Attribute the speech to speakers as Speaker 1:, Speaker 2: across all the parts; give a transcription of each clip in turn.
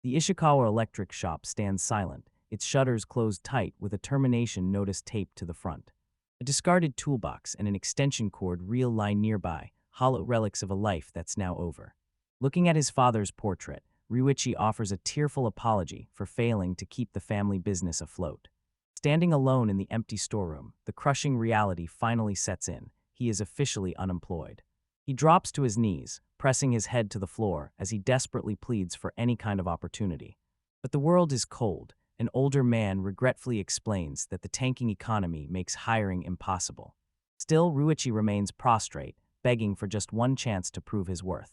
Speaker 1: The Ishikawa electric shop stands silent, its shutters closed tight with a termination notice taped to the front. A discarded toolbox and an extension cord reel lie nearby, hollow relics of a life that's now over. Looking at his father's portrait, Ryuichi offers a tearful apology for failing to keep the family business afloat. Standing alone in the empty storeroom, the crushing reality finally sets in. He is officially unemployed. He drops to his knees, pressing his head to the floor as he desperately pleads for any kind of opportunity. But the world is cold. An older man regretfully explains that the tanking economy makes hiring impossible. Still, Ryuichi remains prostrate, begging for just one chance to prove his worth.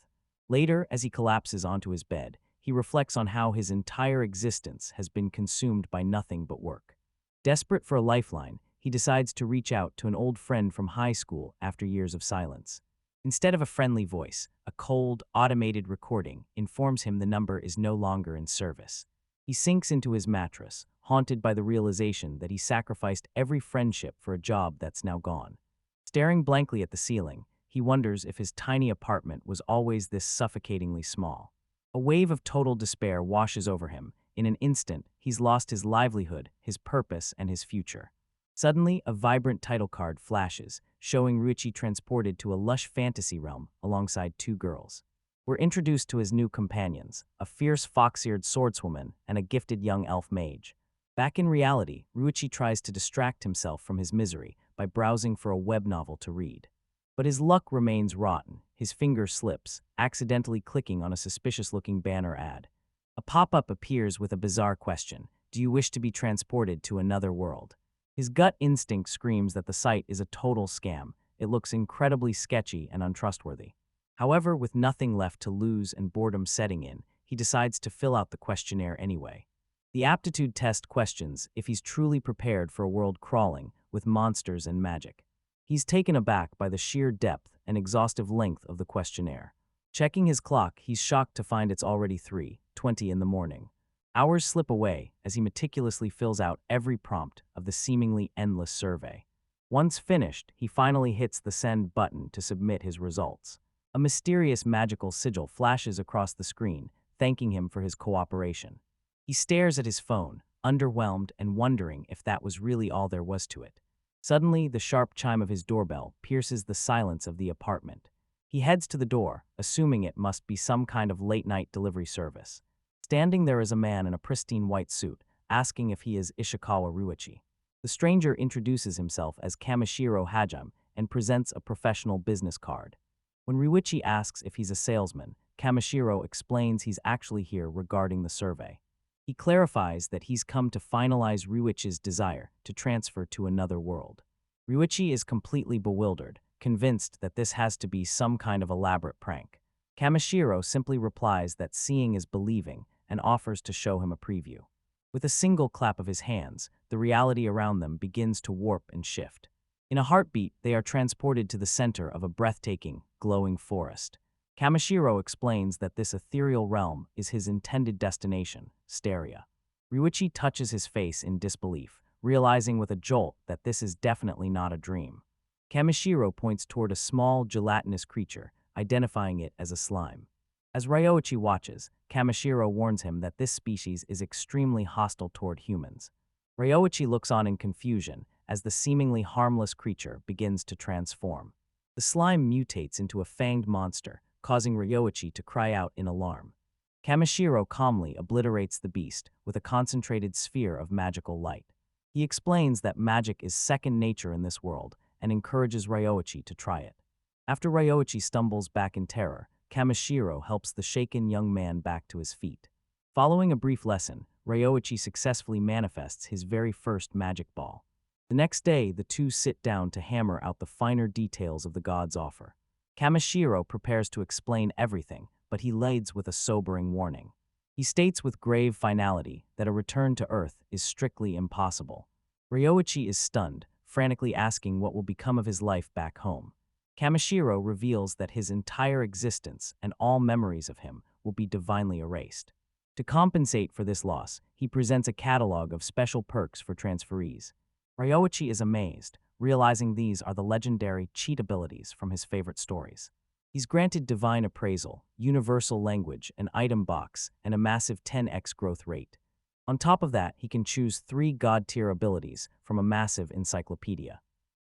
Speaker 1: Later, as he collapses onto his bed, he reflects on how his entire existence has been consumed by nothing but work. Desperate for a lifeline, he decides to reach out to an old friend from high school after years of silence. Instead of a friendly voice, a cold, automated recording informs him the number is no longer in service. He sinks into his mattress, haunted by the realization that he sacrificed every friendship for a job that's now gone. Staring blankly at the ceiling, he wonders if his tiny apartment was always this suffocatingly small. A wave of total despair washes over him. In an instant, he's lost his livelihood, his purpose, and his future. Suddenly, a vibrant title card flashes, showing Ryuichi transported to a lush fantasy realm alongside two girls. We're introduced to his new companions, a fierce fox-eared swordswoman and a gifted young elf mage. Back in reality, Ryuichi tries to distract himself from his misery by browsing for a web novel to read. But his luck remains rotten. His finger slips, accidentally clicking on a suspicious-looking banner ad. A pop-up appears with a bizarre question: do you wish to be transported to another world? His gut instinct screams that the site is a total scam. It looks incredibly sketchy and untrustworthy. However, with nothing left to lose and boredom setting in, he decides to fill out the questionnaire anyway. The aptitude test questions if he's truly prepared for a world crawling with monsters and magic. He's taken aback by the sheer depth and exhaustive length of the questionnaire. Checking his clock, he's shocked to find it's already 3:20 in the morning. Hours slip away as he meticulously fills out every prompt of the seemingly endless survey. Once finished, he finally hits the send button to submit his results. A mysterious magical sigil flashes across the screen, thanking him for his cooperation. He stares at his phone, underwhelmed and wondering if that was really all there was to it. Suddenly, the sharp chime of his doorbell pierces the silence of the apartment. He heads to the door, assuming it must be some kind of late-night delivery service. Standing there is a man in a pristine white suit, asking if he is Ishikawa Ryuichi. The stranger introduces himself as Kamashiro Hajime and presents a professional business card. When Ryuichi asks if he's a salesman, Kamashiro explains he's actually here regarding the survey. He clarifies that he's come to finalize Ryuichi's desire to transfer to another world. Ryuichi is completely bewildered, convinced that this has to be some kind of elaborate prank. Kamashiro simply replies that seeing is believing and offers to show him a preview. With a single clap of his hands, the reality around them begins to warp and shift. In a heartbeat, they are transported to the center of a breathtaking, glowing forest. Kamashiro explains that this ethereal realm is his intended destination, Steria. Ryuichi touches his face in disbelief, realizing with a jolt that this is definitely not a dream. Kamashiro points toward a small, gelatinous creature, identifying it as a slime. As Ryuichi watches, Kamashiro warns him that this species is extremely hostile toward humans. Ryuichi looks on in confusion as the seemingly harmless creature begins to transform. The slime mutates into a fanged monster, causing Ryuichi to cry out in alarm. Kamashiro calmly obliterates the beast with a concentrated sphere of magical light. He explains that magic is second nature in this world and encourages Ryuichi to try it. After Ryuichi stumbles back in terror, Kamashiro helps the shaken young man back to his feet. Following a brief lesson, Ryuichi successfully manifests his very first magic ball. The next day, the two sit down to hammer out the finer details of the god's offer. Kamashiro prepares to explain everything, but he leads with a sobering warning. He states with grave finality that a return to Earth is strictly impossible. Ryuichi is stunned, frantically asking what will become of his life back home. Kamashiro reveals that his entire existence and all memories of him will be divinely erased. To compensate for this loss, he presents a catalog of special perks for transferees. Ryuichi is amazed, realizing these are the legendary cheat abilities from his favorite stories. He's granted divine appraisal, universal language, an item box, and a massive 10x growth rate. On top of that, he can choose 3 god-tier abilities from a massive encyclopedia.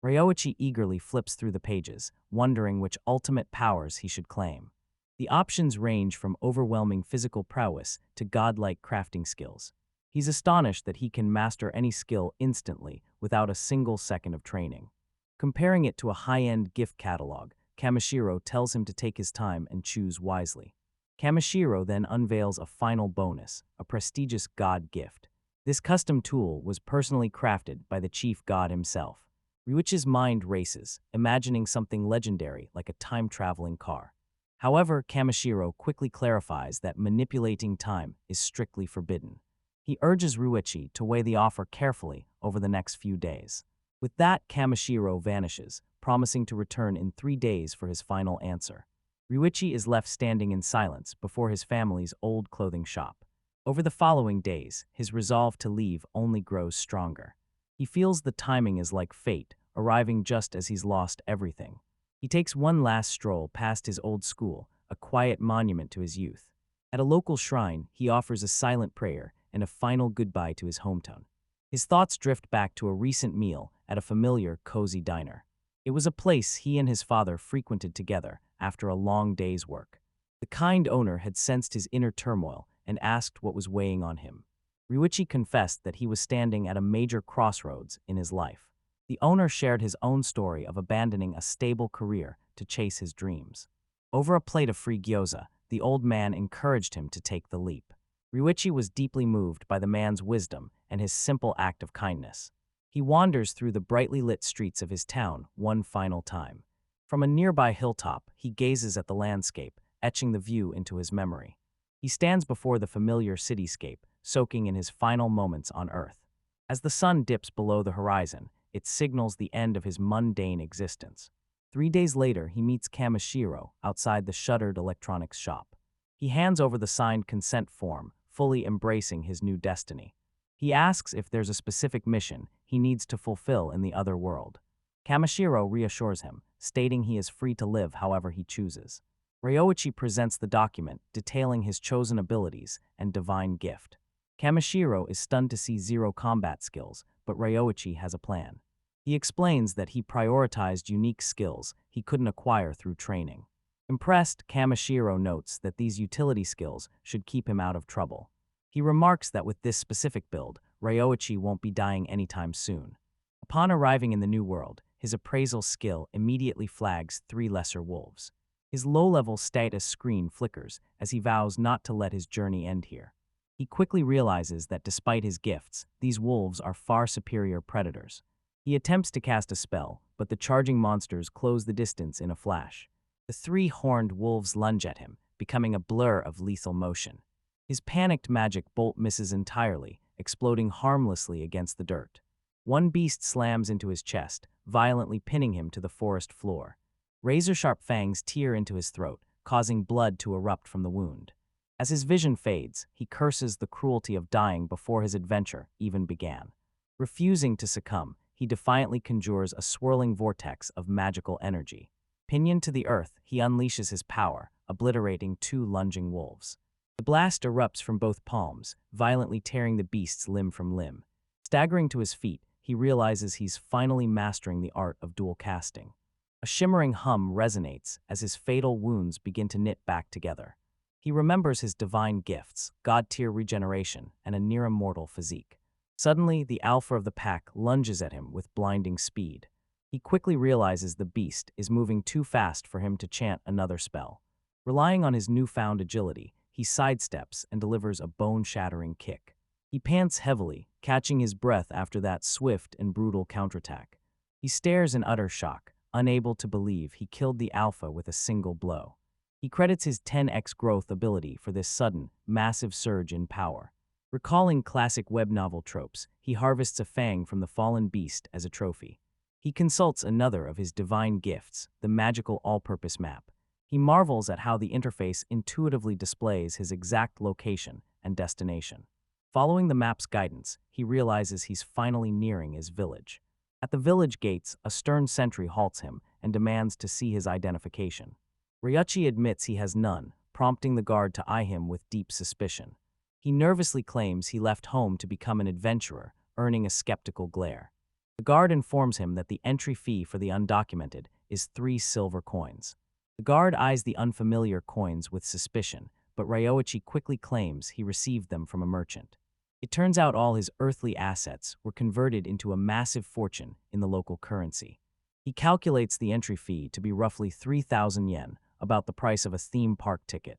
Speaker 1: Ryoichi eagerly flips through the pages, wondering which ultimate powers he should claim. The options range from overwhelming physical prowess to godlike crafting skills. He's astonished that he can master any skill instantly without a single second of training. Comparing it to a high-end gift catalog, Kamashiro tells him to take his time and choose wisely. Kamashiro then unveils a final bonus, a prestigious god gift. This custom tool was personally crafted by the chief god himself. Ryuichi's mind races, imagining something legendary like a time-traveling car. However, Kamashiro quickly clarifies that manipulating time is strictly forbidden. He urges Ryuichi to weigh the offer carefully over the next few days. With that, Kamashiro vanishes, promising to return in 3 days for his final answer. Ryuichi is left standing in silence before his family's old clothing shop. Over the following days, his resolve to leave only grows stronger. He feels the timing is like fate, arriving just as he's lost everything. He takes one last stroll past his old school, a quiet monument to his youth. At a local shrine, he offers a silent prayer and a final goodbye to his hometown. His thoughts drift back to a recent meal at a familiar, cozy diner. It was a place he and his father frequented together after a long day's work. The kind owner had sensed his inner turmoil and asked what was weighing on him. Ryuichi confessed that he was standing at a major crossroads in his life. The owner shared his own story of abandoning a stable career to chase his dreams. Over a plate of free gyoza, the old man encouraged him to take the leap. Ryuichi was deeply moved by the man's wisdom and his simple act of kindness. He wanders through the brightly lit streets of his town one final time. From a nearby hilltop, he gazes at the landscape, etching the view into his memory. He stands before the familiar cityscape, soaking in his final moments on Earth. As the sun dips below the horizon, it signals the end of his mundane existence. 3 days later, he meets Kamashiro outside the shuttered electronics shop. He hands over the signed consent form, fully embracing his new destiny. He asks if there's a specific mission he needs to fulfill in the other world. Kamashiro reassures him, stating he is free to live however he chooses. Ryoichi presents the document detailing his chosen abilities and divine gift. Kamashiro is stunned to see 0 combat skills, but Ryoichi has a plan. He explains that he prioritized unique skills he couldn't acquire through training. Impressed, Kamashiro notes that these utility skills should keep him out of trouble. He remarks that with this specific build, Ryoichi won't be dying anytime soon. Upon arriving in the new world, his appraisal skill immediately flags 3 lesser wolves. His low-level status screen flickers as he vows not to let his journey end here. He quickly realizes that despite his gifts, these wolves are far superior predators. He attempts to cast a spell, but the charging monsters close the distance in a flash. The 3 horned wolves lunge at him, becoming a blur of lethal motion. His panicked magic bolt misses entirely, exploding harmlessly against the dirt. One beast slams into his chest, violently pinning him to the forest floor. Razor-sharp fangs tear into his throat, causing blood to erupt from the wound. As his vision fades, he curses the cruelty of dying before his adventure even began. Refusing to succumb, he defiantly conjures a swirling vortex of magical energy. Pinioned to the earth, he unleashes his power, obliterating 2 lunging wolves. The blast erupts from both palms, violently tearing the beasts limb from limb. Staggering to his feet, he realizes he's finally mastering the art of dual casting. A shimmering hum resonates as his fatal wounds begin to knit back together. He remembers his divine gifts, god-tier regeneration, and a near-immortal physique. Suddenly, the alpha of the pack lunges at him with blinding speed. He quickly realizes the beast is moving too fast for him to chant another spell. Relying on his newfound agility, he sidesteps and delivers a bone-shattering kick. He pants heavily, catching his breath after that swift and brutal counterattack. He stares in utter shock, unable to believe he killed the alpha with a single blow. He credits his 10x growth ability for this sudden, massive surge in power. Recalling classic web novel tropes, he harvests a fang from the fallen beast as a trophy. He consults another of his divine gifts, the magical all-purpose map. He marvels at how the interface intuitively displays his exact location and destination. Following the map's guidance, he realizes he's finally nearing his village. At the village gates, a stern sentry halts him and demands to see his identification. Ryuichi admits he has none, prompting the guard to eye him with deep suspicion. He nervously claims he left home to become an adventurer, earning a skeptical glare. The guard informs him that the entry fee for the undocumented is 3 silver coins. The guard eyes the unfamiliar coins with suspicion, but Ryuichi quickly claims he received them from a merchant. It turns out all his earthly assets were converted into a massive fortune in the local currency. He calculates the entry fee to be roughly 3,000 yen, about the price of a theme park ticket.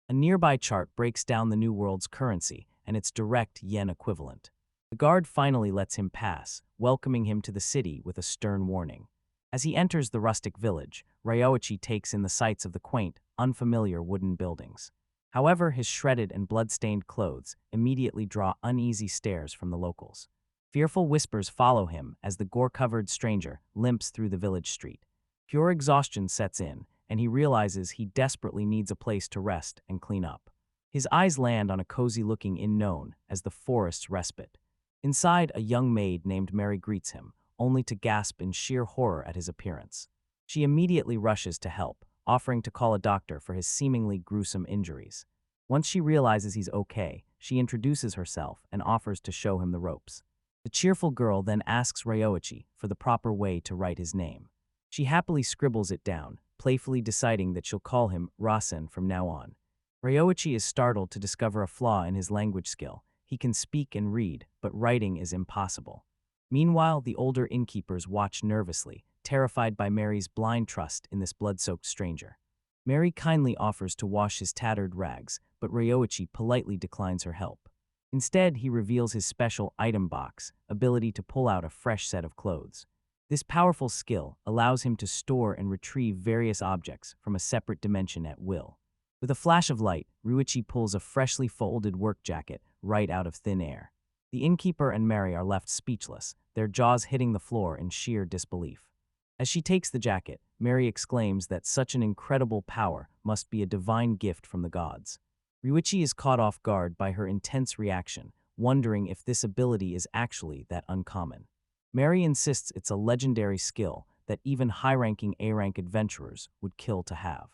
Speaker 1: A nearby chart breaks down the New World's currency and its direct yen equivalent. The guard finally lets him pass, welcoming him to the city with a stern warning. As he enters the rustic village, Ryuichi takes in the sights of the quaint, unfamiliar wooden buildings. However, his shredded and blood-stained clothes immediately draw uneasy stares from the locals. Fearful whispers follow him as the gore-covered stranger limps through the village street. Pure exhaustion sets in, and he realizes he desperately needs a place to rest and clean up. His eyes land on a cozy-looking inn known as the Forest's Respite. Inside, a young maid named Mary greets him, only to gasp in sheer horror at his appearance. She immediately rushes to help, offering to call a doctor for his seemingly gruesome injuries. Once she realizes he's okay, she introduces herself and offers to show him the ropes. The cheerful girl then asks Ryuichi for the proper way to write his name. She happily scribbles it down, playfully deciding that she'll call him Rasen from now on. Ryuichi is startled to discover a flaw in his language skill. He can speak and read, but writing is impossible. Meanwhile, the older innkeepers watch nervously, terrified by Mary's blind trust in this blood-soaked stranger. Mary kindly offers to wash his tattered rags, but Ryuichi politely declines her help. Instead, he reveals his special item box, ability to pull out a fresh set of clothes. This powerful skill allows him to store and retrieve various objects from a separate dimension at will. With a flash of light, Ryuichi pulls a freshly folded work jacket right out of thin air. The innkeeper and Mary are left speechless, their jaws hitting the floor in sheer disbelief. As she takes the jacket, Mary exclaims that such an incredible power must be a divine gift from the gods. Ryuichi is caught off guard by her intense reaction, wondering if this ability is actually that uncommon. Mary insists it's a legendary skill that even high-ranking A-rank adventurers would kill to have.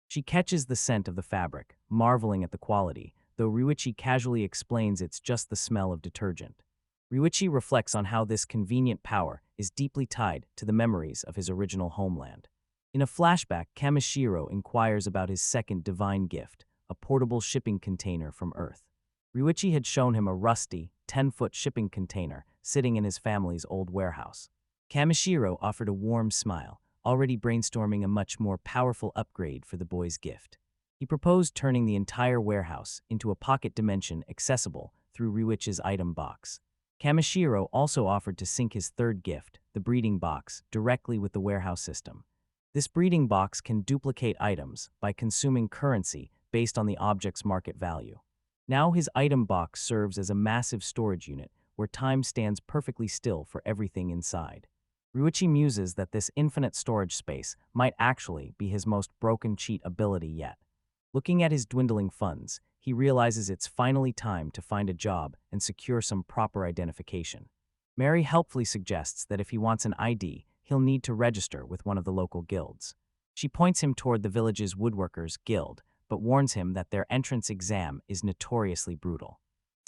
Speaker 1: She catches the scent of the fabric, marveling at the quality, though Ryuichi casually explains it's just the smell of detergent. Ryuichi reflects on how this convenient power is deeply tied to the memories of his original homeland. In a flashback, Kamashiro inquires about his second divine gift, a portable shipping container from Earth. Ryuichi had shown him a rusty, 10-foot shipping container sitting in his family's old warehouse. Kamashiro offered a warm smile, already brainstorming a much more powerful upgrade for the boy's gift. He proposed turning the entire warehouse into a pocket dimension accessible through Ryuichi's item box. Kamashiro also offered to sync his third gift, the breeding box, directly with the warehouse system. This breeding box can duplicate items by consuming currency based on the object's market value. Now his item box serves as a massive storage unit where time stands perfectly still for everything inside. Ryuichi muses that this infinite storage space might actually be his most broken cheat ability yet. Looking at his dwindling funds, he realizes it's finally time to find a job and secure some proper identification. Mary helpfully suggests that if he wants an ID, he'll need to register with one of the local guilds. She points him toward the village's woodworkers' guild, but warns him that their entrance exam is notoriously brutal.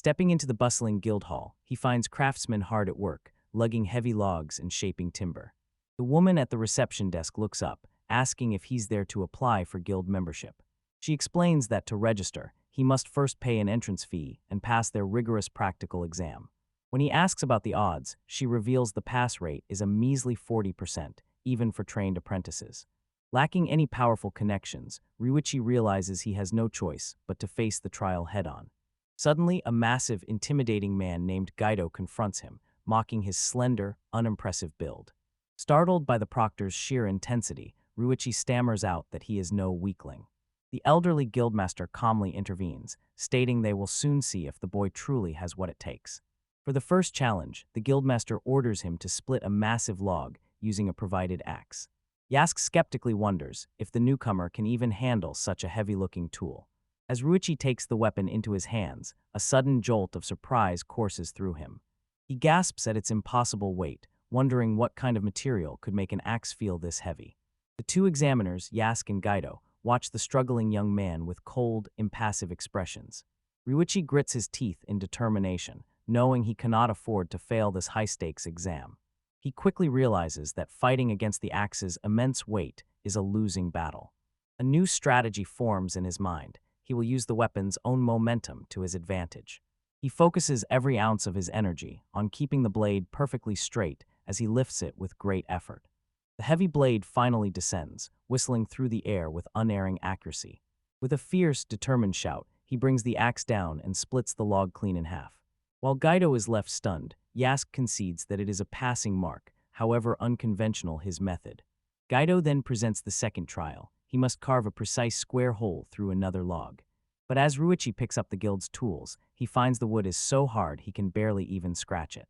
Speaker 1: Stepping into the bustling guild hall, he finds craftsmen hard at work, lugging heavy logs and shaping timber. The woman at the reception desk looks up, asking if he's there to apply for guild membership. She explains that to register, he must first pay an entrance fee and pass their rigorous practical exam. When he asks about the odds, she reveals the pass rate is a measly 40%, even for trained apprentices. Lacking any powerful connections, Ryuichi realizes he has no choice but to face the trial head-on. Suddenly, a massive, intimidating man named Gaido confronts him, mocking his slender, unimpressive build. Startled by the proctor's sheer intensity, Ryuichi stammers out that he is no weakling. The elderly guildmaster calmly intervenes, stating they will soon see if the boy truly has what it takes. For the first challenge, the guildmaster orders him to split a massive log using a provided axe. Yask skeptically wonders if the newcomer can even handle such a heavy-looking tool. As Ryuichi takes the weapon into his hands, a sudden jolt of surprise courses through him. He gasps at its impossible weight, wondering what kind of material could make an axe feel this heavy. The two examiners, Yask and Gaido, watch the struggling young man with cold, impassive expressions. Ryuichi grits his teeth in determination, knowing he cannot afford to fail this high-stakes exam. He quickly realizes that fighting against the axe's immense weight is a losing battle. A new strategy forms in his mind. He will use the weapon's own momentum to his advantage. He focuses every ounce of his energy on keeping the blade perfectly straight as he lifts it with great effort. The heavy blade finally descends, whistling through the air with unerring accuracy. With a fierce, determined shout, he brings the axe down and splits the log clean in half. While Gaido is left stunned, Yasuke concedes that it is a passing mark, however unconventional his method. Gaido then presents the second trial. He must carve a precise square hole through another log. But as Ryuichi picks up the guild's tools, he finds the wood is so hard he can barely even scratch it.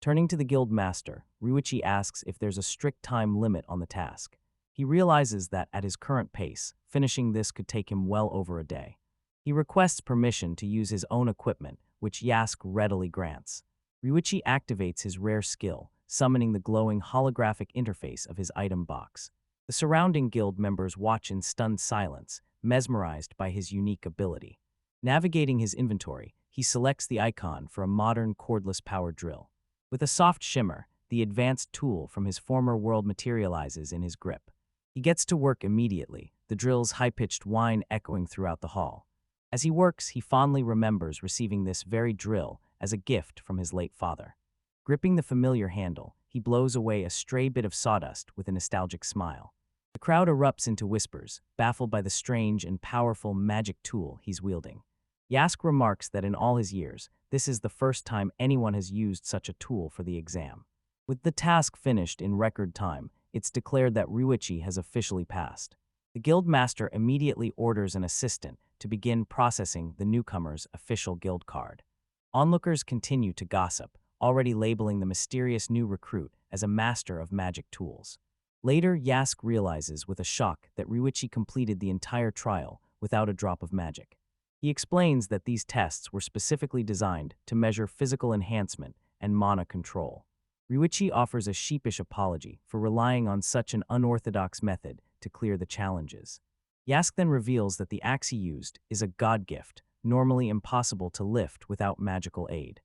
Speaker 1: Turning to the guild master, Ryuichi asks if there's a strict time limit on the task. He realizes that at his current pace, finishing this could take him well over a day. He requests permission to use his own equipment, which Yasuke readily grants. Ryuichi activates his rare skill, summoning the glowing holographic interface of his item box. The surrounding guild members watch in stunned silence, mesmerized by his unique ability. Navigating his inventory, he selects the icon for a modern cordless power drill. With a soft shimmer, the advanced tool from his former world materializes in his grip. He gets to work immediately, the drill's high-pitched whine echoing throughout the hall. As he works, he fondly remembers receiving this very drill as a gift from his late father. Gripping the familiar handle, he blows away a stray bit of sawdust with a nostalgic smile. The crowd erupts into whispers, baffled by the strange and powerful magic tool he's wielding. Yasuke remarks that in all his years, this is the first time anyone has used such a tool for the exam. With the task finished in record time, it's declared that Ryuichi has officially passed. The guild master immediately orders an assistant to begin processing the newcomer's official guild card. Onlookers continue to gossip, already labeling the mysterious new recruit as a master of magic tools. Later, Yasuke realizes with a shock that Ryuichi completed the entire trial without a drop of magic. He explains that these tests were specifically designed to measure physical enhancement and mana control. Ryuichi offers a sheepish apology for relying on such an unorthodox method to clear the challenges. Yasuke then reveals that the axe he used is a god gift, normally impossible to lift without magical aid.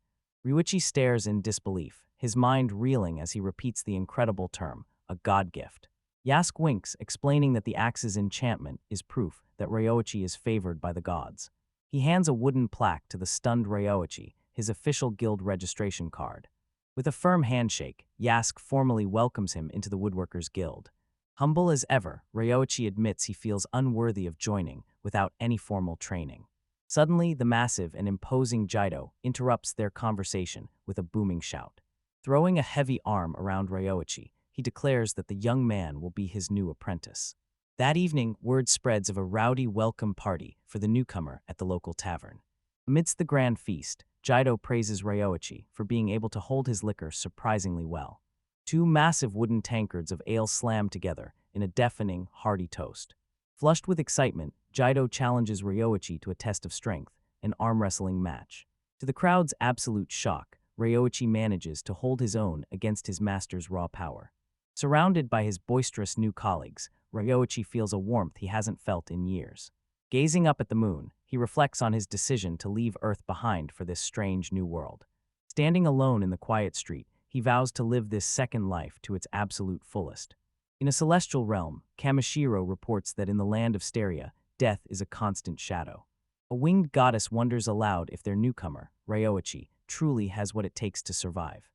Speaker 1: Ryuichi stares in disbelief, his mind reeling as he repeats the incredible term, a god gift. Yasuke winks, explaining that the axe's enchantment is proof that Ryoichi is favored by the gods. He hands a wooden plaque to the stunned Ryoichi, his official guild registration card. With a firm handshake, Yasuke formally welcomes him into the Woodworkers Guild. Humble as ever, Ryoichi admits he feels unworthy of joining without any formal training. Suddenly, the massive and imposing Jaido interrupts their conversation with a booming shout. Throwing a heavy arm around Ryoichi, he declares that the young man will be his new apprentice. That evening, word spreads of a rowdy welcome party for the newcomer at the local tavern. Amidst the grand feast, Jaido praises Ryoichi for being able to hold his liquor surprisingly well. Two massive wooden tankards of ale slam together in a deafening, hearty toast. Flushed with excitement, Jaido challenges Ryoichi to a test of strength, an arm wrestling match. To the crowd's absolute shock, Ryoichi manages to hold his own against his master's raw power. Surrounded by his boisterous new colleagues, Ryoichi feels a warmth he hasn't felt in years. Gazing up at the moon, he reflects on his decision to leave Earth behind for this strange new world. Standing alone in the quiet street, he vows to live this second life to its absolute fullest. In a celestial realm, Kamashiro reports that in the land of Steria, death is a constant shadow. A winged goddess wonders aloud if their newcomer, Ryoichi, truly has what it takes to survive.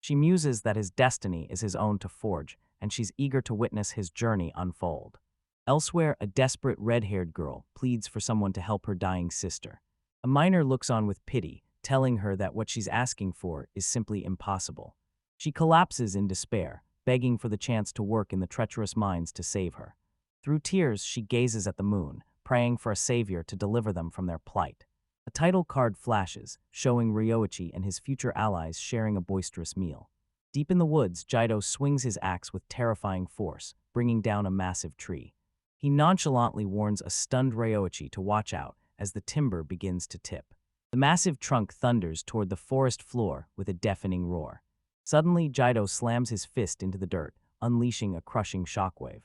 Speaker 1: She muses that his destiny is his own to forge, and she's eager to witness his journey unfold. Elsewhere, a desperate red-haired girl pleads for someone to help her dying sister. A miner looks on with pity, telling her that what she's asking for is simply impossible. She collapses in despair, begging for the chance to work in the treacherous mines to save her. Through tears, she gazes at the moon, praying for a savior to deliver them from their plight. A title card flashes, showing Ryoichi and his future allies sharing a boisterous meal. Deep in the woods, Jaido swings his axe with terrifying force, bringing down a massive tree. He nonchalantly warns a stunned Ryoichi to watch out as the timber begins to tip. The massive trunk thunders toward the forest floor with a deafening roar. Suddenly, Jaido slams his fist into the dirt, unleashing a crushing shockwave.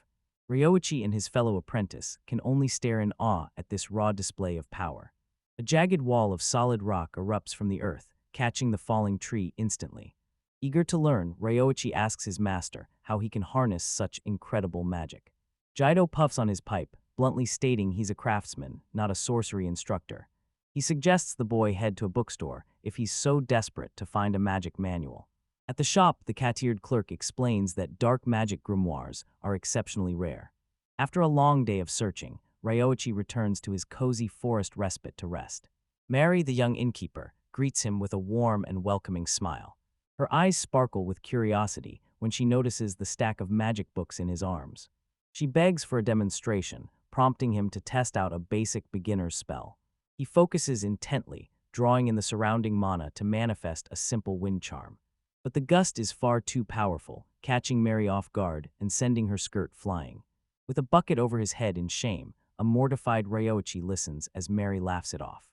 Speaker 1: Ryoichi and his fellow apprentice can only stare in awe at this raw display of power. A jagged wall of solid rock erupts from the earth, catching the falling tree instantly. Eager to learn, Ryoichi asks his master how he can harness such incredible magic. Jaido puffs on his pipe, bluntly stating he's a craftsman, not a sorcery instructor. He suggests the boy head to a bookstore if he's so desperate to find a magic manual. At the shop, the cat-eared clerk explains that dark magic grimoires are exceptionally rare. After a long day of searching, Ryoichi returns to his cozy forest respite to rest. Mary, the young innkeeper, greets him with a warm and welcoming smile. Her eyes sparkle with curiosity when she notices the stack of magic books in his arms. She begs for a demonstration, prompting him to test out a basic beginner's spell. He focuses intently, drawing in the surrounding mana to manifest a simple wind charm. But the gust is far too powerful, catching Mary off guard and sending her skirt flying. With a bucket over his head in shame, a mortified Ryoichi listens as Mary laughs it off.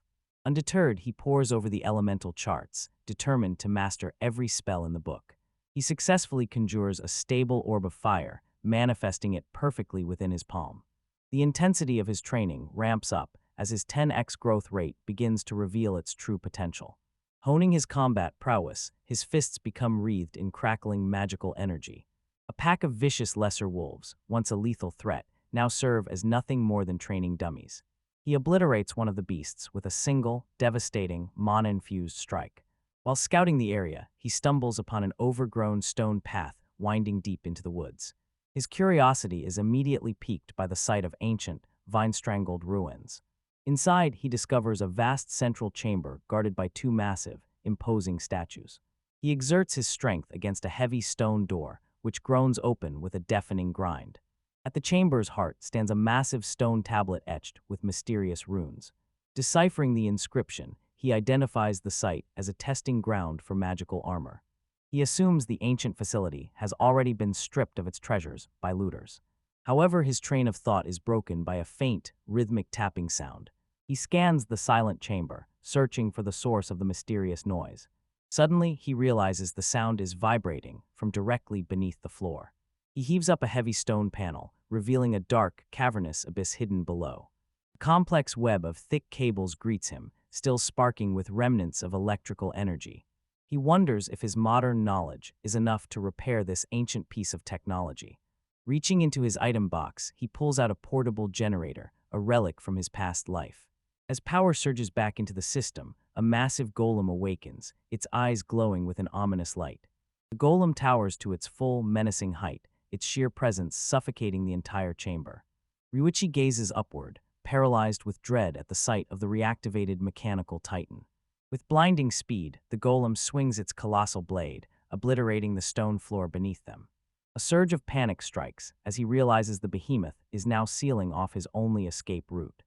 Speaker 1: Undeterred, he pores over the elemental charts, determined to master every spell in the book. He successfully conjures a stable orb of fire, manifesting it perfectly within his palm. The intensity of his training ramps up as his 10x growth rate begins to reveal its true potential. Honing his combat prowess, his fists become wreathed in crackling magical energy. A pack of vicious lesser wolves, once a lethal threat, now serve as nothing more than training dummies. He obliterates one of the beasts with a single, devastating, mana-infused strike. While scouting the area, he stumbles upon an overgrown stone path winding deep into the woods. His curiosity is immediately piqued by the sight of ancient, vine-strangled ruins. Inside, he discovers a vast central chamber guarded by two massive, imposing statues. He exerts his strength against a heavy stone door, which groans open with a deafening grind. At the chamber's heart stands a massive stone tablet etched with mysterious runes. Deciphering the inscription, he identifies the site as a testing ground for magical armor. He assumes the ancient facility has already been stripped of its treasures by looters. However, his train of thought is broken by a faint, rhythmic tapping sound. He scans the silent chamber, searching for the source of the mysterious noise. Suddenly, he realizes the sound is vibrating from directly beneath the floor. He heaves up a heavy stone panel, revealing a dark, cavernous abyss hidden below. A complex web of thick cables greets him, still sparking with remnants of electrical energy. He wonders if his modern knowledge is enough to repair this ancient piece of technology. Reaching into his item box, he pulls out a portable generator, a relic from his past life. As power surges back into the system, a massive golem awakens, its eyes glowing with an ominous light. The golem towers to its full, menacing height, its sheer presence suffocating the entire chamber. Ryuichi gazes upward, paralyzed with dread at the sight of the reactivated mechanical titan. With blinding speed, the golem swings its colossal blade, obliterating the stone floor beneath them. A surge of panic strikes as he realizes the behemoth is now sealing off his only escape route.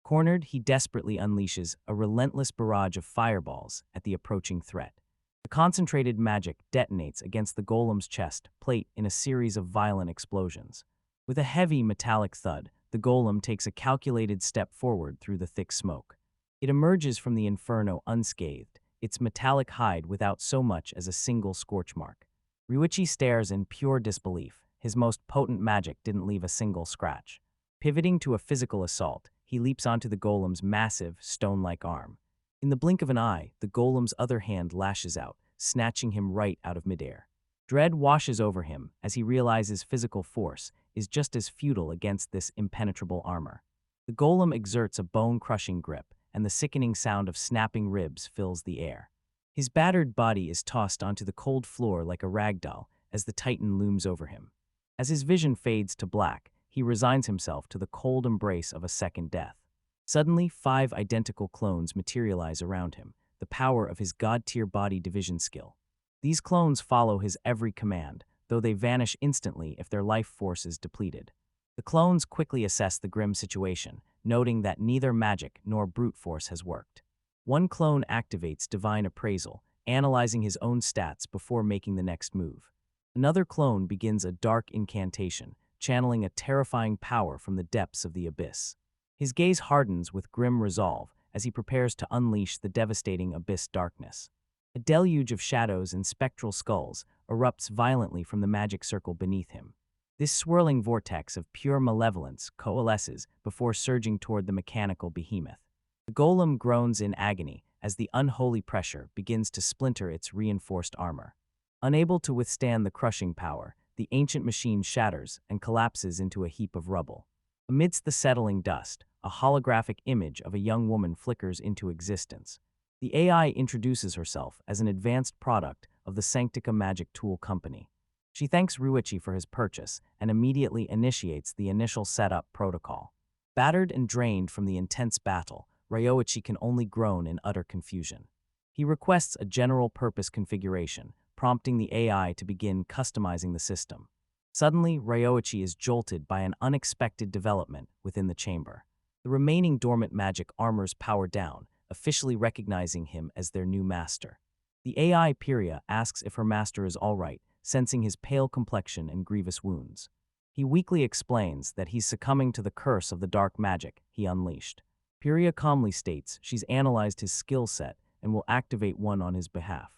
Speaker 1: Cornered, he desperately unleashes a relentless barrage of fireballs at the approaching threat. The concentrated magic detonates against the golem's chest plate in a series of violent explosions. With a heavy metallic thud, the golem takes a calculated step forward through the thick smoke. It emerges from the inferno unscathed, its metallic hide without so much as a single scorch mark. Ryuichi stares in pure disbelief. His most potent magic didn't leave a single scratch. Pivoting to a physical assault, he leaps onto the golem's massive, stone-like arm. In the blink of an eye, the golem's other hand lashes out, snatching him right out of midair. Dread washes over him as he realizes physical force is just as futile against this impenetrable armor. The golem exerts a bone-crushing grip, and the sickening sound of snapping ribs fills the air. His battered body is tossed onto the cold floor like a rag doll as the titan looms over him. As his vision fades to black, he resigns himself to the cold embrace of a second death. Suddenly, 5 identical clones materialize around him, the power of his god-tier body division skill. These clones follow his every command, though they vanish instantly if their life force is depleted. The clones quickly assess the grim situation, noting that neither magic nor brute force has worked. One clone activates divine appraisal, analyzing his own stats before making the next move. Another clone begins a dark incantation, channeling a terrifying power from the depths of the abyss. His gaze hardens with grim resolve as he prepares to unleash the devastating abyss darkness. A deluge of shadows and spectral skulls erupts violently from the magic circle beneath him. This swirling vortex of pure malevolence coalesces before surging toward the mechanical behemoth. The golem groans in agony as the unholy pressure begins to splinter its reinforced armor. Unable to withstand the crushing power, the ancient machine shatters and collapses into a heap of rubble. Amidst the settling dust, a holographic image of a young woman flickers into existence. The AI introduces herself as an advanced product of the Sanctica Magic Tool Company. She thanks Ryuichi for his purchase and immediately initiates the initial setup protocol. Battered and drained from the intense battle, Ryuichi can only groan in utter confusion. He requests a general-purpose configuration, prompting the AI to begin customizing the system. Suddenly, Ryuichi is jolted by an unexpected development within the chamber. The remaining dormant magic armors power down, officially recognizing him as their new master. The AI Pyia asks if her master is all right, sensing his pale complexion and grievous wounds. He weakly explains that he's succumbing to the curse of the dark magic he unleashed. Pyia calmly states she's analyzed his skill set and will activate one on his behalf.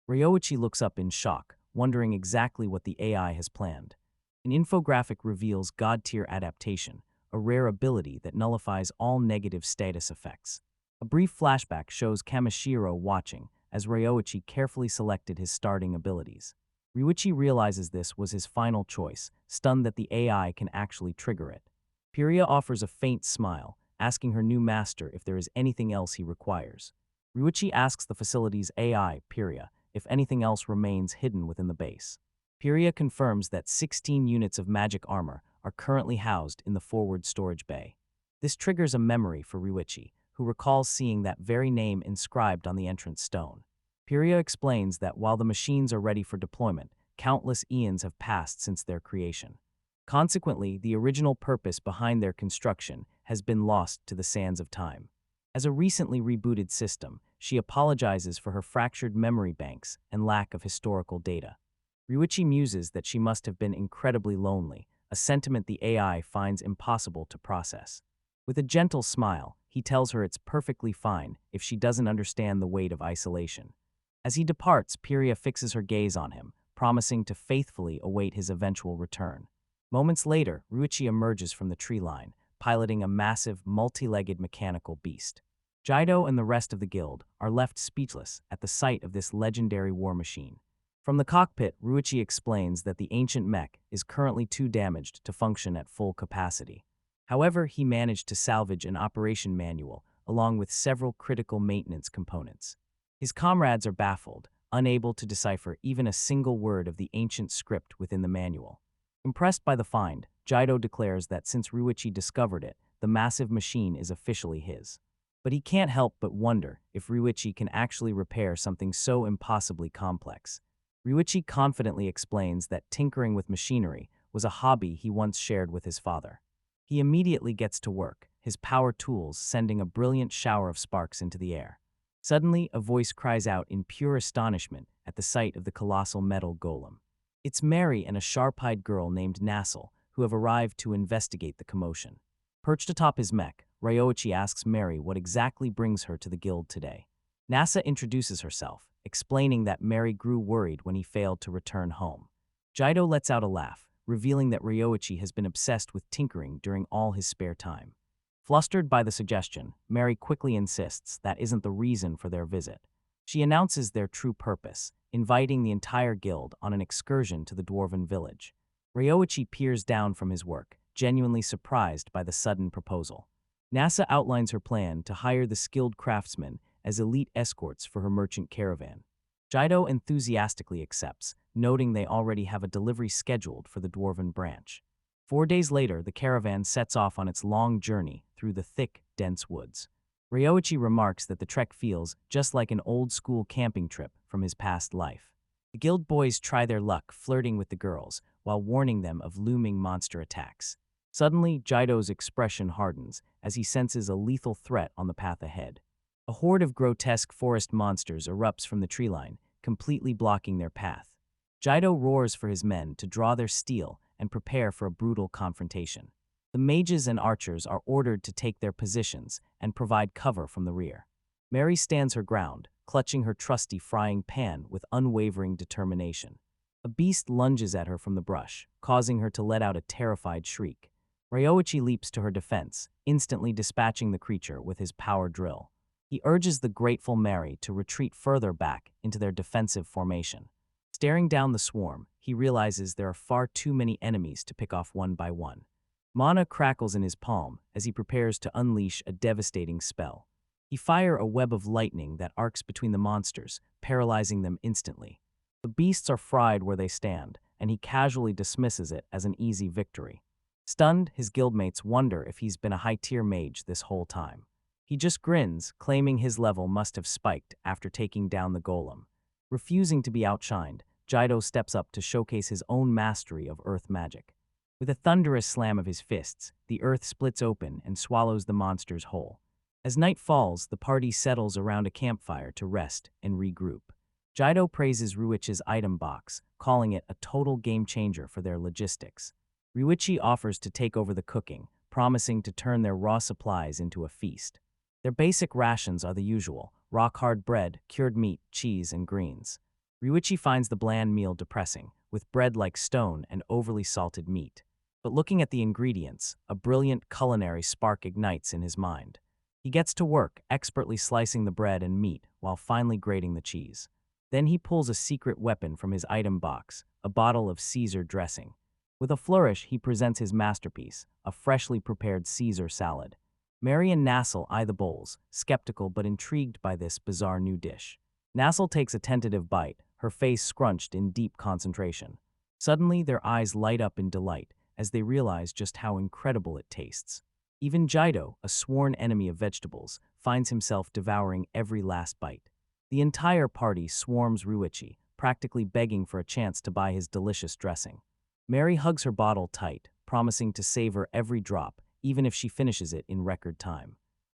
Speaker 1: Ryuichi looks up in shock, wondering exactly what the AI has planned. An infographic reveals God-tier adaptation, a rare ability that nullifies all negative status effects. A brief flashback shows Kamashiro watching as Ryuichi carefully selected his starting abilities. Ryuichi realizes this was his final choice, stunned that the AI can actually trigger it. Pyia offers a faint smile, asking her new master if there is anything else he requires. Ryuichi asks the facility's AI, Pyia, if anything else remains hidden within the base. Pyia confirms that 16 units of magic armor are currently housed in the forward storage bay. This triggers a memory for Ryuichi, who recalls seeing that very name inscribed on the entrance stone. Pyia explains that while the machines are ready for deployment, countless eons have passed since their creation. Consequently, the original purpose behind their construction has been lost to the sands of time. As a recently rebooted system, she apologizes for her fractured memory banks and lack of historical data. Ryuichi muses that she must have been incredibly lonely, a sentiment the AI finds impossible to process. With a gentle smile, he tells her it's perfectly fine if she doesn't understand the weight of isolation. As he departs, Pyia fixes her gaze on him, promising to faithfully await his eventual return. Moments later, Ryuichi emerges from the tree line, piloting a massive, multi-legged mechanical beast. Jido and the rest of the guild are left speechless at the sight of this legendary war machine. From the cockpit, Ryuichi explains that the ancient mech is currently too damaged to function at full capacity. However, he managed to salvage an operation manual, along with several critical maintenance components. His comrades are baffled, unable to decipher even a single word of the ancient script within the manual. Impressed by the find, Jido declares that since Ryuichi discovered it, the massive machine is officially his. But he can't help but wonder if Ryuichi can actually repair something so impossibly complex. Ryuichi confidently explains that tinkering with machinery was a hobby he once shared with his father. He immediately gets to work, his power tools sending a brilliant shower of sparks into the air. Suddenly, a voice cries out in pure astonishment at the sight of the colossal metal golem. It's Mary and a sharp-eyed girl named Nassel, who have arrived to investigate the commotion. Perched atop his mech, Ryuichi asks Mary what exactly brings her to the guild today. Nasa introduces herself, explaining that Mary grew worried when he failed to return home. Jido lets out a laugh, revealing that Ryuichi has been obsessed with tinkering during all his spare time. Flustered by the suggestion, Mary quickly insists that isn't the reason for their visit. She announces their true purpose, inviting the entire guild on an excursion to the dwarven village. Ryuichi peers down from his work, genuinely surprised by the sudden proposal. NASA outlines her plan to hire the skilled craftsmen as elite escorts for her merchant caravan. Jido enthusiastically accepts, noting they already have a delivery scheduled for the dwarven branch. 4 days later, the caravan sets off on its long journey through the thick, dense woods. Ryuichi remarks that the trek feels just like an old-school camping trip from his past life. The guild boys try their luck flirting with the girls while warning them of looming monster attacks. Suddenly, Jido's expression hardens as he senses a lethal threat on the path ahead. A horde of grotesque forest monsters erupts from the tree line, completely blocking their path. Jido roars for his men to draw their steel and prepare for a brutal confrontation. The mages and archers are ordered to take their positions and provide cover from the rear. Mary stands her ground, clutching her trusty frying pan with unwavering determination. A beast lunges at her from the brush, causing her to let out a terrified shriek. Ryoichi leaps to her defense, instantly dispatching the creature with his power drill. He urges the grateful Mary to retreat further back into their defensive formation. Staring down the swarm, he realizes there are far too many enemies to pick off one by one. Mana crackles in his palm as he prepares to unleash a devastating spell. He fires a web of lightning that arcs between the monsters, paralyzing them instantly. The beasts are fried where they stand, and he casually dismisses it as an easy victory. Stunned, his guildmates wonder if he's been a high-tier mage this whole time. He just grins, claiming his level must have spiked after taking down the golem. Refusing to be outshined, Jaido steps up to showcase his own mastery of earth magic. With a thunderous slam of his fists, the earth splits open and swallows the monsters whole. As night falls, the party settles around a campfire to rest and regroup. Jaido praises Ryuichi's item box, calling it a total game-changer for their logistics. Ryuichi offers to take over the cooking, promising to turn their raw supplies into a feast. Their basic rations are the usual: rock-hard bread, cured meat, cheese, and greens. Ryuichi finds the bland meal depressing, with bread like stone and overly salted meat. But looking at the ingredients, a brilliant culinary spark ignites in his mind. He gets to work, expertly slicing the bread and meat while finally grating the cheese. Then he pulls a secret weapon from his item box, a bottle of Caesar dressing. With a flourish, he presents his masterpiece, a freshly prepared Caesar salad. Mary and Nassel eye the bowls, skeptical but intrigued by this bizarre new dish. Nassel takes a tentative bite, her face scrunched in deep concentration. Suddenly, their eyes light up in delight as they realize just how incredible it tastes. Even Jaido, a sworn enemy of vegetables, finds himself devouring every last bite. The entire party swarms Ryuichi, practically begging for a chance to buy his delicious dressing. Mary hugs her bottle tight, promising to savor every drop, even if she finishes it in record time.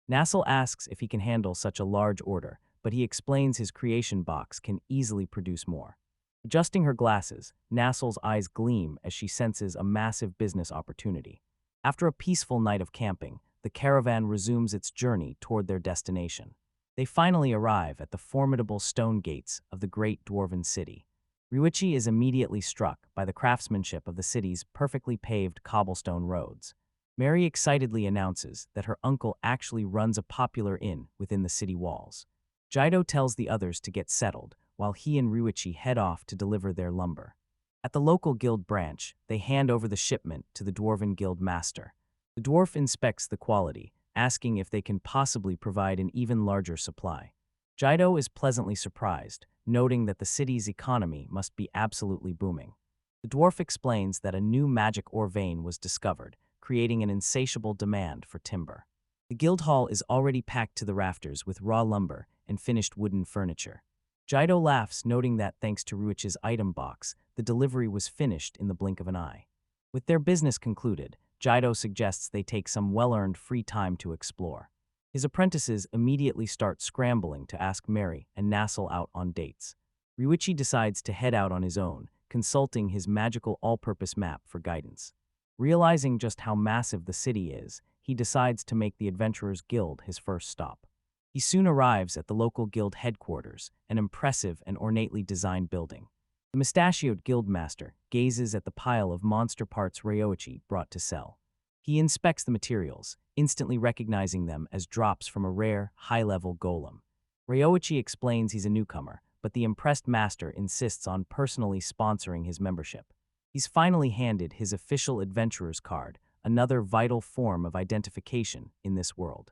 Speaker 1: Nassel asks if he can handle such a large order, but he explains his creation box can easily produce more. Adjusting her glasses, Nassel's eyes gleam as she senses a massive business opportunity. After a peaceful night of camping, the caravan resumes its journey toward their destination. They finally arrive at the formidable stone gates of the great dwarven city. Ryuichi is immediately struck by the craftsmanship of the city's perfectly paved cobblestone roads. Mary excitedly announces that her uncle actually runs a popular inn within the city walls. Jaido tells the others to get settled, while he and Ryuichi head off to deliver their lumber. At the local guild branch, they hand over the shipment to the dwarven guild master. The dwarf inspects the quality, asking if they can possibly provide an even larger supply. Jaido is pleasantly surprised, noting that the city's economy must be absolutely booming. The dwarf explains that a new magic ore vein was discovered, creating an insatiable demand for timber. The guild hall is already packed to the rafters with raw lumber and finished wooden furniture. Jaido laughs, noting that thanks to Ryuichi's item box, the delivery was finished in the blink of an eye. With their business concluded, Jaido suggests they take some well-earned free time to explore. His apprentices immediately start scrambling to ask Mary and Nassel out on dates. Ryuichi decides to head out on his own, consulting his magical all-purpose map for guidance. Realizing just how massive the city is, he decides to make the Adventurers Guild his first stop. He soon arrives at the local guild headquarters, an impressive and ornately designed building. The mustachioed guildmaster gazes at the pile of monster parts Ryoichi brought to sell. He inspects the materials, instantly recognizing them as drops from a rare, high-level golem. Ryoichi explains he's a newcomer, but the impressed master insists on personally sponsoring his membership. He's finally handed his official adventurer's card, another vital form of identification in this world.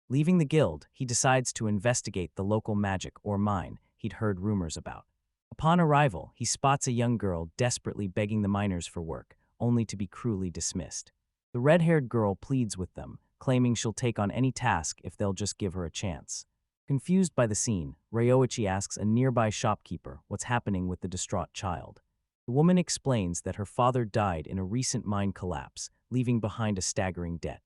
Speaker 1: Leaving the guild, he decides to investigate the local magic or mine he'd heard rumors about. Upon arrival, he spots a young girl desperately begging the miners for work, only to be cruelly dismissed. The red-haired girl pleads with them, claiming she'll take on any task if they'll just give her a chance. Confused by the scene, Ryoichi asks a nearby shopkeeper what's happening with the distraught child. The woman explains that her father died in a recent mine collapse, leaving behind a staggering debt.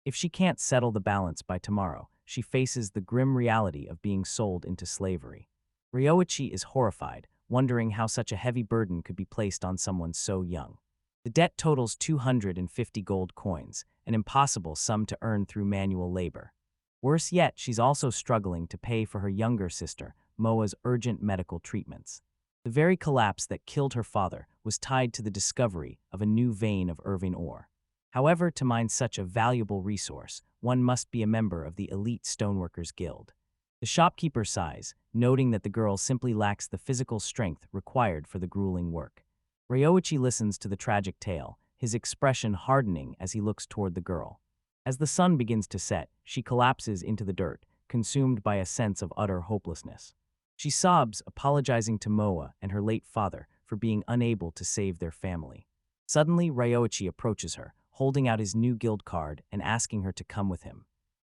Speaker 1: If she can't settle the balance by tomorrow, she faces the grim reality of being sold into slavery. Ryoichi is horrified, wondering how such a heavy burden could be placed on someone so young. The debt totals 250 gold coins, an impossible sum to earn through manual labor. Worse yet, she's also struggling to pay for her younger sister, Moa's urgent medical treatments. The very collapse that killed her father was tied to the discovery of a new vein of Irving ore. However, to mine such a valuable resource, one must be a member of the elite stoneworkers guild. The shopkeeper sighs, noting that the girl simply lacks the physical strength required for the grueling work. Ryoichi listens to the tragic tale, his expression hardening as he looks toward the girl. As the sun begins to set, she collapses into the dirt, consumed by a sense of utter hopelessness. She sobs, apologizing to Moa and her late father for being unable to save their family. Suddenly, Ryoichi approaches her, holding out his new guild card and asking her to come with him.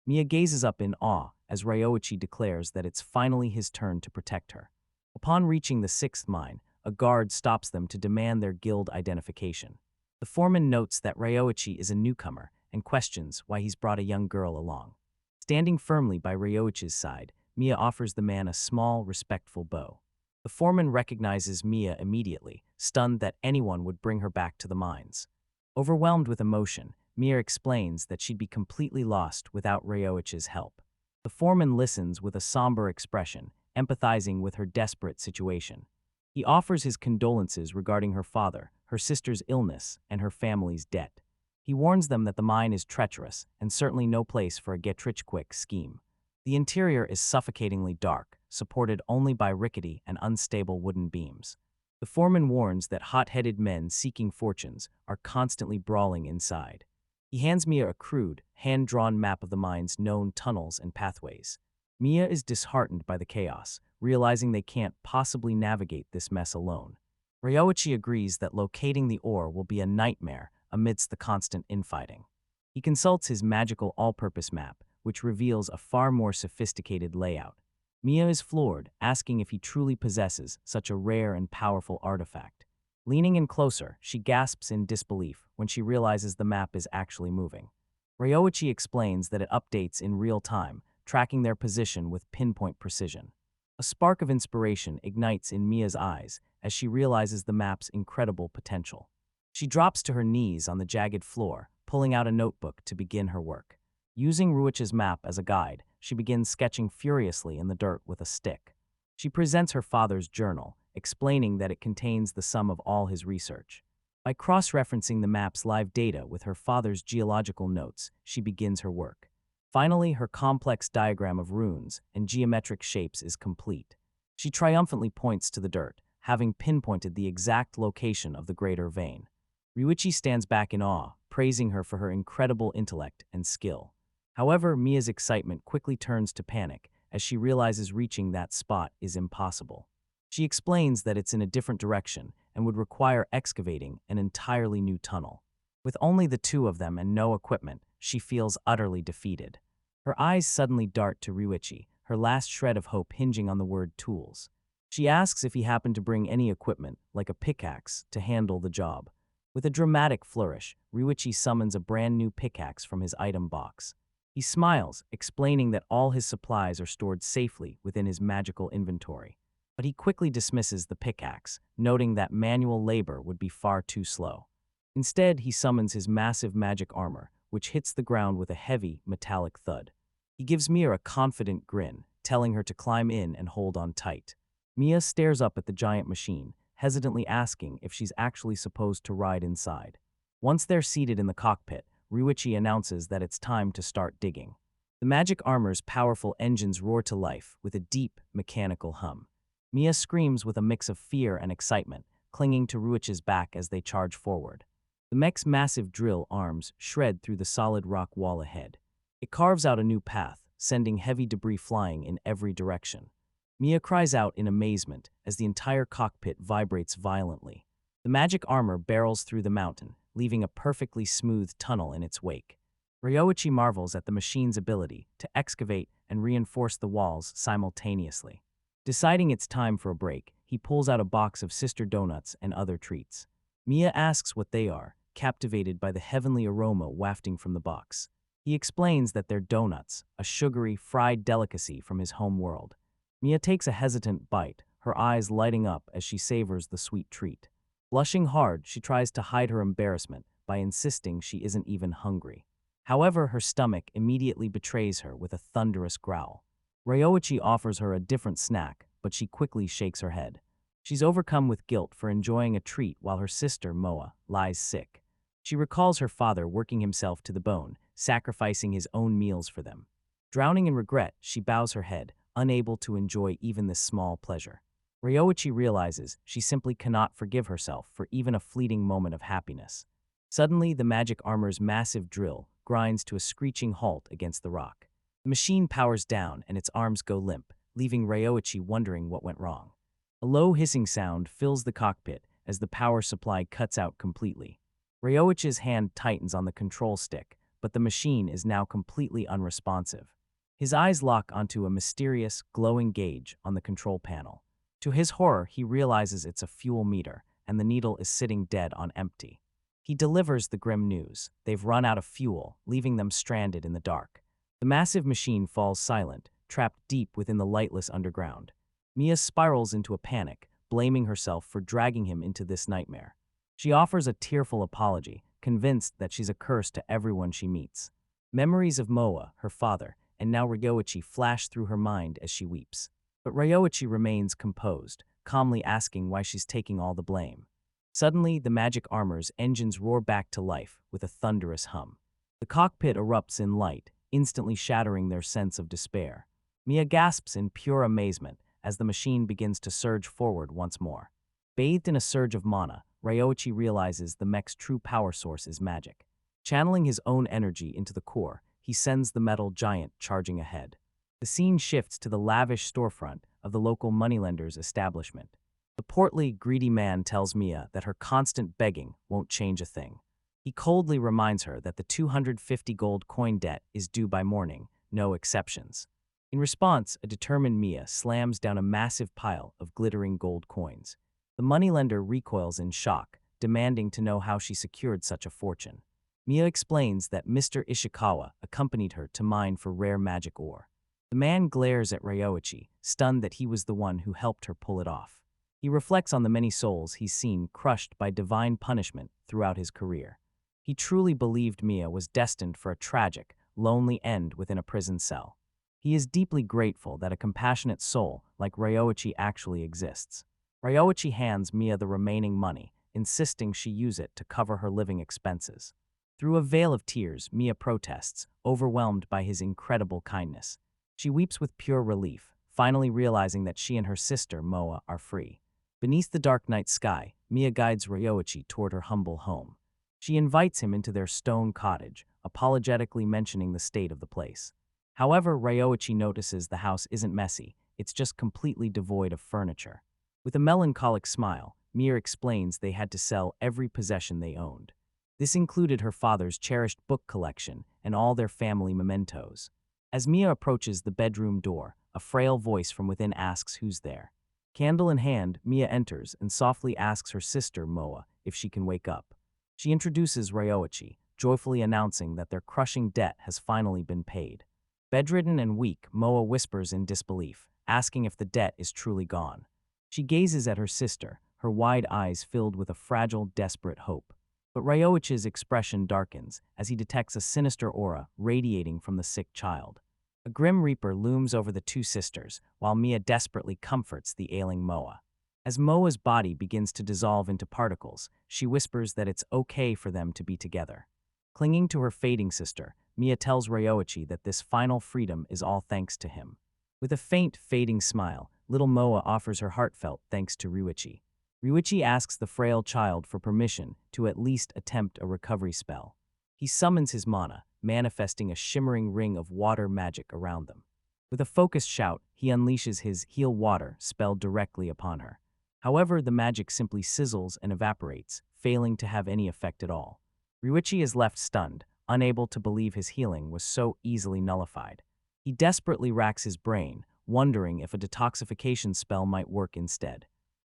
Speaker 1: Mia gazes up in awe as Ryoichi declares that it's finally his turn to protect her. Upon reaching the sixth mine, a guard stops them to demand their guild identification. The foreman notes that Ryoichi is a newcomer and questions why he's brought a young girl along. Standing firmly by Ryoichi's side, Mia offers the man a small, respectful bow. The foreman recognizes Mia immediately, stunned that anyone would bring her back to the mines. Overwhelmed with emotion, Mia explains that she'd be completely lost without Ryoichi's help. The foreman listens with a somber expression, empathizing with her desperate situation. He offers his condolences regarding her father, her sister's illness, and her family's debt. He warns them that the mine is treacherous and certainly no place for a get-rich-quick scheme. The interior is suffocatingly dark, supported only by rickety and unstable wooden beams. The foreman warns that hot-headed men seeking fortunes are constantly brawling inside. He hands Mia a crude, hand-drawn map of the mine's known tunnels and pathways. Mia is disheartened by the chaos, realizing they can't possibly navigate this mess alone. Ryoichi agrees that locating the ore will be a nightmare amidst the constant infighting. He consults his magical all-purpose map, which reveals a far more sophisticated layout. Mia is floored, asking if he truly possesses such a rare and powerful artifact. Leaning in closer, she gasps in disbelief when she realizes the map is actually moving. Ryoichi explains that it updates in real time, tracking their position with pinpoint precision. A spark of inspiration ignites in Mia's eyes as she realizes the map's incredible potential. She drops to her knees on the jagged floor, pulling out a notebook to begin her work. Using Ryoichi's map as a guide, she begins sketching furiously in the dirt with a stick. She presents her father's journal, explaining that it contains the sum of all his research. By cross-referencing the map's live data with her father's geological notes, she begins her work. Finally, her complex diagram of runes and geometric shapes is complete. She triumphantly points to the dirt, having pinpointed the exact location of the greater vein. Ryoichi stands back in awe, praising her for her incredible intellect and skill. However, Mia's excitement quickly turns to panic as she realizes reaching that spot is impossible. She explains that it's in a different direction and would require excavating an entirely new tunnel. With only the two of them and no equipment, she feels utterly defeated. Her eyes suddenly dart to Ryoichi, her last shred of hope hinging on the word tools. She asks if he happened to bring any equipment, like a pickaxe, to handle the job. With a dramatic flourish, Ryoichi summons a brand new pickaxe from his item box. He smiles, explaining that all his supplies are stored safely within his magical inventory. But he quickly dismisses the pickaxe, noting that manual labor would be far too slow. Instead, he summons his massive magic armor, which hits the ground with a heavy, metallic thud. He gives Mia a confident grin, telling her to climb in and hold on tight. Mia stares up at the giant machine, hesitantly asking if she's actually supposed to ride inside. Once they're seated in the cockpit, Ryoichi announces that it's time to start digging. The magic armor's powerful engines roar to life with a deep, mechanical hum. Mia screams with a mix of fear and excitement, clinging to Ryoichi's back as they charge forward. The mech's massive drill arms shred through the solid rock wall ahead. It carves out a new path, sending heavy debris flying in every direction. Mia cries out in amazement as the entire cockpit vibrates violently. The magic armor barrels through the mountain, leaving a perfectly smooth tunnel in its wake. Ryoichi marvels at the machine's ability to excavate and reinforce the walls simultaneously. Deciding it's time for a break, he pulls out a box of sister donuts and other treats. Mia asks what they are, captivated by the heavenly aroma wafting from the box. He explains that they're donuts, a sugary, fried delicacy from his home world. Mia takes a hesitant bite, her eyes lighting up as she savors the sweet treat. Blushing hard, she tries to hide her embarrassment by insisting she isn't even hungry. However, her stomach immediately betrays her with a thunderous growl. Ryoichi offers her a different snack, but she quickly shakes her head. She's overcome with guilt for enjoying a treat while her sister, Moa, lies sick. She recalls her father working himself to the bone, sacrificing his own meals for them. Drowning in regret, she bows her head, unable to enjoy even this small pleasure. Ryoichi realizes she simply cannot forgive herself for even a fleeting moment of happiness. Suddenly, the magic armor's massive drill grinds to a screeching halt against the rock. The machine powers down and its arms go limp, leaving Ryoichi wondering what went wrong. A low hissing sound fills the cockpit as the power supply cuts out completely. Ryoichi's hand tightens on the control stick, but the machine is now completely unresponsive. His eyes lock onto a mysterious, glowing gauge on the control panel. To his horror, he realizes it's a fuel meter, and the needle is sitting dead on empty. He delivers the grim news. They've run out of fuel, leaving them stranded in the dark. The massive machine falls silent, trapped deep within the lightless underground. Mia spirals into a panic, blaming herself for dragging him into this nightmare. She offers a tearful apology, convinced that she's a curse to everyone she meets. Memories of Moa, her father, and now Ryoichi flash through her mind as she weeps. But Ryoichi remains composed, calmly asking why she's taking all the blame. Suddenly, the magic armor's engines roar back to life with a thunderous hum. The cockpit erupts in light, instantly shattering their sense of despair. Mia gasps in pure amazement as the machine begins to surge forward once more. Bathed in a surge of mana, Ryoichi realizes the mech's true power source is magic. Channeling his own energy into the core, he sends the metal giant charging ahead. The scene shifts to the lavish storefront of the local moneylender's establishment. The portly, greedy man tells Mia that her constant begging won't change a thing. He coldly reminds her that the 250 gold coin debt is due by morning, no exceptions. In response, a determined Mia slams down a massive pile of glittering gold coins. The moneylender recoils in shock, demanding to know how she secured such a fortune. Mia explains that Mr. Ishikawa accompanied her to mine for rare magic ore. The man glares at Ryoichi, stunned that he was the one who helped her pull it off. He reflects on the many souls he's seen crushed by divine punishment throughout his career. He truly believed Mia was destined for a tragic, lonely end within a prison cell. He is deeply grateful that a compassionate soul like Ryoichi actually exists. Ryoichi hands Mia the remaining money, insisting she use it to cover her living expenses. Through a veil of tears, Mia protests, overwhelmed by his incredible kindness. She weeps with pure relief, finally realizing that she and her sister, Moa, are free. Beneath the dark night sky, Mia guides Ryoichi toward her humble home. She invites him into their stone cottage, apologetically mentioning the state of the place. However, Ryoichi notices the house isn't messy, it's just completely devoid of furniture. With a melancholic smile, Mia explains they had to sell every possession they owned. This included her father's cherished book collection and all their family mementos. As Mia approaches the bedroom door, a frail voice from within asks who's there. Candle in hand, Mia enters and softly asks her sister, Moa, if she can wake up. She introduces Ryoichi, joyfully announcing that their crushing debt has finally been paid. Bedridden and weak, Moa whispers in disbelief, asking if the debt is truly gone. She gazes at her sister, her wide eyes filled with a fragile, desperate hope. But Ryoichi's expression darkens as he detects a sinister aura radiating from the sick child. A grim reaper looms over the two sisters, while Mia desperately comforts the ailing Moa. As Moa's body begins to dissolve into particles, she whispers that it's okay for them to be together. Clinging to her fading sister, Mia tells Ryoichi that this final freedom is all thanks to him. With a faint, fading smile, little Moa offers her heartfelt thanks to Ryoichi. Ryoichi asks the frail child for permission to at least attempt a recovery spell. He summons his mana, manifesting a shimmering ring of water magic around them. With a focused shout, he unleashes his Heal Water spell directly upon her. However, the magic simply sizzles and evaporates, failing to have any effect at all. Ryoichi is left stunned, unable to believe his healing was so easily nullified. He desperately racks his brain, wondering if a detoxification spell might work instead.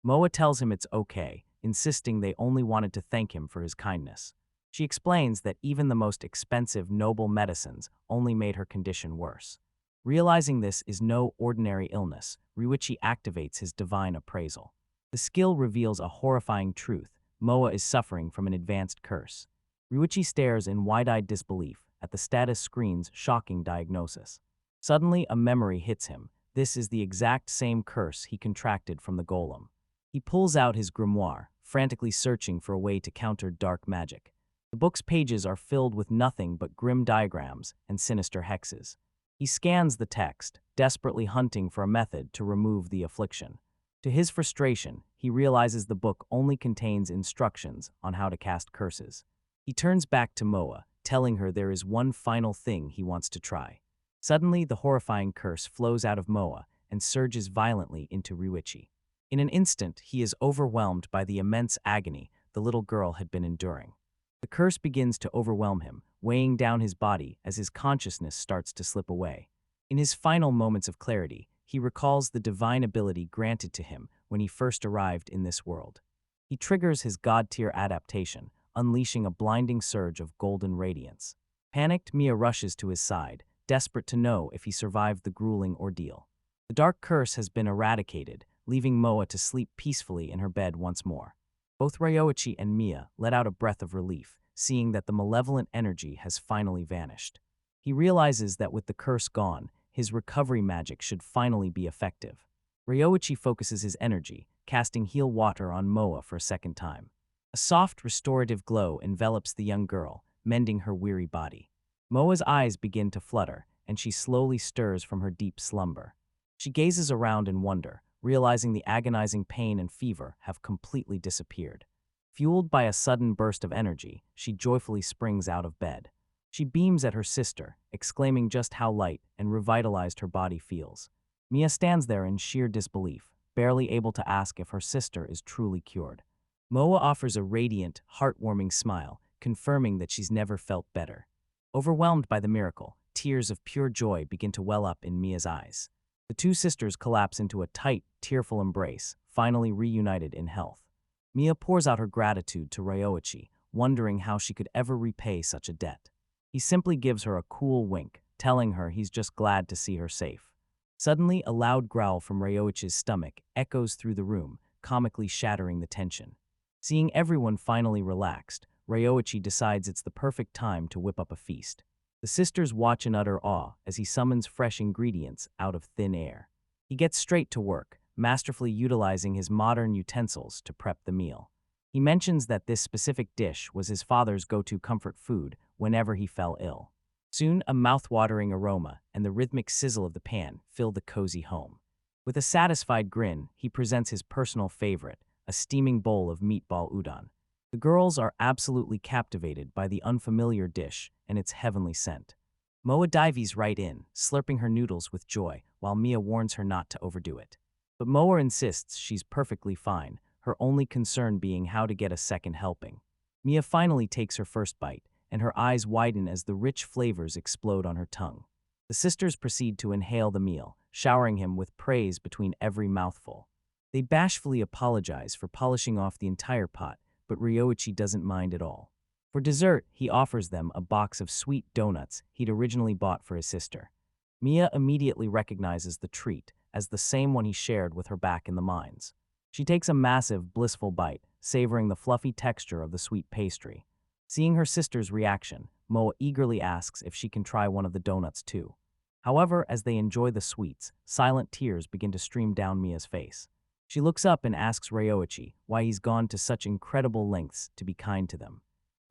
Speaker 1: Moa tells him it's okay, insisting they only wanted to thank him for his kindness. She explains that even the most expensive noble medicines only made her condition worse. Realizing this is no ordinary illness, Ryoichi activates his divine appraisal. The skill reveals a horrifying truth: Moa is suffering from an advanced curse. Ryoichi stares in wide-eyed disbelief at the status screen's shocking diagnosis. Suddenly, a memory hits him. This is the exact same curse he contracted from the golem. He pulls out his grimoire, frantically searching for a way to counter dark magic. The book's pages are filled with nothing but grim diagrams and sinister hexes. He scans the text, desperately hunting for a method to remove the affliction. To his frustration, he realizes the book only contains instructions on how to cast curses. He turns back to Moa, telling her there is one final thing he wants to try. Suddenly, the horrifying curse flows out of Moa and surges violently into Ryuichi. In an instant, he is overwhelmed by the immense agony the little girl had been enduring. The curse begins to overwhelm him, weighing down his body as his consciousness starts to slip away. In his final moments of clarity, he recalls the divine ability granted to him when he first arrived in this world. He triggers his god-tier adaptation, unleashing a blinding surge of golden radiance. Panicked, Mia rushes to his side, desperate to know if he survived the grueling ordeal. The dark curse has been eradicated, leaving Moa to sleep peacefully in her bed once more. Both Ryoichi and Mia let out a breath of relief, seeing that the malevolent energy has finally vanished. He realizes that with the curse gone, his recovery magic should finally be effective. Ryoichi focuses his energy, casting heal water on Moa for a second time. A soft, restorative glow envelops the young girl, mending her weary body. Moa's eyes begin to flutter, and she slowly stirs from her deep slumber. She gazes around in wonder, realizing the agonizing pain and fever have completely disappeared. Fueled by a sudden burst of energy, she joyfully springs out of bed. She beams at her sister, exclaiming just how light and revitalized her body feels. Mia stands there in sheer disbelief, barely able to ask if her sister is truly cured. Moa offers a radiant, heartwarming smile, confirming that she's never felt better. Overwhelmed by the miracle, tears of pure joy begin to well up in Mia's eyes. The two sisters collapse into a tight, tearful embrace, finally reunited in health. Mia pours out her gratitude to Ryoichi, wondering how she could ever repay such a debt. He simply gives her a cool wink, telling her he's just glad to see her safe. Suddenly, a loud growl from Ryoichi's stomach echoes through the room, comically shattering the tension. Seeing everyone finally relaxed, Ryoichi decides it's the perfect time to whip up a feast. The sisters watch in utter awe as he summons fresh ingredients out of thin air. He gets straight to work, masterfully utilizing his modern utensils to prep the meal. He mentions that this specific dish was his father's go-to comfort food whenever he fell ill. Soon, a mouth-watering aroma and the rhythmic sizzle of the pan fill the cozy home. With a satisfied grin, he presents his personal favorite, a steaming bowl of meatball udon. The girls are absolutely captivated by the unfamiliar dish and its heavenly scent. Moa dives right in, slurping her noodles with joy, while Mia warns her not to overdo it. But Moa insists she's perfectly fine, her only concern being how to get a second helping. Mia finally takes her first bite, and her eyes widen as the rich flavors explode on her tongue. The sisters proceed to inhale the meal, showering him with praise between every mouthful. They bashfully apologize for polishing off the entire pot, but Ryoichi doesn't mind at all. For dessert, he offers them a box of sweet donuts he'd originally bought for his sister. Mia immediately recognizes the treat as the same one he shared with her back in the mines. She takes a massive, blissful bite, savoring the fluffy texture of the sweet pastry. Seeing her sister's reaction, Moa eagerly asks if she can try one of the donuts too. However, as they enjoy the sweets, silent tears begin to stream down Mia's face. She looks up and asks Ryoichi why he's gone to such incredible lengths to be kind to them.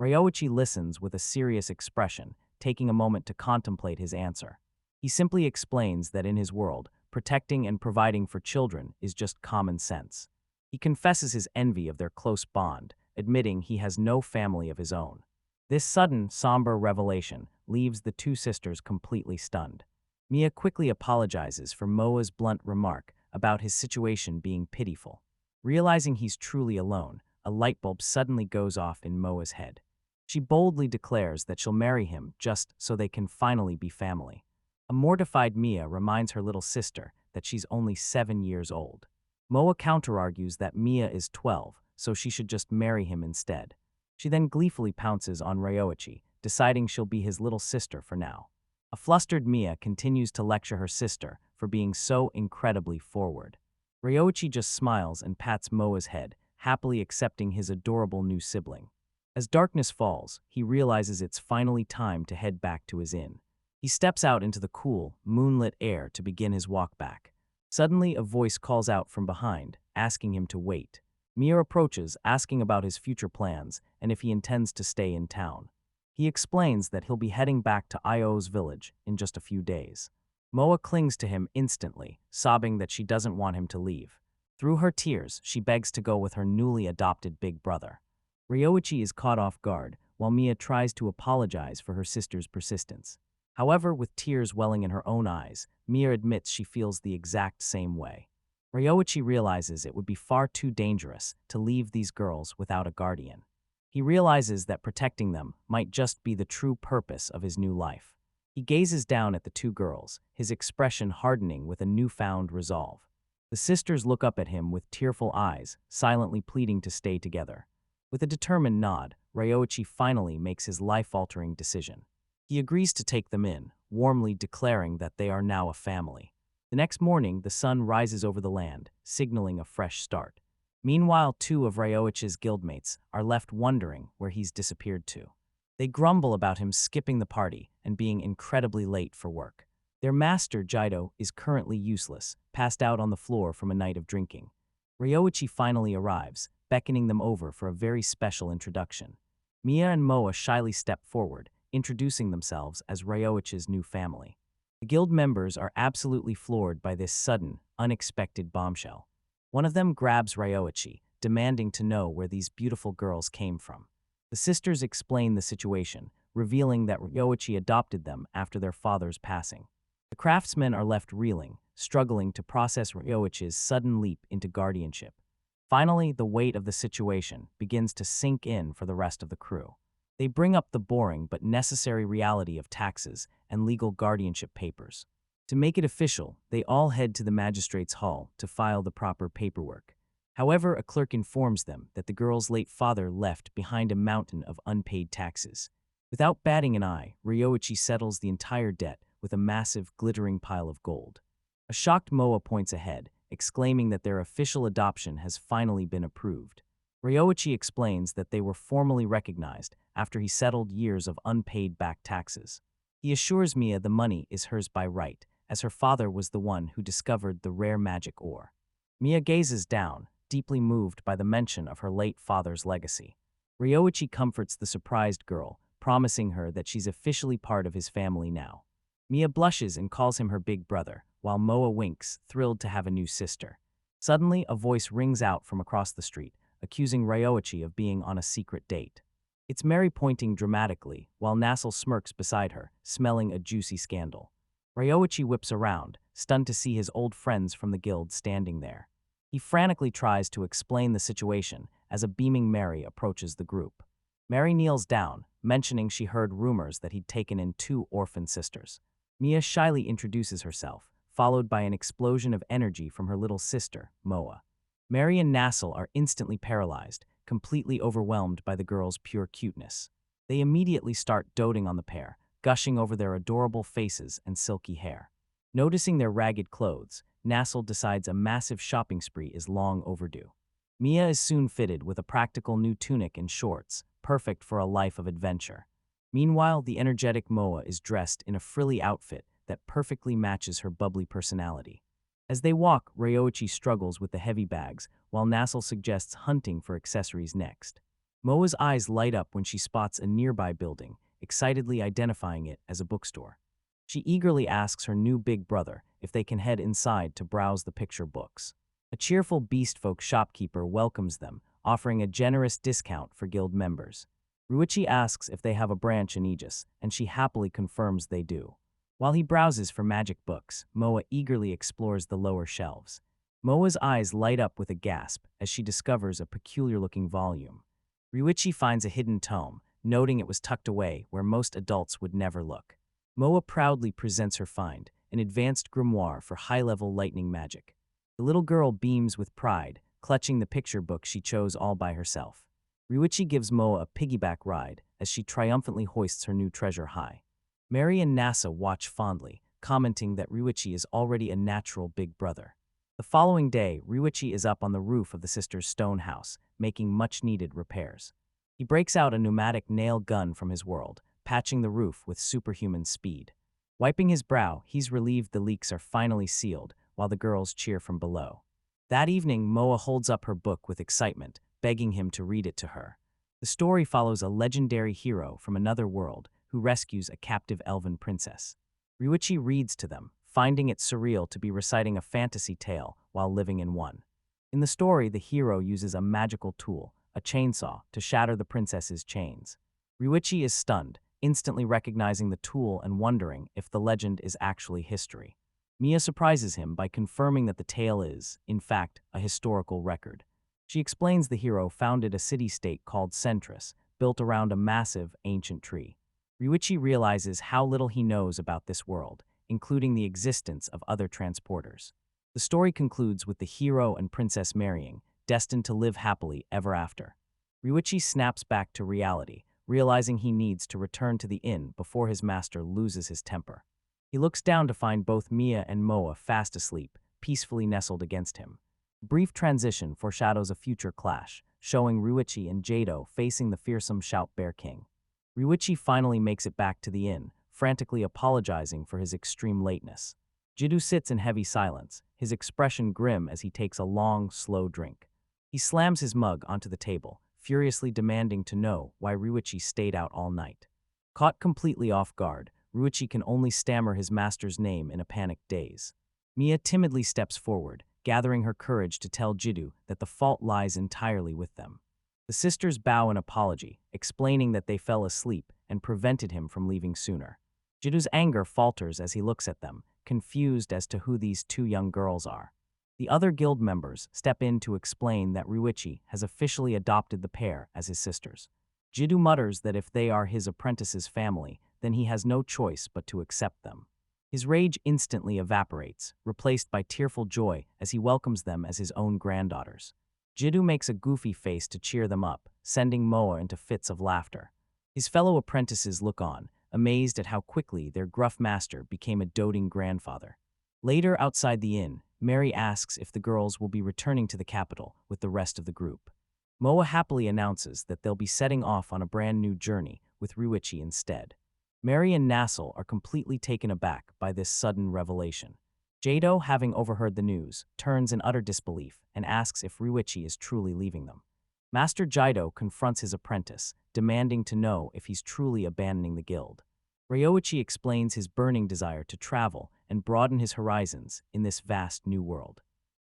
Speaker 1: Ryoichi listens with a serious expression, taking a moment to contemplate his answer. He simply explains that in his world, protecting and providing for children is just common sense. He confesses his envy of their close bond, admitting he has no family of his own. This sudden, somber revelation leaves the two sisters completely stunned. Mia quickly apologizes for Moa's blunt remark about his situation being pitiful. Realizing he's truly alone, a light bulb suddenly goes off in Moa's head. She boldly declares that she'll marry him just so they can finally be family. A mortified Mia reminds her little sister that she's only 7 years old. Moa counter-argues that Mia is 12, so she should just marry him instead. She then gleefully pounces on Ryoichi, deciding she'll be his little sister for now. A flustered Mia continues to lecture her sister for being so incredibly forward. Ryoichi just smiles and pats Moa's head, happily accepting his adorable new sibling. As darkness falls, he realizes it's finally time to head back to his inn. He steps out into the cool, moonlit air to begin his walk back. Suddenly, a voice calls out from behind, asking him to wait. Mia approaches, asking about his future plans and if he intends to stay in town. He explains that he'll be heading back to Io's village in just a few days. Moa clings to him instantly, sobbing that she doesn't want him to leave. Through her tears, she begs to go with her newly adopted big brother. Ryoichi is caught off guard, while Mia tries to apologize for her sister's persistence. However, with tears welling in her own eyes, Mia admits she feels the exact same way. Ryoichi realizes it would be far too dangerous to leave these girls without a guardian. He realizes that protecting them might just be the true purpose of his new life. He gazes down at the two girls, his expression hardening with a newfound resolve. The sisters look up at him with tearful eyes, silently pleading to stay together. With a determined nod, Ryoichi finally makes his life-altering decision. He agrees to take them in, warmly declaring that they are now a family. The next morning, the sun rises over the land, signaling a fresh start. Meanwhile, two of Ryoichi's guildmates are left wondering where he's disappeared to. They grumble about him skipping the party and being incredibly late for work. Their master, Jido, is currently useless, passed out on the floor from a night of drinking. Ryoichi finally arrives, beckoning them over for a very special introduction. Mia and Moa shyly step forward, introducing themselves as Ryoichi's new family. The guild members are absolutely floored by this sudden, unexpected bombshell. One of them grabs Ryoichi, demanding to know where these beautiful girls came from. The sisters explain the situation, revealing that Ryoichi adopted them after their father's passing. The craftsmen are left reeling, struggling to process Ryoichi's sudden leap into guardianship. Finally, the weight of the situation begins to sink in for the rest of the crew. They bring up the boring but necessary reality of taxes and legal guardianship papers. To make it official, they all head to the magistrate's hall to file the proper paperwork. However, a clerk informs them that the girl's late father left behind a mountain of unpaid taxes. Without batting an eye, Ryoichi settles the entire debt with a massive, glittering pile of gold. A shocked Moa points ahead, exclaiming that their official adoption has finally been approved. Ryoichi explains that they were formally recognized after he settled years of unpaid back taxes. He assures Mia the money is hers by right, as her father was the one who discovered the rare magic ore. Mia gazes down, deeply moved by the mention of her late father's legacy. Ryoichi comforts the surprised girl, promising her that she's officially part of his family now. Mia blushes and calls him her big brother, while Moa winks, thrilled to have a new sister. Suddenly, a voice rings out from across the street, accusing Ryoichi of being on a secret date. It's Mary pointing dramatically, while Nassel smirks beside her, smelling a juicy scandal. Ryoichi whips around, stunned to see his old friends from the guild standing there. He frantically tries to explain the situation as a beaming Mary approaches the group. Mary kneels down, mentioning she heard rumors that he'd taken in 2 orphan sisters. Mia shyly introduces herself, followed by an explosion of energy from her little sister, Moa. Mary and Nassel are instantly paralyzed, completely overwhelmed by the girl's pure cuteness. They immediately start doting on the pair, gushing over their adorable faces and silky hair. Noticing their ragged clothes, Nassel decides a massive shopping spree is long overdue. Mia is soon fitted with a practical new tunic and shorts, perfect for a life of adventure. Meanwhile, the energetic Moa is dressed in a frilly outfit that perfectly matches her bubbly personality. As they walk, Ryoichi struggles with the heavy bags, while Nassel suggests hunting for accessories next. Moa's eyes light up when she spots a nearby building, excitedly identifying it as a bookstore. She eagerly asks her new big brother if they can head inside to browse the picture books. A cheerful beastfolk shopkeeper welcomes them, offering a generous discount for guild members. Ryuichi asks if they have a branch in Aegis, and she happily confirms they do. While he browses for magic books, Moa eagerly explores the lower shelves. Moa's eyes light up with a gasp as she discovers a peculiar-looking volume. Ryuichi finds a hidden tome, noting it was tucked away where most adults would never look. Moa proudly presents her find, an advanced grimoire for high-level lightning magic. The little girl beams with pride, clutching the picture book she chose all by herself. Ryuichi gives Moa a piggyback ride as she triumphantly hoists her new treasure high. Mary and Nasa watch fondly, commenting that Ryuichi is already a natural big brother. The following day, Ryuichi is up on the roof of the sisters' stone house, making much-needed repairs. He breaks out a pneumatic nail gun from his world, patching the roof with superhuman speed. Wiping his brow, he's relieved the leaks are finally sealed, while the girls cheer from below. That evening, Moa holds up her book with excitement, begging him to read it to her. The story follows a legendary hero from another world who rescues a captive elven princess. Ryuichi reads to them, finding it surreal to be reciting a fantasy tale while living in one. In the story, the hero uses a magical tool, a chainsaw, to shatter the princess's chains. Ryuichi is stunned, instantly recognizing the tool and wondering if the legend is actually history. Mia surprises him by confirming that the tale is, in fact, a historical record. She explains the hero founded a city-state called Centris, built around a massive, ancient tree. Ryuichi realizes how little he knows about this world, including the existence of other transporters. The story concludes with the hero and princess marrying, destined to live happily ever after. Ryuichi snaps back to reality, realizing he needs to return to the inn before his master loses his temper. He looks down to find both Mia and Moa fast asleep, peacefully nestled against him. A brief transition foreshadows a future clash, showing Ryuichi and Jado facing the fearsome Shout Bear King. Ryuichi finally makes it back to the inn, frantically apologizing for his extreme lateness. Jiddu sits in heavy silence, his expression grim as he takes a long, slow drink. He slams his mug onto the table, furiously demanding to know why Ryuichi stayed out all night. Caught completely off guard, Ryuichi can only stammer his master's name in a panicked daze. Mia timidly steps forward, gathering her courage to tell Jiddu that the fault lies entirely with them. The sisters bow in apology, explaining that they fell asleep and prevented him from leaving sooner. Jiddu's anger falters as he looks at them, confused as to who these two young girls are. The other guild members step in to explain that Ryuichi has officially adopted the pair as his sisters. Jiddu mutters that if they are his apprentice's family, then he has no choice but to accept them. His rage instantly evaporates, replaced by tearful joy as he welcomes them as his own granddaughters. Jiddu makes a goofy face to cheer them up, sending Moa into fits of laughter. His fellow apprentices look on, amazed at how quickly their gruff master became a doting grandfather. Later, outside the inn, Mary asks if the girls will be returning to the capital with the rest of the group. Moa happily announces that they'll be setting off on a brand new journey with Ryuichi instead. Mary and Nassel are completely taken aback by this sudden revelation. Jado, having overheard the news, turns in utter disbelief and asks if Ryuichi is truly leaving them. Master Jado confronts his apprentice, demanding to know if he's truly abandoning the guild. Ryoichi explains his burning desire to travel and broaden his horizons in this vast new world.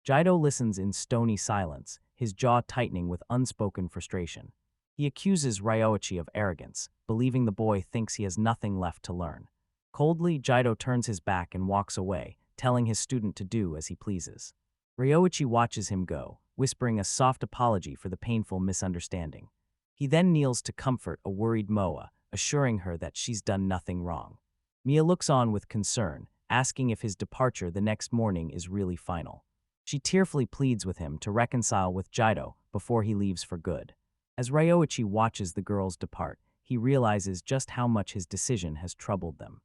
Speaker 1: Jado listens in stony silence, his jaw tightening with unspoken frustration. He accuses Ryoichi of arrogance, believing the boy thinks he has nothing left to learn. Coldly, Jado turns his back and walks away, telling his student to do as he pleases. Ryoichi watches him go, whispering a soft apology for the painful misunderstanding. He then kneels to comfort a worried Moa, assuring her that she's done nothing wrong. Mia looks on with concern, asking if his departure the next morning is really final. She tearfully pleads with him to reconcile with Jado before he leaves for good. As Ryoichi watches the girls depart, he realizes just how much his decision has troubled them.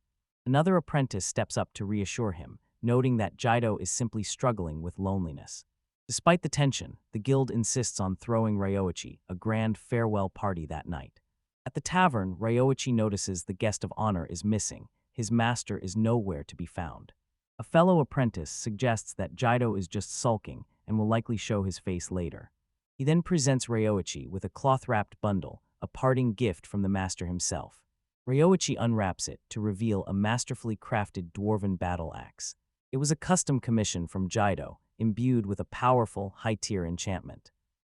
Speaker 1: Another apprentice steps up to reassure him, noting that Jado is simply struggling with loneliness. Despite the tension, the guild insists on throwing Ryoichi a grand farewell party that night. At the tavern, Ryoichi notices the guest of honor is missing. His master is nowhere to be found. A fellow apprentice suggests that Jado is just sulking and will likely show his face later. He then presents Ryoichi with a cloth-wrapped bundle, a parting gift from the master himself. Ryoichi unwraps it to reveal a masterfully crafted dwarven battle axe. It was a custom commission from Jado, imbued with a powerful, high-tier enchantment.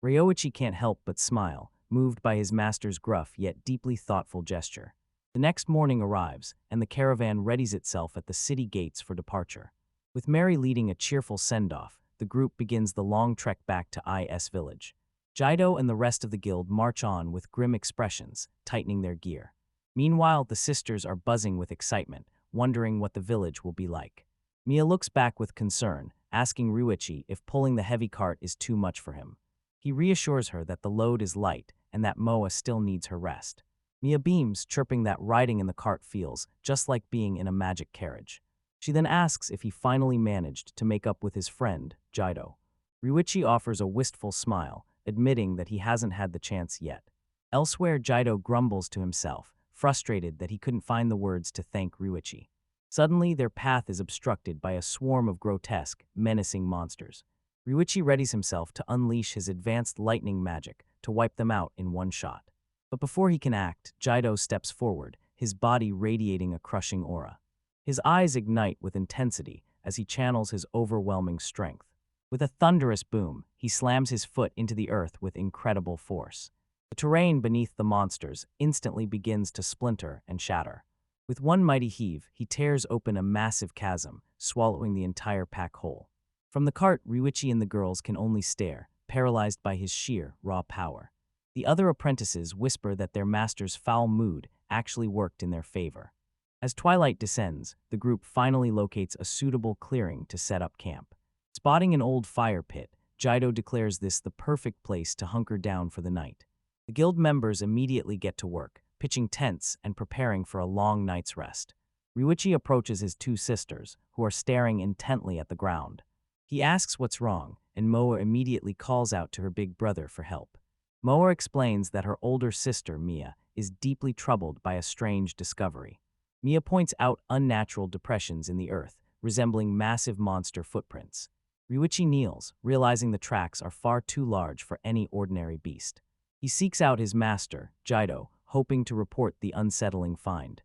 Speaker 1: Ryoichi can't help but smile, moved by his master's gruff yet deeply thoughtful gesture. The next morning arrives, and the caravan readies itself at the city gates for departure. With Mary leading a cheerful send-off, the group begins the long trek back to IS Village. Jado and the rest of the guild march on with grim expressions, tightening their gear. Meanwhile, the sisters are buzzing with excitement, wondering what the village will be like. Mia looks back with concern, asking Ryuichi if pulling the heavy cart is too much for him. He reassures her that the load is light and that Moa still needs her rest. Mia beams, chirping that riding in the cart feels just like being in a magic carriage. She then asks if he finally managed to make up with his friend, Jado. Ryuichi offers a wistful smile, admitting that he hasn't had the chance yet. Elsewhere, Jado grumbles to himself, frustrated that he couldn't find the words to thank Ryuichi. Suddenly, their path is obstructed by a swarm of grotesque, menacing monsters. Ryuichi readies himself to unleash his advanced lightning magic to wipe them out in one shot. But before he can act, Jaido steps forward, his body radiating a crushing aura. His eyes ignite with intensity as he channels his overwhelming strength. With a thunderous boom, he slams his foot into the earth with incredible force. The terrain beneath the monsters instantly begins to splinter and shatter. With one mighty heave, he tears open a massive chasm, swallowing the entire pack whole. From the cart, Ryuichi and the girls can only stare, paralyzed by his sheer, raw power. The other apprentices whisper that their master's foul mood actually worked in their favor. As twilight descends, the group finally locates a suitable clearing to set up camp. Spotting an old fire pit, Jaido declares this the perfect place to hunker down for the night. The guild members immediately get to work, pitching tents and preparing for a long night's rest. Ryuichi approaches his two sisters, who are staring intently at the ground. He asks what's wrong, and Moa immediately calls out to her big brother for help. Moa explains that her older sister, Mia, is deeply troubled by a strange discovery. Mia points out unnatural depressions in the earth, resembling massive monster footprints. Ryuichi kneels, realizing the tracks are far too large for any ordinary beast. He seeks out his master, Jaido, hoping to report the unsettling find.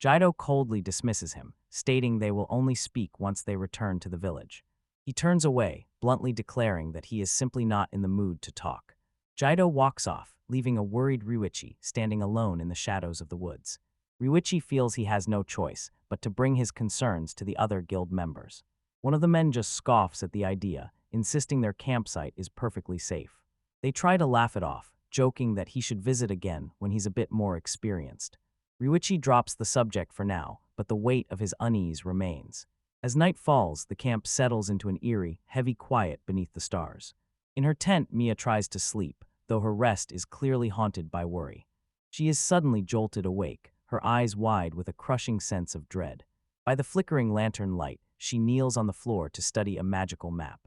Speaker 1: Jaido coldly dismisses him, stating they will only speak once they return to the village. He turns away, bluntly declaring that he is simply not in the mood to talk. Jaido walks off, leaving a worried Ryuichi standing alone in the shadows of the woods. Ryuichi feels he has no choice but to bring his concerns to the other guild members. One of the men just scoffs at the idea, insisting their campsite is perfectly safe. They try to laugh it off, joking that he should visit again when he's a bit more experienced. Ryuichi drops the subject for now, but the weight of his unease remains. As night falls, the camp settles into an eerie, heavy quiet beneath the stars. In her tent, Mia tries to sleep, though her rest is clearly haunted by worry. She is suddenly jolted awake, her eyes wide with a crushing sense of dread. By the flickering lantern light, she kneels on the floor to study a magical map.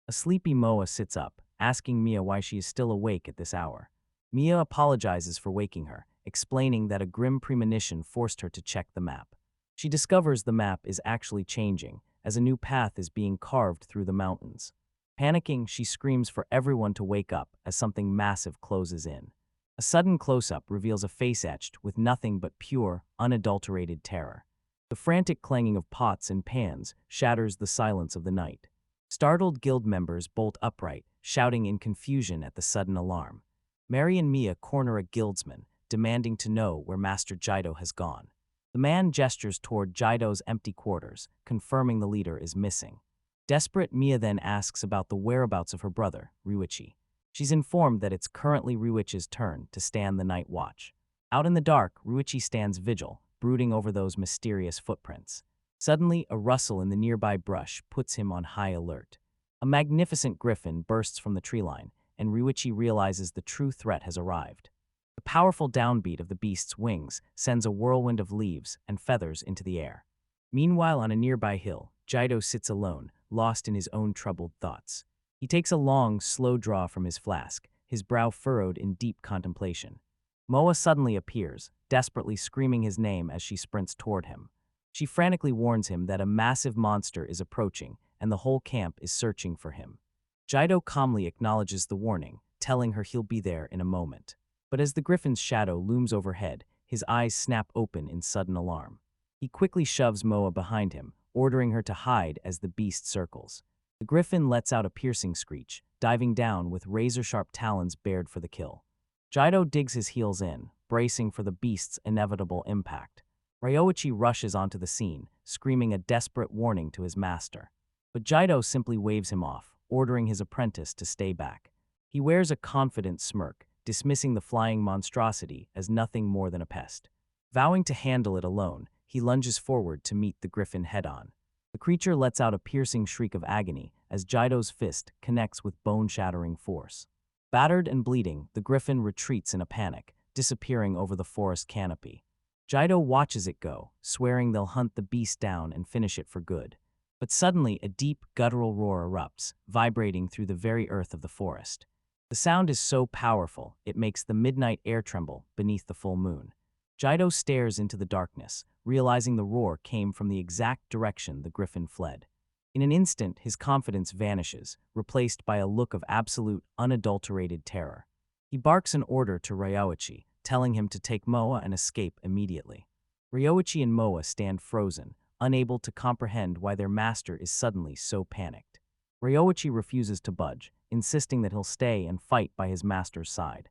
Speaker 1: A sleepy Moa sits up, asking Mia why she is still awake at this hour. Mia apologizes for waking her, explaining that a grim premonition forced her to check the map. She discovers the map is actually changing, as a new path is being carved through the mountains. Panicking, she screams for everyone to wake up as something massive closes in. A sudden close-up reveals a face etched with nothing but pure, unadulterated terror. The frantic clanging of pots and pans shatters the silence of the night. Startled guild members bolt upright, shouting in confusion at the sudden alarm. Mary and Mia corner a guildsman, demanding to know where Master Jaido has gone. The man gestures toward Jaido's empty quarters, confirming the leader is missing. Desperate, Mia then asks about the whereabouts of her brother, Ryuichi. She's informed that it's currently Ryuichi's turn to stand the night watch. Out in the dark, Ryuichi stands vigil, brooding over those mysterious footprints. Suddenly, a rustle in the nearby brush puts him on high alert. A magnificent griffin bursts from the tree line, and Ryuichi realizes the true threat has arrived. The powerful downbeat of the beast's wings sends a whirlwind of leaves and feathers into the air. Meanwhile, on a nearby hill, Jaido sits alone, lost in his own troubled thoughts. He takes a long, slow draw from his flask, his brow furrowed in deep contemplation. Moa suddenly appears, desperately screaming his name as she sprints toward him. She frantically warns him that a massive monster is approaching and the whole camp is searching for him. Jaido calmly acknowledges the warning, telling her he'll be there in a moment. But as the griffin's shadow looms overhead, his eyes snap open in sudden alarm. He quickly shoves Moa behind him, ordering her to hide as the beast circles. The griffin lets out a piercing screech, diving down with razor-sharp talons bared for the kill. Jaido digs his heels in, bracing for the beast's inevitable impact. Ryuichi rushes onto the scene, screaming a desperate warning to his master. But Jaido simply waves him off, ordering his apprentice to stay back. He wears a confident smirk, dismissing the flying monstrosity as nothing more than a pest. Vowing to handle it alone, he lunges forward to meet the griffin head-on. The creature lets out a piercing shriek of agony as Jaido's fist connects with bone-shattering force. Battered and bleeding, the griffin retreats in a panic, disappearing over the forest canopy. Jaido watches it go, swearing they'll hunt the beast down and finish it for good. But suddenly, a deep, guttural roar erupts, vibrating through the very earth of the forest. The sound is so powerful, it makes the midnight air tremble beneath the full moon. Jaido stares into the darkness, realizing the roar came from the exact direction the griffin fled. In an instant, his confidence vanishes, replaced by a look of absolute, unadulterated terror. He barks an order to Ryoichi, telling him to take Moa and escape immediately. Ryoichi and Moa stand frozen, unable to comprehend why their master is suddenly so panicked. Ryoichi refuses to budge, insisting that he'll stay and fight by his master's side.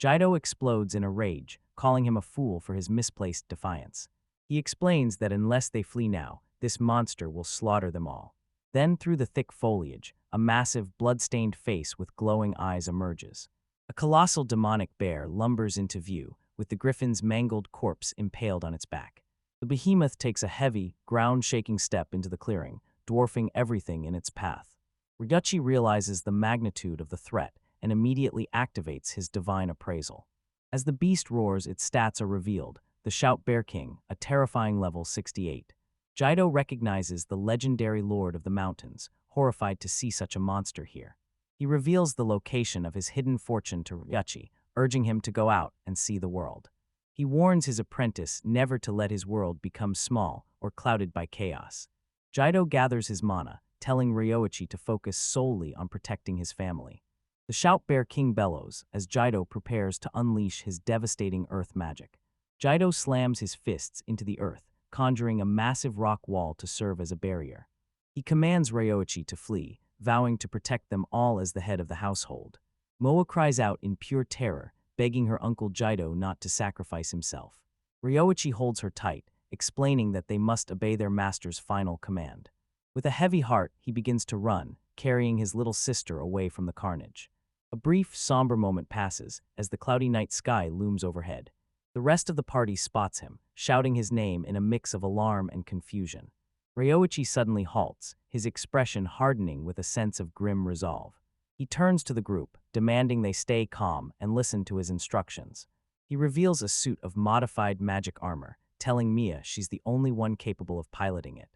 Speaker 1: Jaido explodes in a rage, calling him a fool for his misplaced defiance. He explains that unless they flee now, this monster will slaughter them all. Then, through the thick foliage, a massive, blood-stained face with glowing eyes emerges. A colossal demonic bear lumbers into view, with the griffin's mangled corpse impaled on its back. The behemoth takes a heavy, ground-shaking step into the clearing, dwarfing everything in its path. Ryoichi realizes the magnitude of the threat and immediately activates his divine appraisal. As the beast roars, its stats are revealed: the Shout Bear King, a terrifying level 68. Jaido recognizes the legendary Lord of the Mountains, horrified to see such a monster here. He reveals the location of his hidden fortune to Ryoichi, urging him to go out and see the world. He warns his apprentice never to let his world become small or clouded by chaos. Jaido gathers his mana, telling Ryoichi to focus solely on protecting his family. The Shout Bear King bellows as Jaido prepares to unleash his devastating earth magic. Jaido slams his fists into the earth, conjuring a massive rock wall to serve as a barrier. He commands Ryoichi to flee, vowing to protect them all as the head of the household. Moa cries out in pure terror, begging her uncle Jaido not to sacrifice himself. Ryoichi holds her tight, explaining that they must obey their master's final command. With a heavy heart, he begins to run, carrying his little sister away from the carnage. A brief, somber moment passes as the cloudy night sky looms overhead. The rest of the party spots him, shouting his name in a mix of alarm and confusion. Ryoichi suddenly halts, his expression hardening with a sense of grim resolve. He turns to the group, demanding they stay calm and listen to his instructions. He reveals a suit of modified magic armor, telling Mia she's the only one capable of piloting it.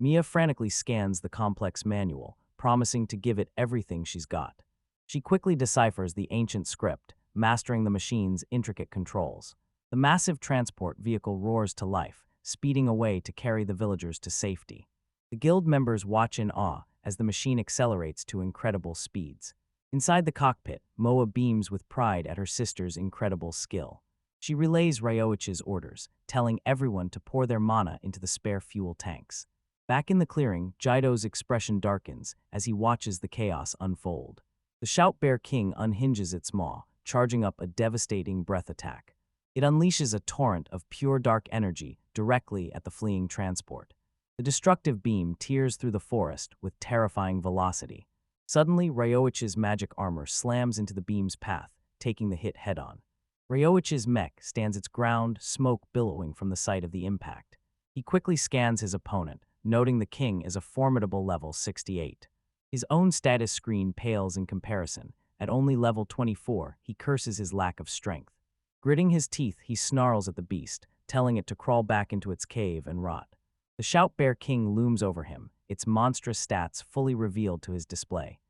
Speaker 1: Mia frantically scans the complex manual, promising to give it everything she's got. She quickly deciphers the ancient script, mastering the machine's intricate controls. The massive transport vehicle roars to life, speeding away to carry the villagers to safety. The guild members watch in awe as the machine accelerates to incredible speeds. Inside the cockpit, Moa beams with pride at her sister's incredible skill. She relays Ryoichi's orders, telling everyone to pour their mana into the spare fuel tanks. Back in the clearing, Jaido's expression darkens as he watches the chaos unfold. The Shout Bear King unhinges its maw, charging up a devastating breath attack. It unleashes a torrent of pure dark energy directly at the fleeing transport. The destructive beam tears through the forest with terrifying velocity. Suddenly, Ryoichi's magic armor slams into the beam's path, taking the hit head-on. Ryoichi's mech stands its ground, smoke billowing from the site of the impact. He quickly scans his opponent, noting the king is a formidable level 68. His own status screen pales in comparison. At only level 24, he curses his lack of strength. Gritting his teeth, he snarls at the beast, telling it to crawl back into its cave and rot. The Shout Bear King looms over him, its monstrous stats fully revealed to his display.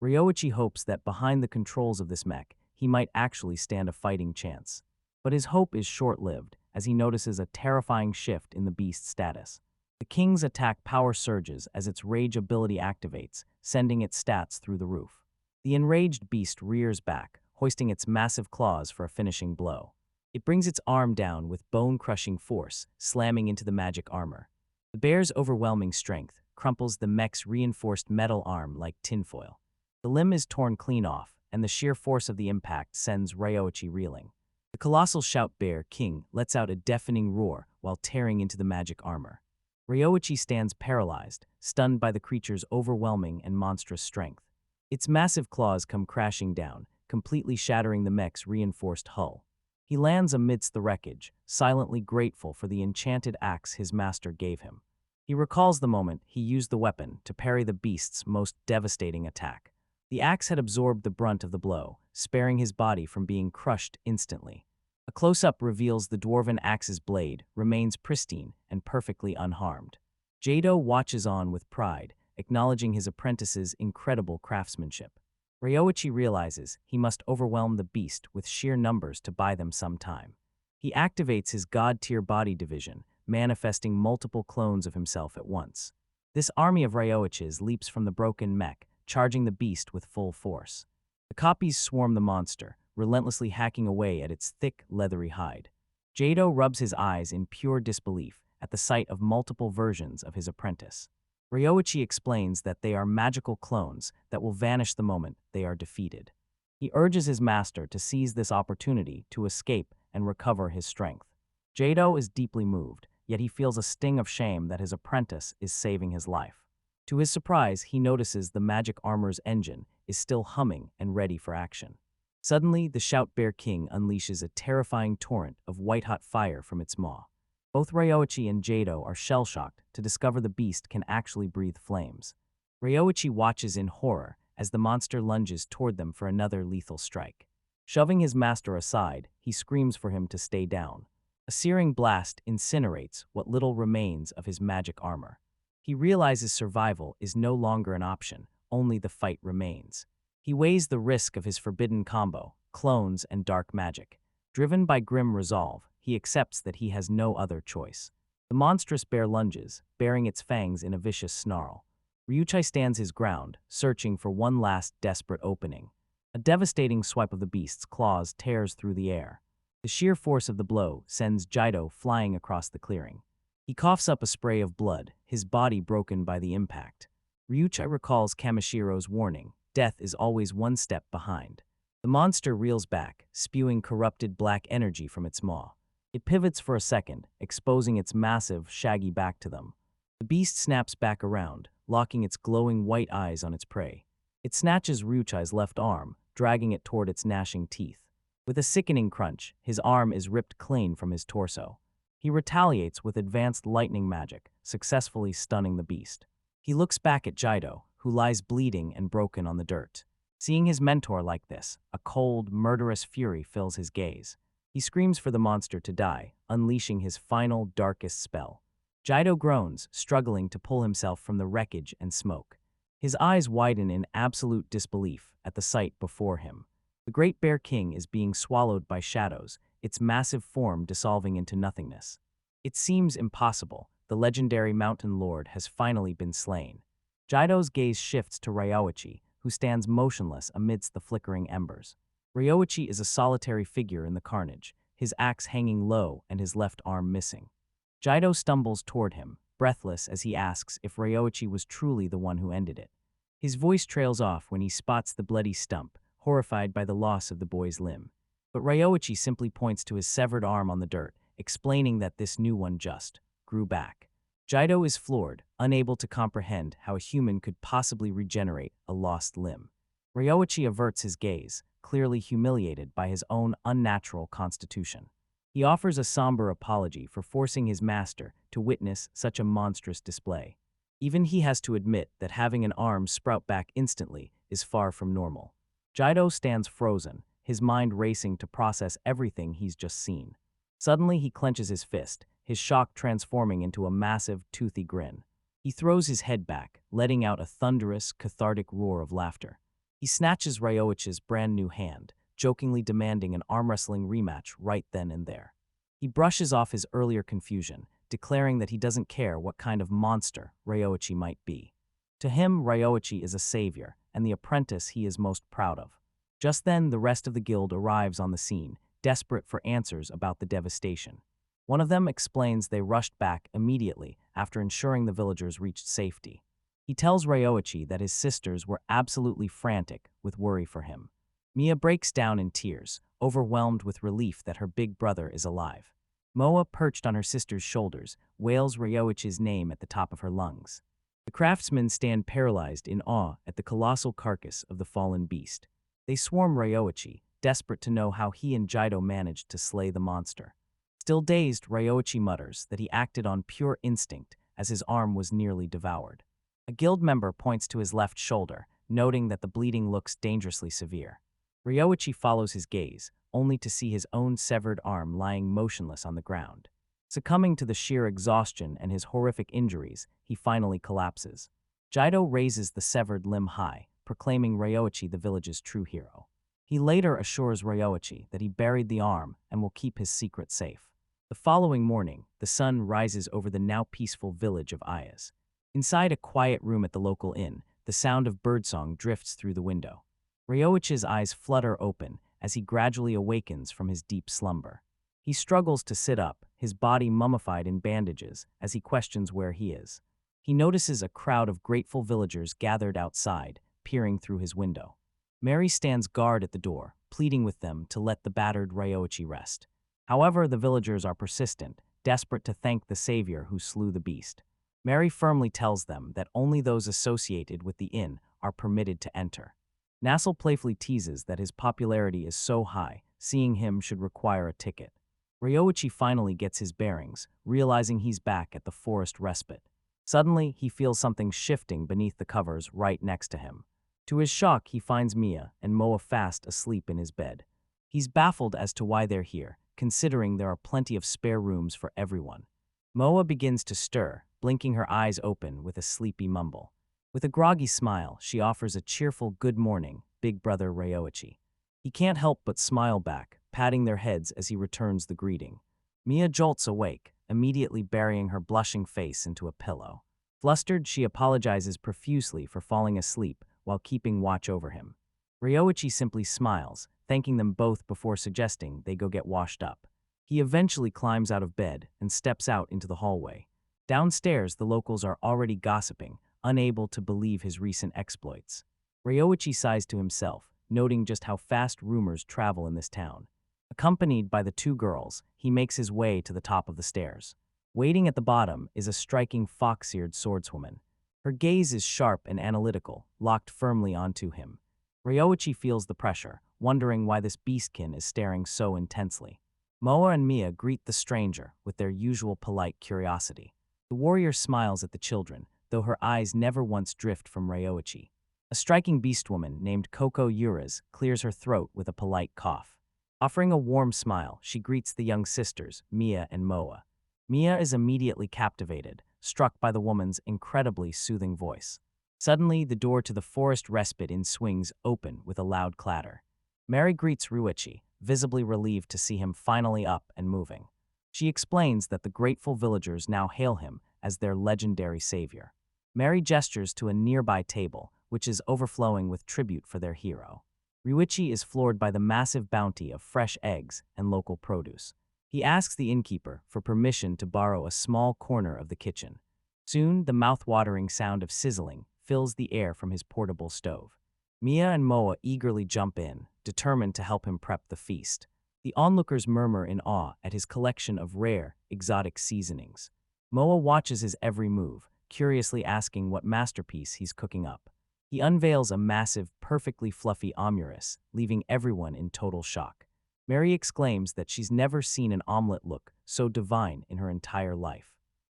Speaker 1: Ryoichi hopes that behind the controls of this mech, he might actually stand a fighting chance. But his hope is short-lived, as he notices a terrifying shift in the beast's status. The king's attack power surges as its rage ability activates, sending its stats through the roof. The enraged beast rears back, hoisting its massive claws for a finishing blow. It brings its arm down with bone-crushing force, slamming into the magic armor. The bear's overwhelming strength crumples the mech's reinforced metal arm like tinfoil. The limb is torn clean off, and the sheer force of the impact sends Ryoichi reeling. The colossal Shout Bear King lets out a deafening roar while tearing into the magic armor. Ryoichi stands paralyzed, stunned by the creature's overwhelming and monstrous strength. Its massive claws come crashing down, completely shattering the mech's reinforced hull. He lands amidst the wreckage, silently grateful for the enchanted axe his master gave him. He recalls the moment he used the weapon to parry the beast's most devastating attack. The axe had absorbed the brunt of the blow, sparing his body from being crushed instantly. A close-up reveals the dwarven axe's blade remains pristine and perfectly unharmed. Jaido watches on with pride, acknowledging his apprentice's incredible craftsmanship. Ryoichi realizes he must overwhelm the beast with sheer numbers to buy them some time. He activates his god-tier body division, manifesting multiple clones of himself at once. This army of Ryoichis leaps from the broken mech, charging the beast with full force. The copies swarm the monster, relentlessly hacking away at its thick, leathery hide. Jado rubs his eyes in pure disbelief at the sight of multiple versions of his apprentice. Ryoichi explains that they are magical clones that will vanish the moment they are defeated. He urges his master to seize this opportunity to escape and recover his strength. Jado is deeply moved, yet he feels a sting of shame that his apprentice is saving his life. To his surprise, he notices the magic armor's engine is still humming and ready for action. Suddenly, the Shout Bear King unleashes a terrifying torrent of white-hot fire from its maw. Both Ryoichi and Jado are shell-shocked to discover the beast can actually breathe flames. Ryoichi watches in horror as the monster lunges toward them for another lethal strike. Shoving his master aside, he screams for him to stay down. A searing blast incinerates what little remains of his magic armor. He realizes survival is no longer an option, only the fight remains. He weighs the risk of his forbidden combo, clones and dark magic. Driven by grim resolve, he accepts that he has no other choice. The monstrous bear lunges, baring its fangs in a vicious snarl. Ryuchai stands his ground, searching for one last desperate opening. A devastating swipe of the beast's claws tears through the air. The sheer force of the blow sends Jado flying across the clearing. He coughs up a spray of blood, his body broken by the impact. Ryuchai recalls Kamashiro's warning, death is always one step behind. The monster reels back, spewing corrupted black energy from its maw. It pivots for a second, exposing its massive, shaggy back to them. The beast snaps back around, locking its glowing white eyes on its prey. It snatches Ryuchai's left arm, dragging it toward its gnashing teeth. With a sickening crunch, his arm is ripped clean from his torso. He retaliates with advanced lightning magic, successfully stunning the beast. He looks back at Jado, who lies bleeding and broken on the dirt. Seeing his mentor like this, a cold, murderous fury fills his gaze. He screams for the monster to die, unleashing his final, darkest spell. Jado groans, struggling to pull himself from the wreckage and smoke. His eyes widen in absolute disbelief at the sight before him. The Great Bear King is being swallowed by shadows, its massive form dissolving into nothingness. It seems impossible. The legendary mountain lord has finally been slain. Jado's gaze shifts to Ryoichi, who stands motionless amidst the flickering embers. Ryoichi is a solitary figure in the carnage, his axe hanging low and his left arm missing. Jado stumbles toward him, breathless as he asks if Ryoichi was truly the one who ended it. His voice trails off when he spots the bloody stump, horrified by the loss of the boy's limb. But Ryoichi simply points to his severed arm on the dirt, explaining that this new one just grew back. Jado is floored, unable to comprehend how a human could possibly regenerate a lost limb. Ryoichi averts his gaze, clearly humiliated by his own unnatural constitution. He offers a somber apology for forcing his master to witness such a monstrous display. Even he has to admit that having an arm sprout back instantly is far from normal. Jado stands frozen, his mind racing to process everything he's just seen. Suddenly he clenches his fist, his shock transforming into a massive, toothy grin. He throws his head back, letting out a thunderous, cathartic roar of laughter. He snatches Ryoichi's brand new hand, jokingly demanding an arm-wrestling rematch right then and there. He brushes off his earlier confusion, declaring that he doesn't care what kind of monster Ryoichi might be. To him, Ryoichi is a savior, and the apprentice he is most proud of. Just then, the rest of the guild arrives on the scene, desperate for answers about the devastation. One of them explains they rushed back immediately after ensuring the villagers reached safety. He tells Ryoichi that his sisters were absolutely frantic with worry for him. Mia breaks down in tears, overwhelmed with relief that her big brother is alive. Moa, perched on her sister's shoulders, wails Ryoichi's name at the top of her lungs. The craftsmen stand paralyzed in awe at the colossal carcass of the fallen beast. They swarm Ryoichi, desperate to know how he and Jado managed to slay the monster. Still dazed, Ryoichi mutters that he acted on pure instinct as his arm was nearly devoured. A guild member points to his left shoulder, noting that the bleeding looks dangerously severe. Ryoichi follows his gaze, only to see his own severed arm lying motionless on the ground. Succumbing to the sheer exhaustion and his horrific injuries, he finally collapses. Jado raises the severed limb high, proclaiming Ryoichi the village's true hero. He later assures Ryoichi that he buried the arm and will keep his secret safe. The following morning, the sun rises over the now peaceful village of Ayas. Inside a quiet room at the local inn, the sound of birdsong drifts through the window. Ryoichi's eyes flutter open as he gradually awakens from his deep slumber. He struggles to sit up, his body mummified in bandages, as he questions where he is. He notices a crowd of grateful villagers gathered outside, peering through his window. Mary stands guard at the door, pleading with them to let the battered Ryoichi rest. However, the villagers are persistent, desperate to thank the savior who slew the beast. Mary firmly tells them that only those associated with the inn are permitted to enter. Nassel playfully teases that his popularity is so high, seeing him should require a ticket. Ryoichi finally gets his bearings, realizing he's back at the forest respite. Suddenly, he feels something shifting beneath the covers right next to him. To his shock, he finds Mia and Moa fast asleep in his bed. He's baffled as to why they're here, considering there are plenty of spare rooms for everyone. Moa begins to stir, blinking her eyes open with a sleepy mumble. With a groggy smile, she offers a cheerful good morning, big brother Ryoichi. He can't help but smile back, patting their heads as he returns the greeting. Mia jolts awake, immediately burying her blushing face into a pillow. Flustered, she apologizes profusely for falling asleep while keeping watch over him. Ryoichi simply smiles, thanking them both before suggesting they go get washed up. He eventually climbs out of bed and steps out into the hallway. Downstairs, the locals are already gossiping, unable to believe his recent exploits. Ryoichi sighs to himself, noting just how fast rumors travel in this town. Accompanied by the two girls, he makes his way to the top of the stairs. Waiting at the bottom is a striking fox-eared swordswoman. Her gaze is sharp and analytical, locked firmly onto him. Ryoichi feels the pressure, wondering why this beastkin is staring so intensely. Moa and Mia greet the stranger with their usual polite curiosity. The warrior smiles at the children, though her eyes never once drift from Ryoichi. A striking beastwoman named Koko Urus clears her throat with a polite cough. Offering a warm smile, she greets the young sisters, Mia and Moa. Mia is immediately captivated, struck by the woman's incredibly soothing voice. Suddenly, the door to the forest respite inn swings open with a loud clatter. Mary greets Ryoichi, visibly relieved to see him finally up and moving. She explains that the grateful villagers now hail him as their legendary savior. Mary gestures to a nearby table, which is overflowing with tribute for their hero. Ryoichi is floored by the massive bounty of fresh eggs and local produce. He asks the innkeeper for permission to borrow a small corner of the kitchen. Soon, the mouth-watering sound of sizzling fills the air from his portable stove. Mia and Moa eagerly jump in, determined to help him prep the feast. The onlookers murmur in awe at his collection of rare, exotic seasonings. Moa watches his every move, curiously asking what masterpiece he's cooking up. He unveils a massive, perfectly fluffy omelet, leaving everyone in total shock. Mary exclaims that she's never seen an omelet look so divine in her entire life.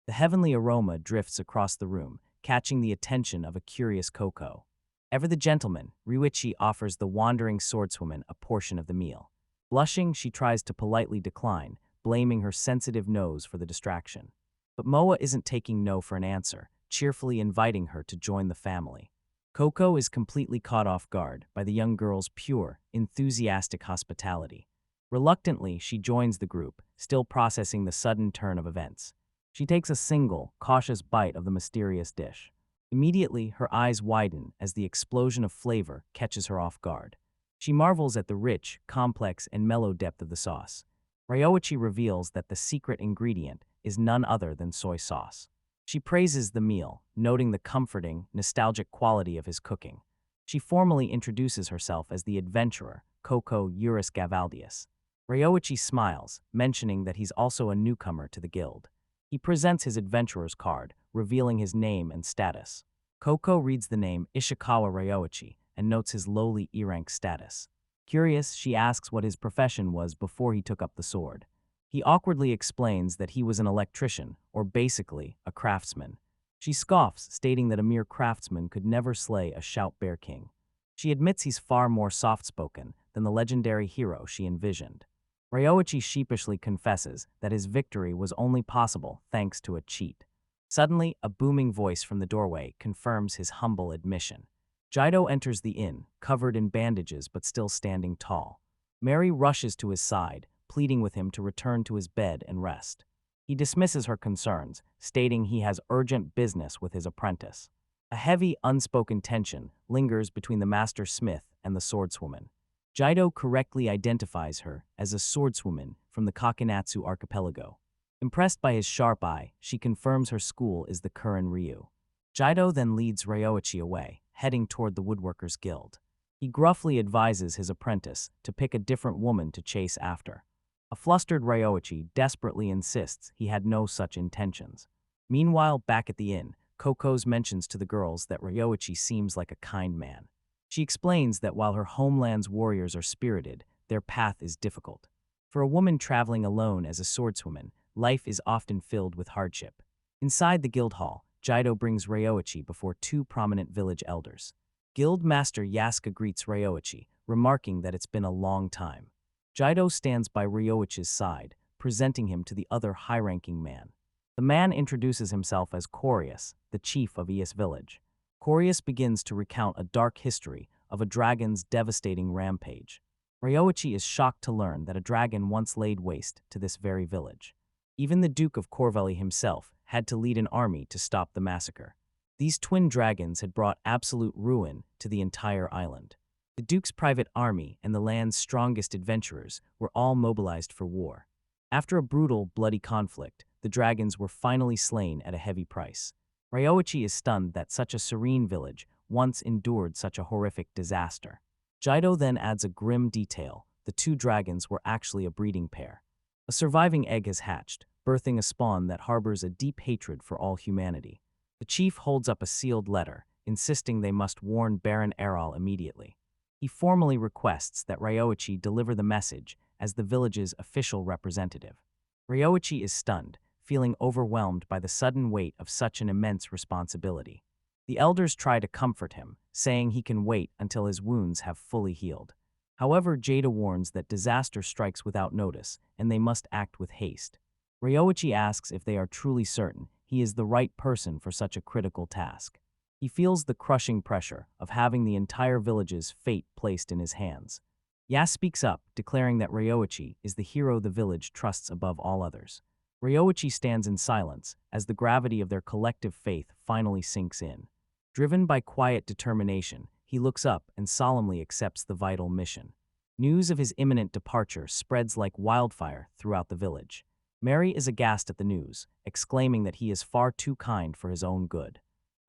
Speaker 1: The heavenly aroma drifts across the room, catching the attention of a curious Koko. Ever the gentleman, Ryoichi offers the wandering swordswoman a portion of the meal. Blushing, she tries to politely decline, blaming her sensitive nose for the distraction. But Moa isn't taking no for an answer, cheerfully inviting her to join the family. Koko is completely caught off guard by the young girl's pure, enthusiastic hospitality. Reluctantly, she joins the group, still processing the sudden turn of events. She takes a single, cautious bite of the mysterious dish. Immediately, her eyes widen as the explosion of flavor catches her off guard. She marvels at the rich, complex, and mellow depth of the sauce. Ryoichi reveals that the secret ingredient is none other than soy sauce. She praises the meal, noting the comforting, nostalgic quality of his cooking. She formally introduces herself as the adventurer, Koko Urus Gavaldius. Ryoichi smiles, mentioning that he's also a newcomer to the guild. He presents his adventurer's card, revealing his name and status. Koko reads the name Ishikawa Ryoichi and notes his lowly E-rank status. Curious, she asks what his profession was before he took up the sword. He awkwardly explains that he was an electrician, or basically, a craftsman. She scoffs, stating that a mere craftsman could never slay a shout bear king. She admits he's far more soft-spoken than the legendary hero she envisioned. Ryoichi sheepishly confesses that his victory was only possible thanks to a cheat. Suddenly, a booming voice from the doorway confirms his humble admission. Jido enters the inn, covered in bandages but still standing tall. Mary rushes to his side, pleading with him to return to his bed and rest. He dismisses her concerns, stating he has urgent business with his apprentice. A heavy, unspoken tension lingers between the master smith and the swordswoman. Jaido correctly identifies her as a swordswoman from the Kakinatsu archipelago. Impressed by his sharp eye, she confirms her school is the Kuren Ryu. Jaido then leads Ryoichi away, heading toward the Woodworkers Guild. He gruffly advises his apprentice to pick a different woman to chase after. A flustered Ryoichi desperately insists he had no such intentions. Meanwhile, back at the inn, Kokos mentions to the girls that Ryoichi seems like a kind man. She explains that while her homeland's warriors are spirited, their path is difficult. For a woman traveling alone as a swordswoman, life is often filled with hardship. Inside the guild hall, Jaido brings Ryoichi before two prominent village elders. Guild Master Yasuka greets Ryoichi, remarking that it's been a long time. Jaido stands by Ryoichi's side, presenting him to the other high-ranking man. The man introduces himself as Corius, the chief of Ias village. Corius begins to recount a dark history of a dragon's devastating rampage. Ryoichi is shocked to learn that a dragon once laid waste to this very village. Even the Duke of Corvelli himself had to lead an army to stop the massacre. These twin dragons had brought absolute ruin to the entire island. The Duke's private army and the land's strongest adventurers were all mobilized for war. After a brutal, bloody conflict, the dragons were finally slain at a heavy price. Ryoichi is stunned that such a serene village once endured such a horrific disaster. Jaido then adds a grim detail: the two dragons were actually a breeding pair. A surviving egg has hatched, birthing a spawn that harbors a deep hatred for all humanity. The chief holds up a sealed letter, insisting they must warn Baron Errol immediately. He formally requests that Ryoichi deliver the message as the village's official representative. Ryoichi is stunned, feeling overwhelmed by the sudden weight of such an immense responsibility. The elders try to comfort him, saying he can wait until his wounds have fully healed. However, Jada warns that disaster strikes without notice, and they must act with haste. Ryoichi asks if they are truly certain he is the right person for such a critical task. He feels the crushing pressure of having the entire village's fate placed in his hands. Yas speaks up, declaring that Ryoichi is the hero the village trusts above all others. Ryoichi stands in silence as the gravity of their collective faith finally sinks in. Driven by quiet determination, he looks up and solemnly accepts the vital mission. News of his imminent departure spreads like wildfire throughout the village. Mary is aghast at the news, exclaiming that he is far too kind for his own good.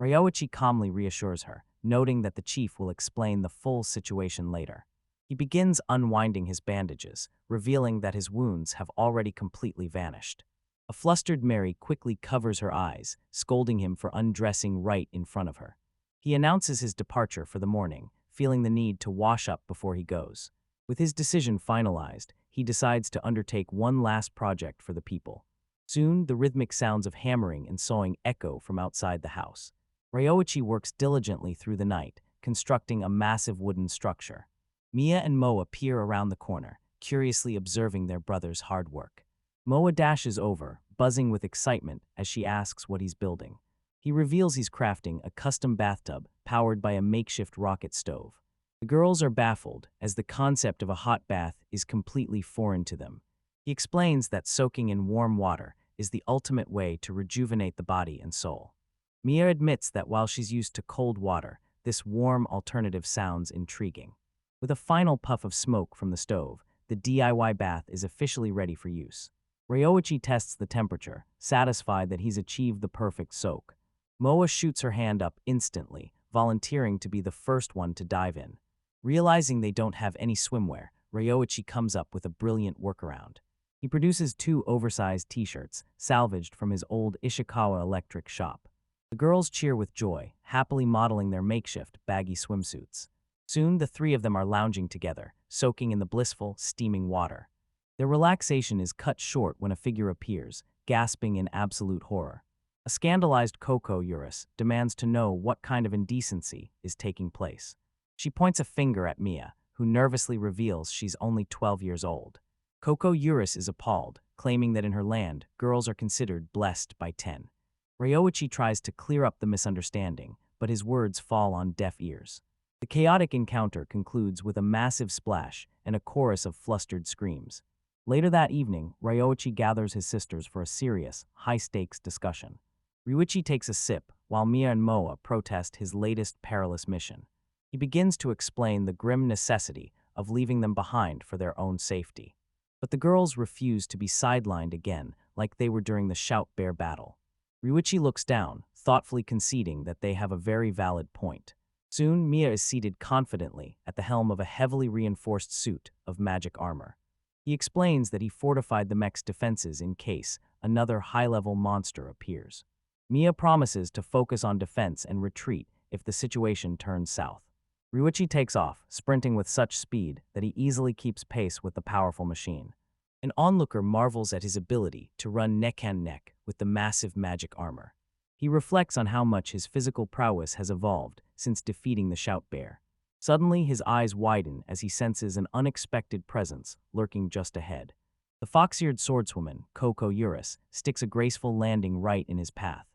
Speaker 1: Ryoichi calmly reassures her, noting that the chief will explain the full situation later. He begins unwinding his bandages, revealing that his wounds have already completely vanished. A flustered Mary quickly covers her eyes, scolding him for undressing right in front of her. He announces his departure for the morning, feeling the need to wash up before he goes. With his decision finalized, he decides to undertake one last project for the people. Soon, the rhythmic sounds of hammering and sawing echo from outside the house. Ryoichi works diligently through the night, constructing a massive wooden structure. Mia and Moa peer around the corner, curiously observing their brother's hard work. Moa dashes over, buzzing with excitement as she asks what he's building. He reveals he's crafting a custom bathtub powered by a makeshift rocket stove. The girls are baffled, as the concept of a hot bath is completely foreign to them. He explains that soaking in warm water is the ultimate way to rejuvenate the body and soul. Mia admits that while she's used to cold water, this warm alternative sounds intriguing. With a final puff of smoke from the stove, the DIY bath is officially ready for use. Ryoichi tests the temperature, satisfied that he's achieved the perfect soak. Moa shoots her hand up instantly, volunteering to be the first one to dive in. Realizing they don't have any swimwear, Ryoichi comes up with a brilliant workaround. He produces two oversized t-shirts, salvaged from his old Ishikawa electric shop. The girls cheer with joy, happily modeling their makeshift, baggy swimsuits. Soon, the three of them are lounging together, soaking in the blissful, steaming water. Their relaxation is cut short when a figure appears, gasping in absolute horror. A scandalized Koko Urus demands to know what kind of indecency is taking place. She points a finger at Mia, who nervously reveals she's only 12 years old. Koko Urus is appalled, claiming that in her land, girls are considered blessed by 10. Ryoichi tries to clear up the misunderstanding, but his words fall on deaf ears. The chaotic encounter concludes with a massive splash and a chorus of flustered screams. Later that evening, Ryoichi gathers his sisters for a serious, high-stakes discussion. Ryuichi takes a sip, while Mia and Moa protest his latest perilous mission. He begins to explain the grim necessity of leaving them behind for their own safety. But the girls refuse to be sidelined again, like they were during the Shout Bear battle. Ryuichi looks down, thoughtfully conceding that they have a very valid point. Soon, Mia is seated confidently at the helm of a heavily reinforced suit of magic armor. He explains that he fortified the mech's defenses in case another high-level monster appears. Mia promises to focus on defense and retreat if the situation turns south. Ryuichi takes off, sprinting with such speed that he easily keeps pace with the powerful machine. An onlooker marvels at his ability to run neck-and-neck with the massive magic armor. He reflects on how much his physical prowess has evolved since defeating the Shout Bear. Suddenly, his eyes widen as he senses an unexpected presence lurking just ahead. The fox-eared swordswoman, Koko Urus, sticks a graceful landing right in his path.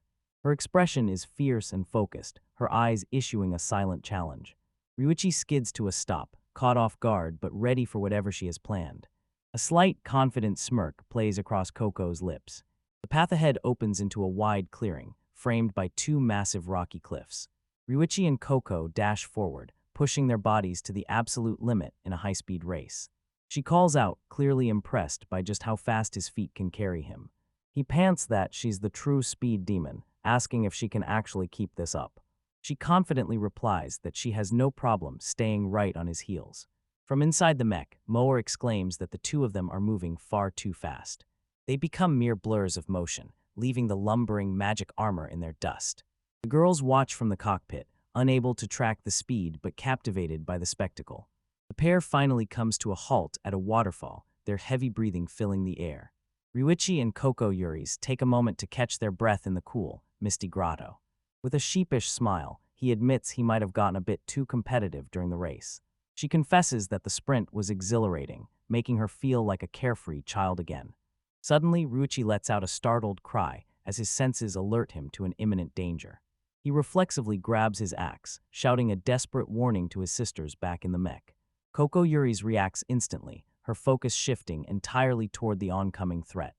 Speaker 1: Her expression is fierce and focused, her eyes issuing a silent challenge. Ryuichi skids to a stop, caught off guard but ready for whatever she has planned. A slight, confident smirk plays across Koko's lips. The path ahead opens into a wide clearing, framed by two massive rocky cliffs. Ryuichi and Koko dash forward, pushing their bodies to the absolute limit in a high-speed race. She calls out, clearly impressed by just how fast his feet can carry him. He pants that she's the true speed demon, asking if she can actually keep this up. She confidently replies that she has no problem staying right on his heels. From inside the mech, Moa exclaims that the two of them are moving far too fast. They become mere blurs of motion, leaving the lumbering magic armor in their dust. The girls watch from the cockpit, unable to track the speed but captivated by the spectacle. The pair finally comes to a halt at a waterfall, their heavy breathing filling the air. Ryuichi and Koko Urus take a moment to catch their breath in the cool, misty grotto. With a sheepish smile, he admits he might have gotten a bit too competitive during the race. She confesses that the sprint was exhilarating, making her feel like a carefree child again. Suddenly, Ryuichi lets out a startled cry as his senses alert him to an imminent danger. He reflexively grabs his axe, shouting a desperate warning to his sisters back in the mech. Koko Urus reacts instantly, her focus shifting entirely toward the oncoming threat.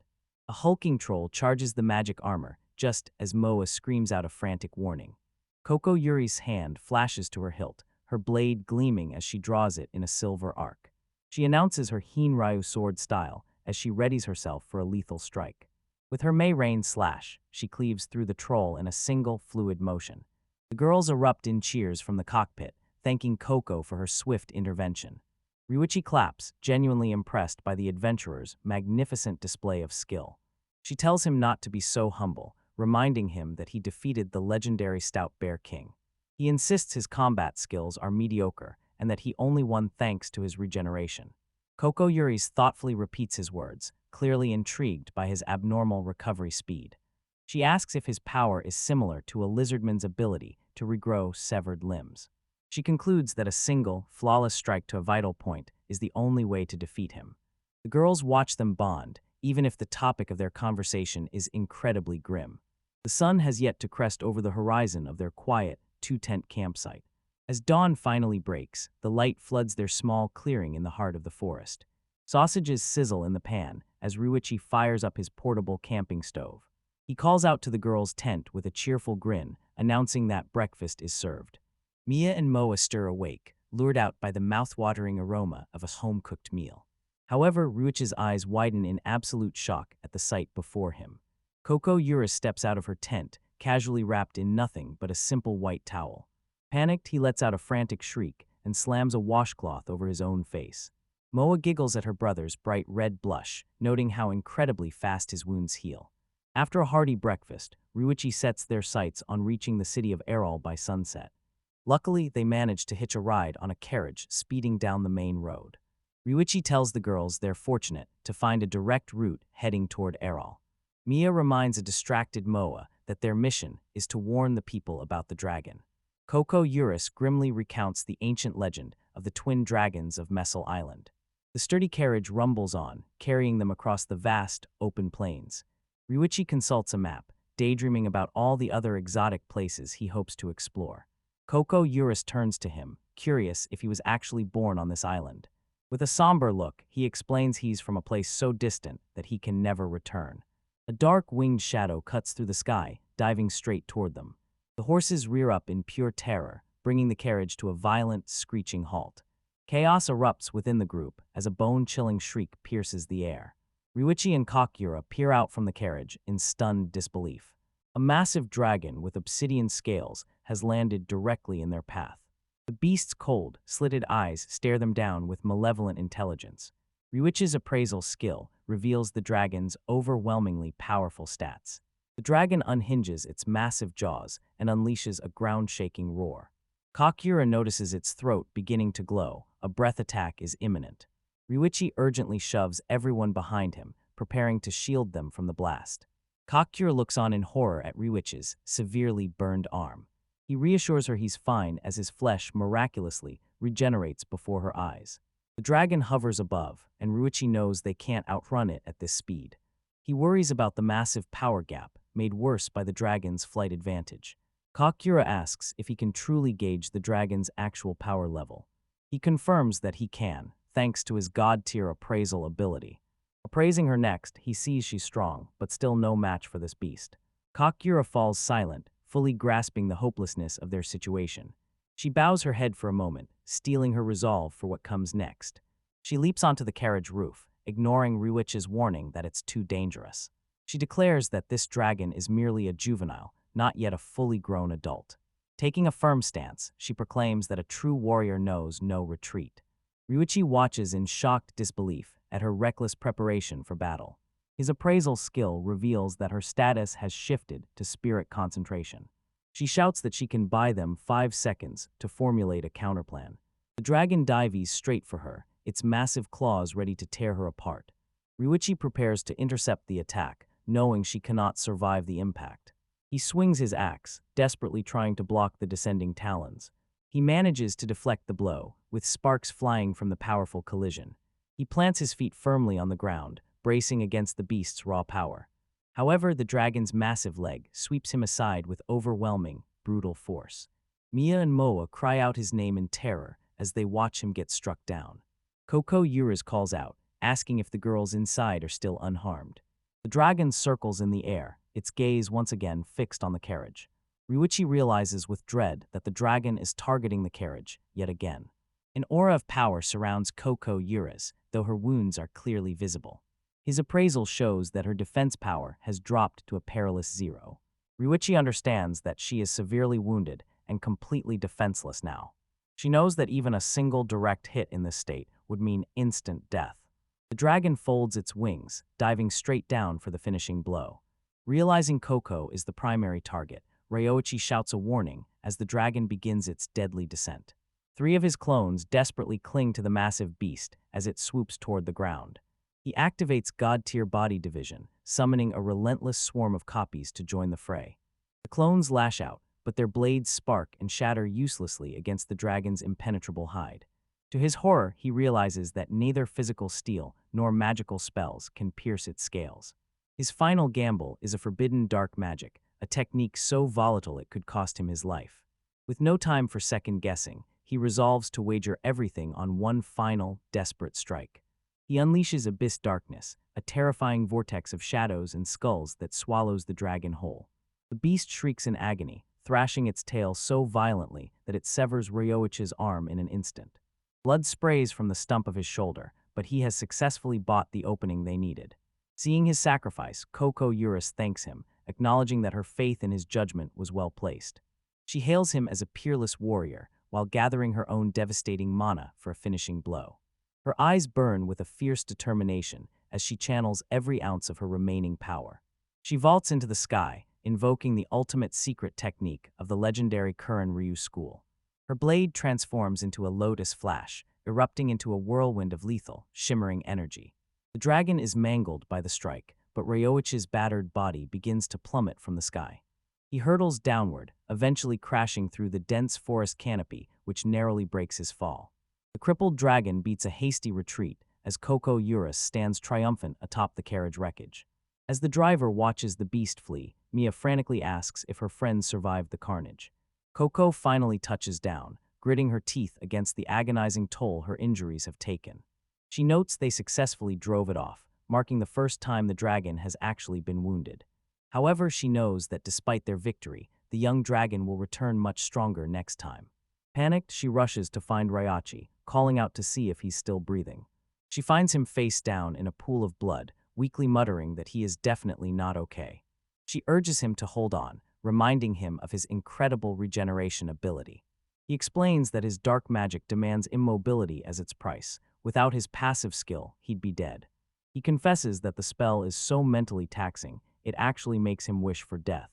Speaker 1: A hulking troll charges the magic armor, just as Moa screams out a frantic warning. Koko Urus' hand flashes to her hilt, her blade gleaming as she draws it in a silver arc. She announces her Hinryu sword style as she readies herself for a lethal strike. With her Mei Rain slash, she cleaves through the troll in a single, fluid motion. The girls erupt in cheers from the cockpit, thanking Koko for her swift intervention. Ryuichi claps, genuinely impressed by the adventurer's magnificent display of skill. She tells him not to be so humble, reminding him that he defeated the legendary Stout Bear King. He insists his combat skills are mediocre and that he only won thanks to his regeneration. Koko Urus thoughtfully repeats his words, clearly intrigued by his abnormal recovery speed. She asks if his power is similar to a lizardman's ability to regrow severed limbs. She concludes that a single, flawless strike to a vital point is the only way to defeat him. The girls watch them bond, even if the topic of their conversation is incredibly grim. The sun has yet to crest over the horizon of their quiet, two-tent campsite. As dawn finally breaks, the light floods their small clearing in the heart of the forest. Sausages sizzle in the pan as Ryuichi fires up his portable camping stove. He calls out to the girls' tent with a cheerful grin, announcing that breakfast is served. Mia and Moa stir awake, lured out by the mouth-watering aroma of a home-cooked meal. However, Ryuichi's eyes widen in absolute shock at the sight before him. Koko Urus steps out of her tent, casually wrapped in nothing but a simple white towel. Panicked, he lets out a frantic shriek and slams a washcloth over his own face. Moa giggles at her brother's bright red blush, noting how incredibly fast his wounds heal. After a hearty breakfast, Ryuichi sets their sights on reaching the city of Errol by sunset. Luckily, they manage to hitch a ride on a carriage speeding down the main road. Ryuichi tells the girls they're fortunate to find a direct route heading toward Errol. Mia reminds a distracted Moa that their mission is to warn the people about the dragon. Koko Urus grimly recounts the ancient legend of the twin dragons of Messel Island. The sturdy carriage rumbles on, carrying them across the vast, open plains. Ryuichi consults a map, daydreaming about all the other exotic places he hopes to explore. Koko Urus turns to him, curious if he was actually born on this island. With a somber look, he explains he's from a place so distant that he can never return. A dark winged shadow cuts through the sky, diving straight toward them. The horses rear up in pure terror, bringing the carriage to a violent, screeching halt. Chaos erupts within the group as a bone-chilling shriek pierces the air. Ryuichi and Kakura peer out from the carriage in stunned disbelief. A massive dragon with obsidian scales has landed directly in their path. The beast's cold, slitted eyes stare them down with malevolent intelligence. Ryuichi's appraisal skill reveals the dragon's overwhelmingly powerful stats. The dragon unhinges its massive jaws and unleashes a ground-shaking roar. Kakura notices its throat beginning to glow. A breath attack is imminent. Ryuichi urgently shoves everyone behind him, preparing to shield them from the blast. Kakura looks on in horror at Ryuichi's severely burned arm. He reassures her he's fine as his flesh miraculously regenerates before her eyes. The dragon hovers above, and Ryuichi knows they can't outrun it at this speed. He worries about the massive power gap, made worse by the dragon's flight advantage. Kakura asks if he can truly gauge the dragon's actual power level. He confirms that he can, thanks to his god-tier appraisal ability. Appraising her next, he sees she's strong, but still no match for this beast. Kakura falls silent, fully grasping the hopelessness of their situation. She bows her head for a moment, steeling her resolve for what comes next. She leaps onto the carriage roof, ignoring Ryuichi's warning that it's too dangerous. She declares that this dragon is merely a juvenile, not yet a fully grown adult. Taking a firm stance, she proclaims that a true warrior knows no retreat. Ryuichi watches in shocked disbelief at her reckless preparation for battle. His appraisal skill reveals that her status has shifted to spirit concentration. She shouts that she can buy them 5 seconds to formulate a counterplan. The dragon dives straight for her, its massive claws ready to tear her apart. Ryuichi prepares to intercept the attack, knowing she cannot survive the impact. He swings his axe, desperately trying to block the descending talons. He manages to deflect the blow, with sparks flying from the powerful collision. He plants his feet firmly on the ground, bracing against the beast's raw power. However, the dragon's massive leg sweeps him aside with overwhelming, brutal force. Mia and Moa cry out his name in terror as they watch him get struck down. Koko Urus calls out, asking if the girls inside are still unharmed. The dragon circles in the air, its gaze once again fixed on the carriage. Ryuichi realizes with dread that the dragon is targeting the carriage yet again. An aura of power surrounds Koko Urus, though her wounds are clearly visible. His appraisal shows that her defense power has dropped to a perilous 0. Ryuichi understands that she is severely wounded and completely defenseless now. She knows that even a single direct hit in this state would mean instant death. The dragon folds its wings, diving straight down for the finishing blow. Realizing Koko is the primary target, Ryoichi shouts a warning as the dragon begins its deadly descent. 3 of his clones desperately cling to the massive beast as it swoops toward the ground. He activates God-tier body division, summoning a relentless swarm of copies to join the fray. The clones lash out, but their blades spark and shatter uselessly against the dragon's impenetrable hide. To his horror, he realizes that neither physical steel nor magical spells can pierce its scales. His final gamble is a forbidden dark magic, a technique so volatile it could cost him his life. With no time for second guessing, he resolves to wager everything on one final, desperate strike. He unleashes Abyss Darkness, a terrifying vortex of shadows and skulls that swallows the dragon whole. The beast shrieks in agony, thrashing its tail so violently that it severs Ryoichi's arm in an instant. Blood sprays from the stump of his shoulder, but he has successfully bought the opening they needed. Seeing his sacrifice, Koko Urus thanks him, acknowledging that her faith in his judgment was well placed. She hails him as a peerless warrior, while gathering her own devastating mana for a finishing blow. Her eyes burn with a fierce determination as she channels every ounce of her remaining power. She vaults into the sky, invoking the ultimate secret technique of the legendary Kuren Ryu school. Her blade transforms into a lotus flash, erupting into a whirlwind of lethal, shimmering energy. The dragon is mangled by the strike, but Ryoichi's battered body begins to plummet from the sky. He hurtles downward, eventually crashing through the dense forest canopy, which narrowly breaks his fall. The crippled dragon beats a hasty retreat as Koko Urus stands triumphant atop the carriage wreckage. As the driver watches the beast flee, Mia frantically asks if her friends survived the carnage. Koko finally touches down, gritting her teeth against the agonizing toll her injuries have taken. She notes they successfully drove it off, marking the first time the dragon has actually been wounded. However, she knows that despite their victory, the young dragon will return much stronger next time. Panicked, she rushes to find Ryachi, calling out to see if he's still breathing. She finds him face down in a pool of blood, weakly muttering that he is definitely not okay. She urges him to hold on, reminding him of his incredible regeneration ability. He explains that his dark magic demands immobility as its price. Without his passive skill, he'd be dead. He confesses that the spell is so mentally taxing, it actually makes him wish for death.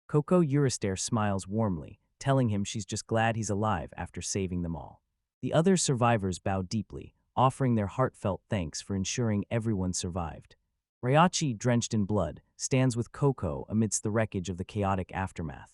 Speaker 1: Koko Urus smiles warmly, telling him she's just glad he's alive after saving them all. The other survivors bow deeply, offering their heartfelt thanks for ensuring everyone survived. Ryachi, drenched in blood, stands with Koko amidst the wreckage of the chaotic aftermath.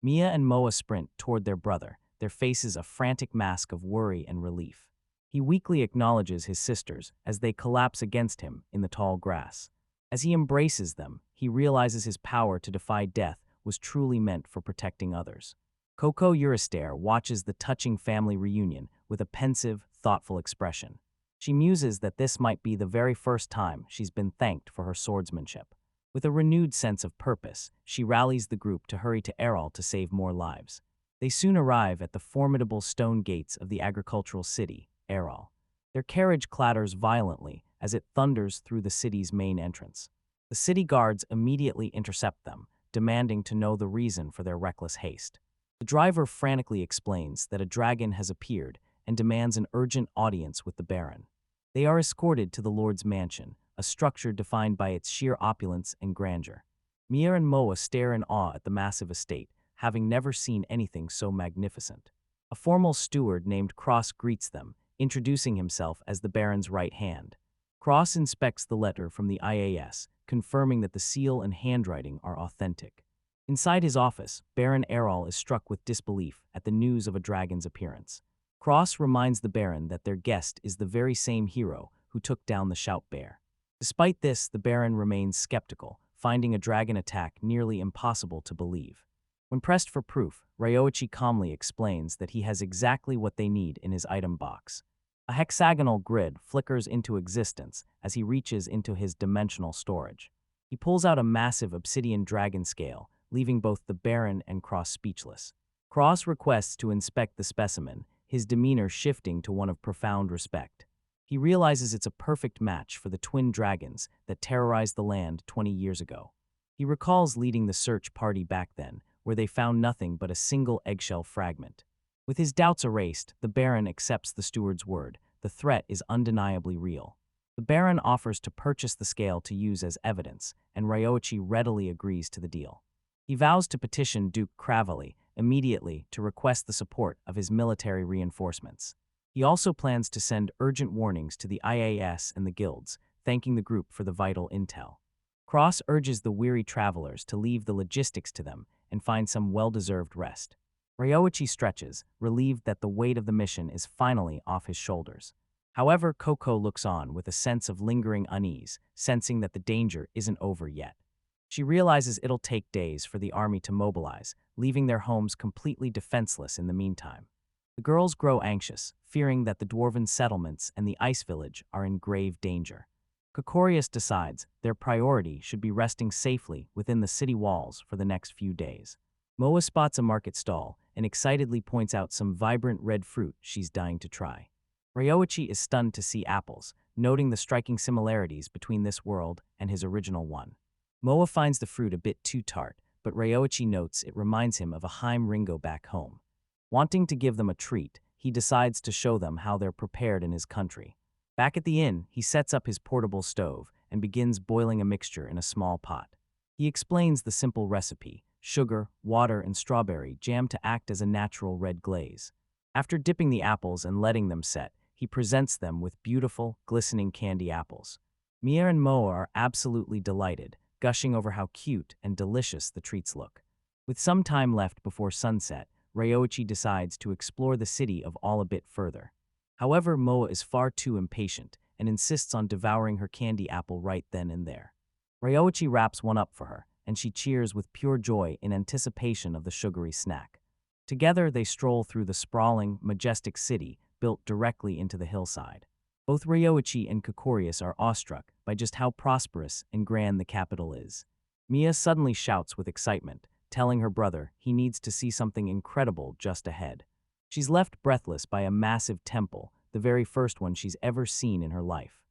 Speaker 1: Mia and Moa sprint toward their brother, their faces a frantic mask of worry and relief. He weakly acknowledges his sisters as they collapse against him in the tall grass. As he embraces them, he realizes his power to defy death was truly meant for protecting others. Koko Urus watches the touching family reunion with a pensive, thoughtful expression. She muses that this might be the very first time she's been thanked for her swordsmanship. With a renewed sense of purpose, she rallies the group to hurry to Erol to save more lives. They soon arrive at the formidable stone gates of the agricultural city, Erol. Their carriage clatters violently as it thunders through the city's main entrance. The city guards immediately intercept them, demanding to know the reason for their reckless haste. The driver frantically explains that a dragon has appeared and demands an urgent audience with the Baron. They are escorted to the Lord's mansion, a structure defined by its sheer opulence and grandeur. Mia and Moa stare in awe at the massive estate, having never seen anything so magnificent. A formal steward named Cross greets them, introducing himself as the Baron's right hand. Cross inspects the letter from the IAS, confirming that the seal and handwriting are authentic. Inside his office, Baron Erol is struck with disbelief at the news of a dragon's appearance. Cross reminds the Baron that their guest is the very same hero who took down the Shout Bear. Despite this, the Baron remains skeptical, finding a dragon attack nearly impossible to believe. When pressed for proof, Ryoichi calmly explains that he has exactly what they need in his item box. A hexagonal grid flickers into existence as he reaches into his dimensional storage. He pulls out a massive obsidian dragon scale, leaving both the Baron and Cross speechless. Cross requests to inspect the specimen, his demeanor shifting to one of profound respect. He realizes it's a perfect match for the twin dragons that terrorized the land 20 years ago. He recalls leading the search party back then, where they found nothing but a single eggshell fragment. With his doubts erased, the Baron accepts the steward's word. The threat is undeniably real. The Baron offers to purchase the scale to use as evidence, and Ryoichi readily agrees to the deal. He vows to petition Duke Cravali immediately to request the support of his military reinforcements. He also plans to send urgent warnings to the IAS and the guilds, thanking the group for the vital intel. Cross urges the weary travelers to leave the logistics to them and find some well-deserved rest. Ryoichi stretches, relieved that the weight of the mission is finally off his shoulders. However, Koko looks on with a sense of lingering unease, sensing that the danger isn't over yet. She realizes it'll take days for the army to mobilize, leaving their homes completely defenseless in the meantime. The girls grow anxious, fearing that the dwarven settlements and the ice village are in grave danger. Kokorius decides their priority should be resting safely within the city walls for the next few days. Moa spots a market stall and excitedly points out some vibrant red fruit she's dying to try. Ryoichi is stunned to see apples, noting the striking similarities between this world and his original one. Moa finds the fruit a bit too tart, but Ryoichi notes it reminds him of a Heim Ringo back home. Wanting to give them a treat, he decides to show them how they're prepared in his country. Back at the inn, he sets up his portable stove and begins boiling a mixture in a small pot. He explains the simple recipe: sugar, water, and strawberry jam to act as a natural red glaze. After dipping the apples and letting them set, he presents them with beautiful, glistening candy apples. Mia and Moa are absolutely delighted, gushing over how cute and delicious the treats look. With some time left before sunset, Ryoichi decides to explore the city of all a bit further. However, Moa is far too impatient and insists on devouring her candy apple right then and there. Ryoichi wraps one up for her, and she cheers with pure joy in anticipation of the sugary snack. Together, they stroll through the sprawling, majestic city built directly into the hillside. Both Ryoichi and Koko Urus are awestruck by just how prosperous and grand the capital is. Mia suddenly shouts with excitement, telling her brother he needs to see something incredible just ahead. She's left breathless by a massive temple, the very first one she's ever seen in her life.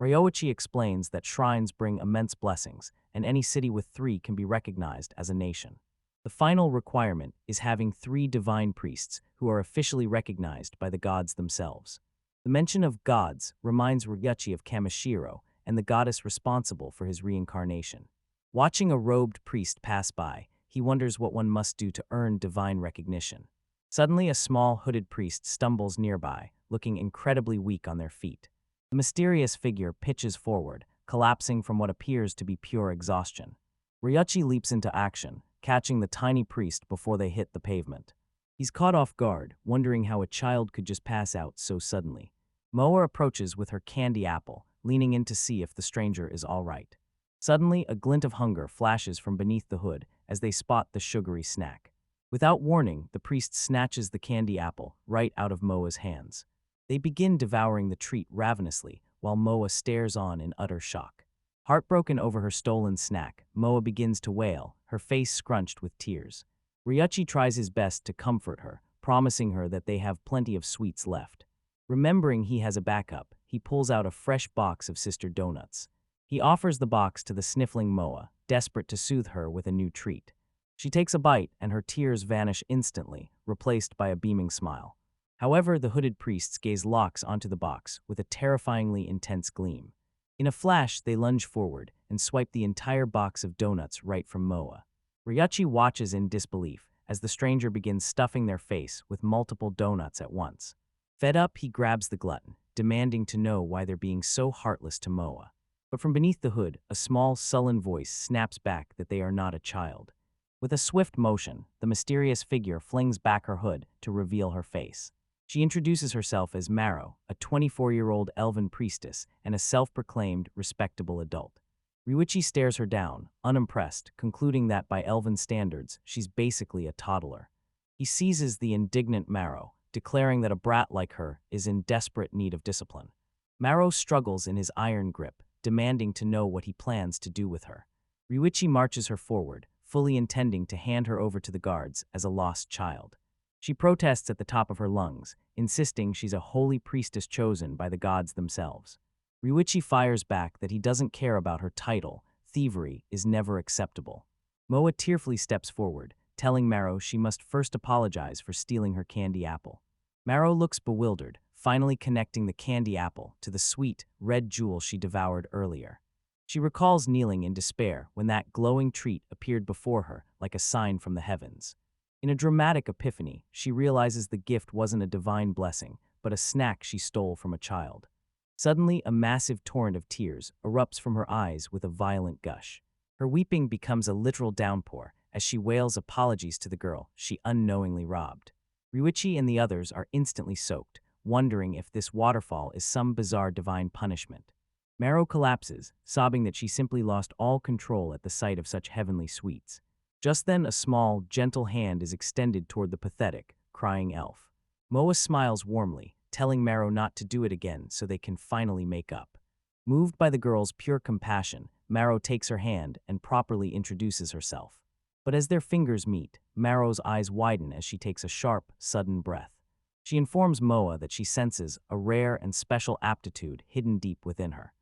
Speaker 1: Ryoichi explains that shrines bring immense blessings, and any city with 3 can be recognized as a nation. The final requirement is having 3 divine priests who are officially recognized by the gods themselves. The mention of gods reminds Ryoichi of Kamashiro and the goddess responsible for his reincarnation. Watching a robed priest pass by, he wonders what one must do to earn divine recognition. Suddenly, a small hooded priest stumbles nearby, looking incredibly weak on their feet. The mysterious figure pitches forward, collapsing from what appears to be pure exhaustion. Ryoichi leaps into action, catching the tiny priest before they hit the pavement. He's caught off guard, wondering how a child could just pass out so suddenly. Moa approaches with her candy apple, leaning in to see if the stranger is all right. Suddenly, a glint of hunger flashes from beneath the hood as they spot the sugary snack. Without warning, the priest snatches the candy apple right out of Moa's hands. They begin devouring the treat ravenously, while Moa stares on in utter shock. Heartbroken over her stolen snack, Moa begins to wail, her face scrunched with tears. Ryoichi tries his best to comfort her, promising her that they have plenty of sweets left. Remembering he has a backup, he pulls out a fresh box of sister donuts. He offers the box to the sniffling Moa, desperate to soothe her with a new treat. She takes a bite, and her tears vanish instantly, replaced by a beaming smile. However, the hooded priests gaze locks onto the box with a terrifyingly intense gleam. In a flash, they lunge forward and swipe the entire box of donuts right from Moa. Ryoichi watches in disbelief as the stranger begins stuffing their face with multiple donuts at once. Fed up, he grabs the glutton, demanding to know why they're being so heartless to Moa. But from beneath the hood, a small, sullen voice snaps back that they are not a child. With a swift motion, the mysterious figure flings back her hood to reveal her face. She introduces herself as Maro, a 24-year-old elven priestess and a self-proclaimed respectable adult. Ryoichi stares her down, unimpressed, concluding that by elven standards, she's basically a toddler. He seizes the indignant Maro, declaring that a brat like her is in desperate need of discipline. Maro struggles in his iron grip, demanding to know what he plans to do with her. Ryoichi marches her forward, fully intending to hand her over to the guards as a lost child. She protests at the top of her lungs, insisting she's a holy priestess chosen by the gods themselves. Ryoichi fires back that he doesn't care about her title. Thievery is never acceptable. Moa tearfully steps forward, telling Maro she must first apologize for stealing her candy apple. Maro looks bewildered, finally connecting the candy apple to the sweet, red jewel she devoured earlier. She recalls kneeling in despair when that glowing treat appeared before her like a sign from the heavens. In a dramatic epiphany, she realizes the gift wasn't a divine blessing, but a snack she stole from a child. Suddenly, a massive torrent of tears erupts from her eyes with a violent gush. Her weeping becomes a literal downpour as she wails apologies to the girl she unknowingly robbed. Ryoichi and the others are instantly soaked, wondering if this waterfall is some bizarre divine punishment. Maro collapses, sobbing that she simply lost all control at the sight of such heavenly sweets. Just then, a small, gentle hand is extended toward the pathetic, crying elf. Moa smiles warmly, telling Maro not to do it again so they can finally make up. Moved by the girl's pure compassion, Maro takes her hand and properly introduces herself. But as their fingers meet, Maro's eyes widen as she takes a sharp, sudden breath. She informs Moa that she senses a rare and special aptitude hidden deep within her.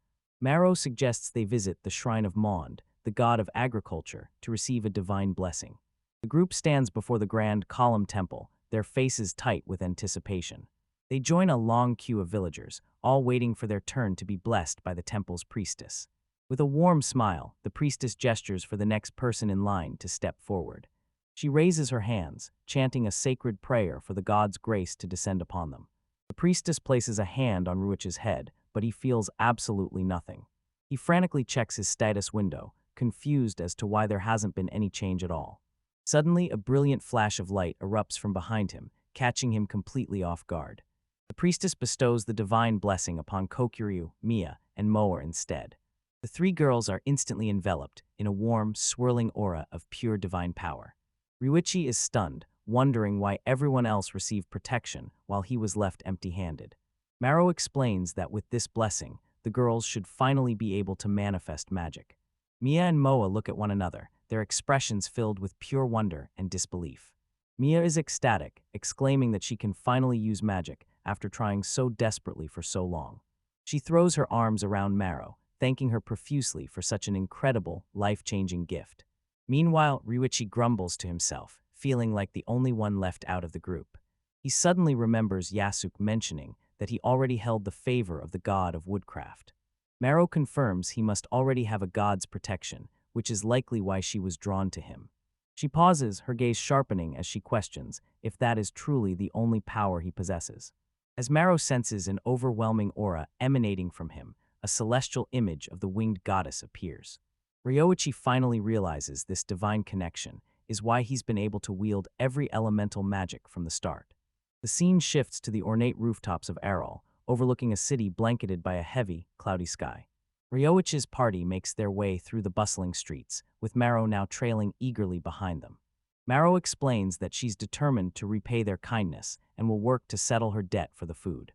Speaker 1: Maro suggests they visit the shrine of Mond, the god of agriculture, to receive a divine blessing. The group stands before the grand column temple, their faces tight with anticipation. They join a long queue of villagers, all waiting for their turn to be blessed by the temple's priestess. With a warm smile, the priestess gestures for the next person in line to step forward. She raises her hands, chanting a sacred prayer for the god's grace to descend upon them. The priestess places a hand on Ryoichi's head, but he feels absolutely nothing. He frantically checks his status window, confused as to why there hasn't been any change at all. Suddenly, a brilliant flash of light erupts from behind him, catching him completely off guard. The priestess bestows the divine blessing upon Curio, Mia, and Moa instead. The 3 girls are instantly enveloped in a warm, swirling aura of pure divine power. Ryoichi is stunned, wondering why everyone else received protection while he was left empty-handed. Maro explains that with this blessing, the girls should finally be able to manifest magic. Mia and Moa look at one another, their expressions filled with pure wonder and disbelief. Mia is ecstatic, exclaiming that she can finally use magic after trying so desperately for so long. She throws her arms around Maro, thanking her profusely for such an incredible, life-changing gift. Meanwhile, Ryuichi grumbles to himself, feeling like the only one left out of the group. He suddenly remembers Yasuke mentioning that he already held the favor of the god of woodcraft. Maro confirms he must already have a god's protection, which is likely why she was drawn to him. She pauses, her gaze sharpening as she questions if that is truly the only power he possesses. As Maro senses an overwhelming aura emanating from him, a celestial image of the winged goddess appears. Ryoichi finally realizes this divine connection is why he's been able to wield every elemental magic from the start. The scene shifts to the ornate rooftops of Errol, overlooking a city blanketed by a heavy, cloudy sky. Ryoichi's party makes their way through the bustling streets, with Maro now trailing eagerly behind them. Maro explains that she's determined to repay their kindness and will work to settle her debt for the food.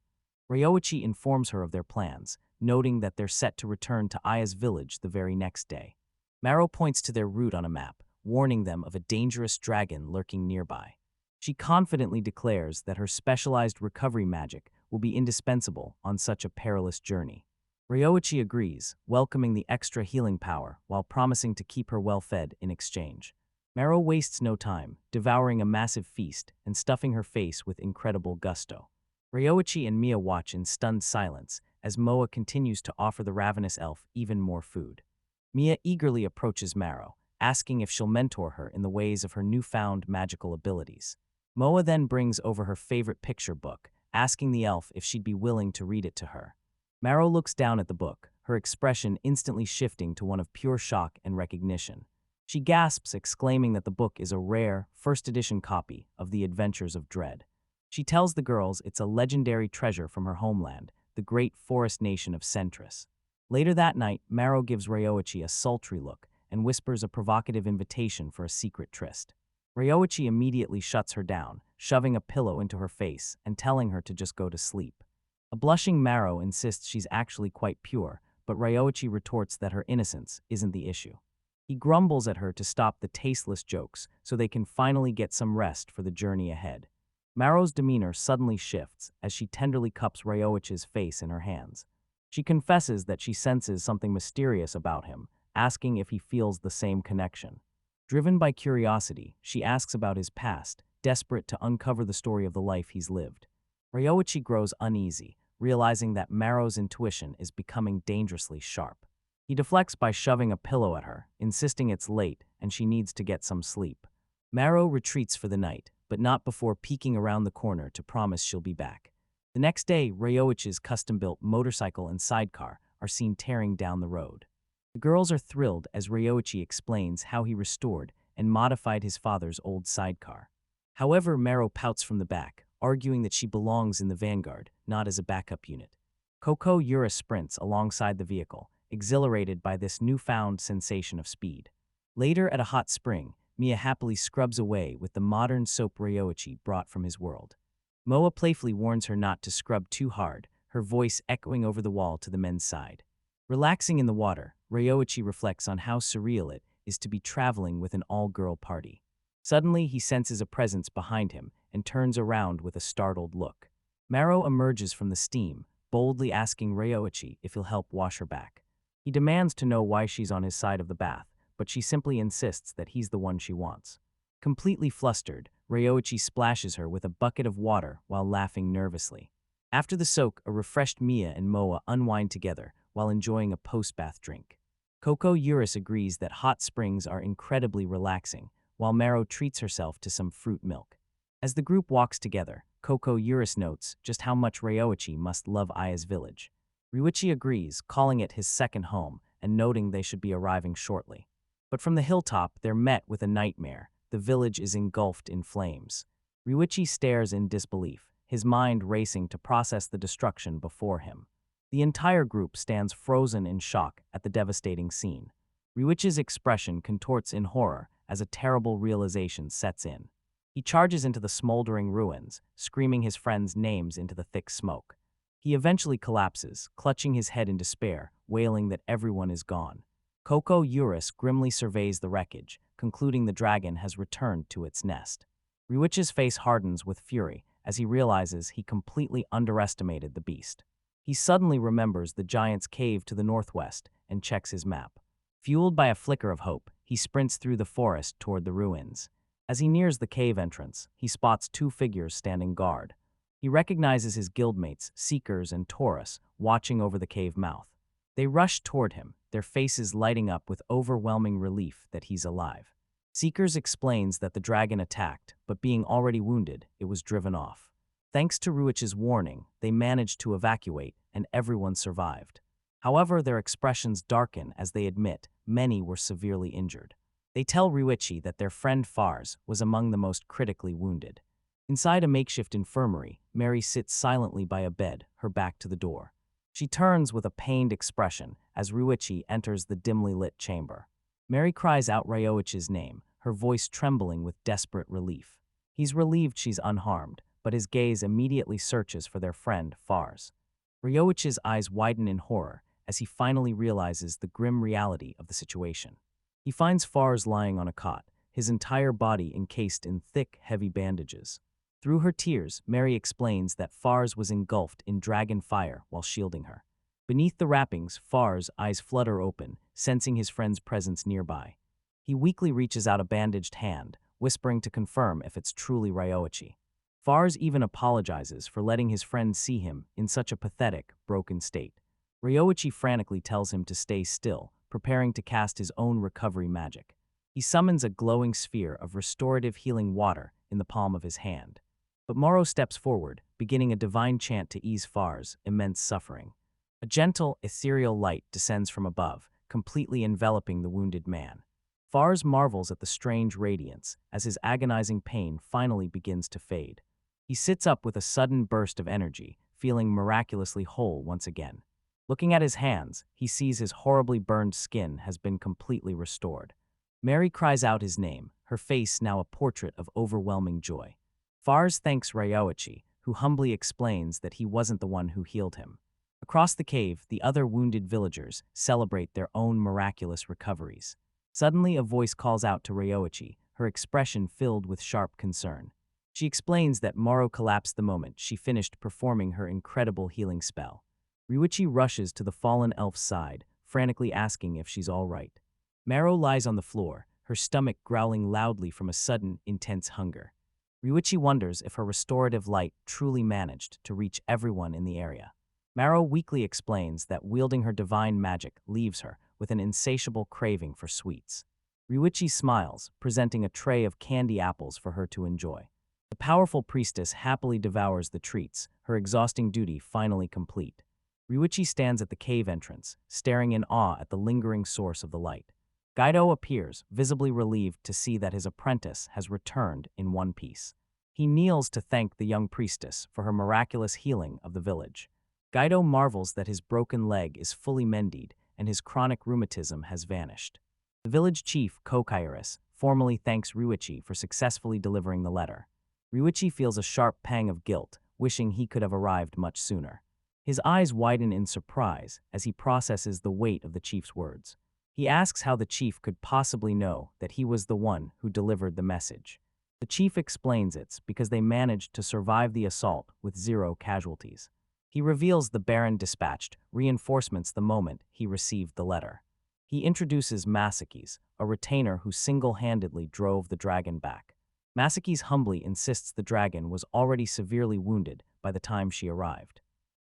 Speaker 1: Ryoichi informs her of their plans, noting that they're set to return to Aya's village the very next day. Maro points to their route on a map, warning them of a dangerous dragon lurking nearby. She confidently declares that her specialized recovery magic will be indispensable on such a perilous journey. Ryoichi agrees, welcoming the extra healing power while promising to keep her well-fed in exchange. Maro wastes no time, devouring a massive feast and stuffing her face with incredible gusto. Ryoichi and Mia watch in stunned silence as Moa continues to offer the ravenous elf even more food. Mia eagerly approaches Maro, asking if she'll mentor her in the ways of her newfound magical abilities. Moa then brings over her favorite picture book, asking the elf if she'd be willing to read it to her. Maro looks down at the book, her expression instantly shifting to one of pure shock and recognition. She gasps, exclaiming that the book is a rare, first-edition copy of The Adventures of Dread. She tells the girls it's a legendary treasure from her homeland, the great forest nation of Centris. Later that night, Maro gives Ryoichi a sultry look and whispers a provocative invitation for a secret tryst. Ryoichi immediately shuts her down, shoving a pillow into her face and telling her to just go to sleep. A blushing Maro insists she's actually quite pure, but Ryoichi retorts that her innocence isn't the issue. He grumbles at her to stop the tasteless jokes so they can finally get some rest for the journey ahead. Maro's demeanor suddenly shifts as she tenderly cups Ryoichi's face in her hands. She confesses that she senses something mysterious about him, asking if he feels the same connection. Driven by curiosity, she asks about his past, desperate to uncover the story of the life he's lived. Ryoichi grows uneasy, realizing that Maro's intuition is becoming dangerously sharp. He deflects by shoving a pillow at her, insisting it's late and she needs to get some sleep. Maro retreats for the night, but not before peeking around the corner to promise she'll be back. The next day, Ryoichi's custom-built motorcycle and sidecar are seen tearing down the road. The girls are thrilled as Ryoichi explains how he restored and modified his father's old sidecar. However, Maro pouts from the back, arguing that she belongs in the vanguard, not as a backup unit. Koko Urus sprints alongside the vehicle, exhilarated by this newfound sensation of speed. Later at a hot spring, Mia happily scrubs away with the modern soap Ryoichi brought from his world. Moa playfully warns her not to scrub too hard, her voice echoing over the wall to the men's side. Relaxing in the water, Ryoichi reflects on how surreal it is to be traveling with an all-girl party. Suddenly, he senses a presence behind him and turns around with a startled look. Maro emerges from the steam, boldly asking Ryoichi if he'll help wash her back. He demands to know why she's on his side of the bath, but she simply insists that he's the one she wants. Completely flustered, Ryoichi splashes her with a bucket of water while laughing nervously. After the soak, a refreshed Mia and Moa unwind together while enjoying a post-bath drink. Koko Urus agrees that hot springs are incredibly relaxing, while Maro treats herself to some fruit milk. As the group walks together, Koko Urus notes just how much Ryoichi must love Aya's village. Ryuichi agrees, calling it his second home and noting they should be arriving shortly. But from the hilltop, they're met with a nightmare. The village is engulfed in flames. Ryuichi stares in disbelief, his mind racing to process the destruction before him. The entire group stands frozen in shock at the devastating scene. Ryuichi's expression contorts in horror as a terrible realization sets in. He charges into the smoldering ruins, screaming his friends' names into the thick smoke. He eventually collapses, clutching his head in despair, wailing that everyone is gone. Koko Urus grimly surveys the wreckage, concluding the dragon has returned to its nest. Ryuichi's face hardens with fury as he realizes he completely underestimated the beast. He suddenly remembers the giant's cave to the northwest and checks his map. Fueled by a flicker of hope, he sprints through the forest toward the ruins. As he nears the cave entrance, he spots two figures standing guard. He recognizes his guildmates, Seekers and Taurus, watching over the cave mouth. They rush toward him, their faces lighting up with overwhelming relief that he's alive. Seekers explains that the dragon attacked, but being already wounded, it was driven off. Thanks to Ryuichi's warning, they managed to evacuate, and everyone survived. However, their expressions darken as they admit many were severely injured. They tell Ryuichi that their friend Fars was among the most critically wounded. Inside a makeshift infirmary, Mary sits silently by a bed, her back to the door. She turns with a pained expression as Ryuichi enters the dimly lit chamber. Mary cries out Ryoichi's name, her voice trembling with desperate relief. He's relieved she's unharmed, but his gaze immediately searches for their friend, Fars. Ryoichi's eyes widen in horror as he finally realizes the grim reality of the situation. He finds Fars lying on a cot, his entire body encased in thick, heavy bandages. Through her tears, Mary explains that Fars was engulfed in dragon fire while shielding her. Beneath the wrappings, Fars' eyes flutter open, sensing his friend's presence nearby. He weakly reaches out a bandaged hand, whispering to confirm if it's truly Ryoichi. Fars even apologizes for letting his friend see him in such a pathetic, broken state. Ryoichi frantically tells him to stay still, preparing to cast his own recovery magic. He summons a glowing sphere of restorative healing water in the palm of his hand. But Moro steps forward, beginning a divine chant to ease Fars' immense suffering. A gentle, ethereal light descends from above, completely enveloping the wounded man. Fars marvels at the strange radiance as his agonizing pain finally begins to fade. He sits up with a sudden burst of energy, feeling miraculously whole once again. Looking at his hands, he sees his horribly burned skin has been completely restored. Mary cries out his name, her face now a portrait of overwhelming joy. Fars thanks Ryoichi, who humbly explains that he wasn't the one who healed him. Across the cave, the other wounded villagers celebrate their own miraculous recoveries. Suddenly, a voice calls out to Ryoichi, her expression filled with sharp concern. She explains that Moro collapsed the moment she finished performing her incredible healing spell. Ryuichi rushes to the fallen elf's side, frantically asking if she's all right. Maro lies on the floor, her stomach growling loudly from a sudden, intense hunger. Ryuichi wonders if her restorative light truly managed to reach everyone in the area. Maro weakly explains that wielding her divine magic leaves her with an insatiable craving for sweets. Ryuichi smiles, presenting a tray of candy apples for her to enjoy. The powerful priestess happily devours the treats, her exhausting duty finally complete. Ryuichi stands at the cave entrance, staring in awe at the lingering source of the light. Gaido appears, visibly relieved to see that his apprentice has returned in one piece. He kneels to thank the young priestess for her miraculous healing of the village. Gaido marvels that his broken leg is fully mended and his chronic rheumatism has vanished. The village chief, Koko Urus, formally thanks Ryuichi for successfully delivering the letter. Ryuichi feels a sharp pang of guilt, wishing he could have arrived much sooner. His eyes widen in surprise as he processes the weight of the chief's words. He asks how the chief could possibly know that he was the one who delivered the message. The chief explains it's because they managed to survive the assault with 0 casualties. He reveals the Baron dispatched reinforcements the moment he received the letter. He introduces Masaki's, a retainer who single-handedly drove the dragon back. Masaki's humbly insists the dragon was already severely wounded by the time she arrived.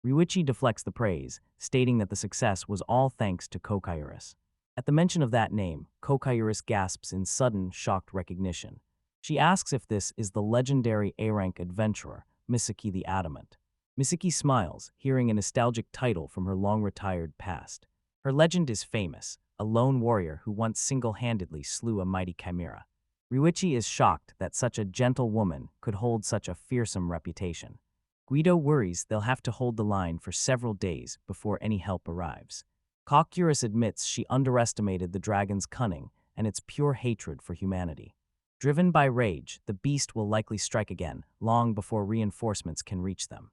Speaker 1: Ryuichi deflects the praise, stating that the success was all thanks to Koko Urus. At the mention of that name, Koko Urus gasps in sudden, shocked recognition. She asks if this is the legendary A-rank adventurer, Misaki the Adamant. Misaki smiles, hearing a nostalgic title from her long-retired past. Her legend is famous, a lone warrior who once single-handedly slew a mighty chimera. Ryuichi is shocked that such a gentle woman could hold such a fearsome reputation. Guido worries they'll have to hold the line for several days before any help arrives. Koko Urus admits she underestimated the dragon's cunning and its pure hatred for humanity. Driven by rage, the beast will likely strike again, long before reinforcements can reach them.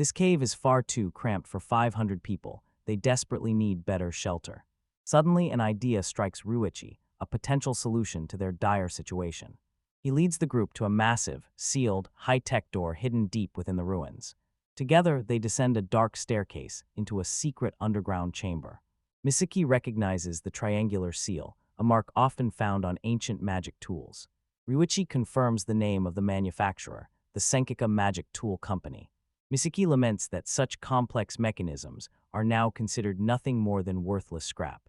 Speaker 1: This cave is far too cramped for 500 people. They desperately need better shelter. Suddenly, an idea strikes Ryuichi, a potential solution to their dire situation. He leads the group to a massive, sealed, high-tech door hidden deep within the ruins. Together, they descend a dark staircase into a secret underground chamber. Misaki recognizes the triangular seal, a mark often found on ancient magic tools. Ryuichi confirms the name of the manufacturer, the Senkika Magic Tool Company. Misaki laments that such complex mechanisms are now considered nothing more than worthless scrap.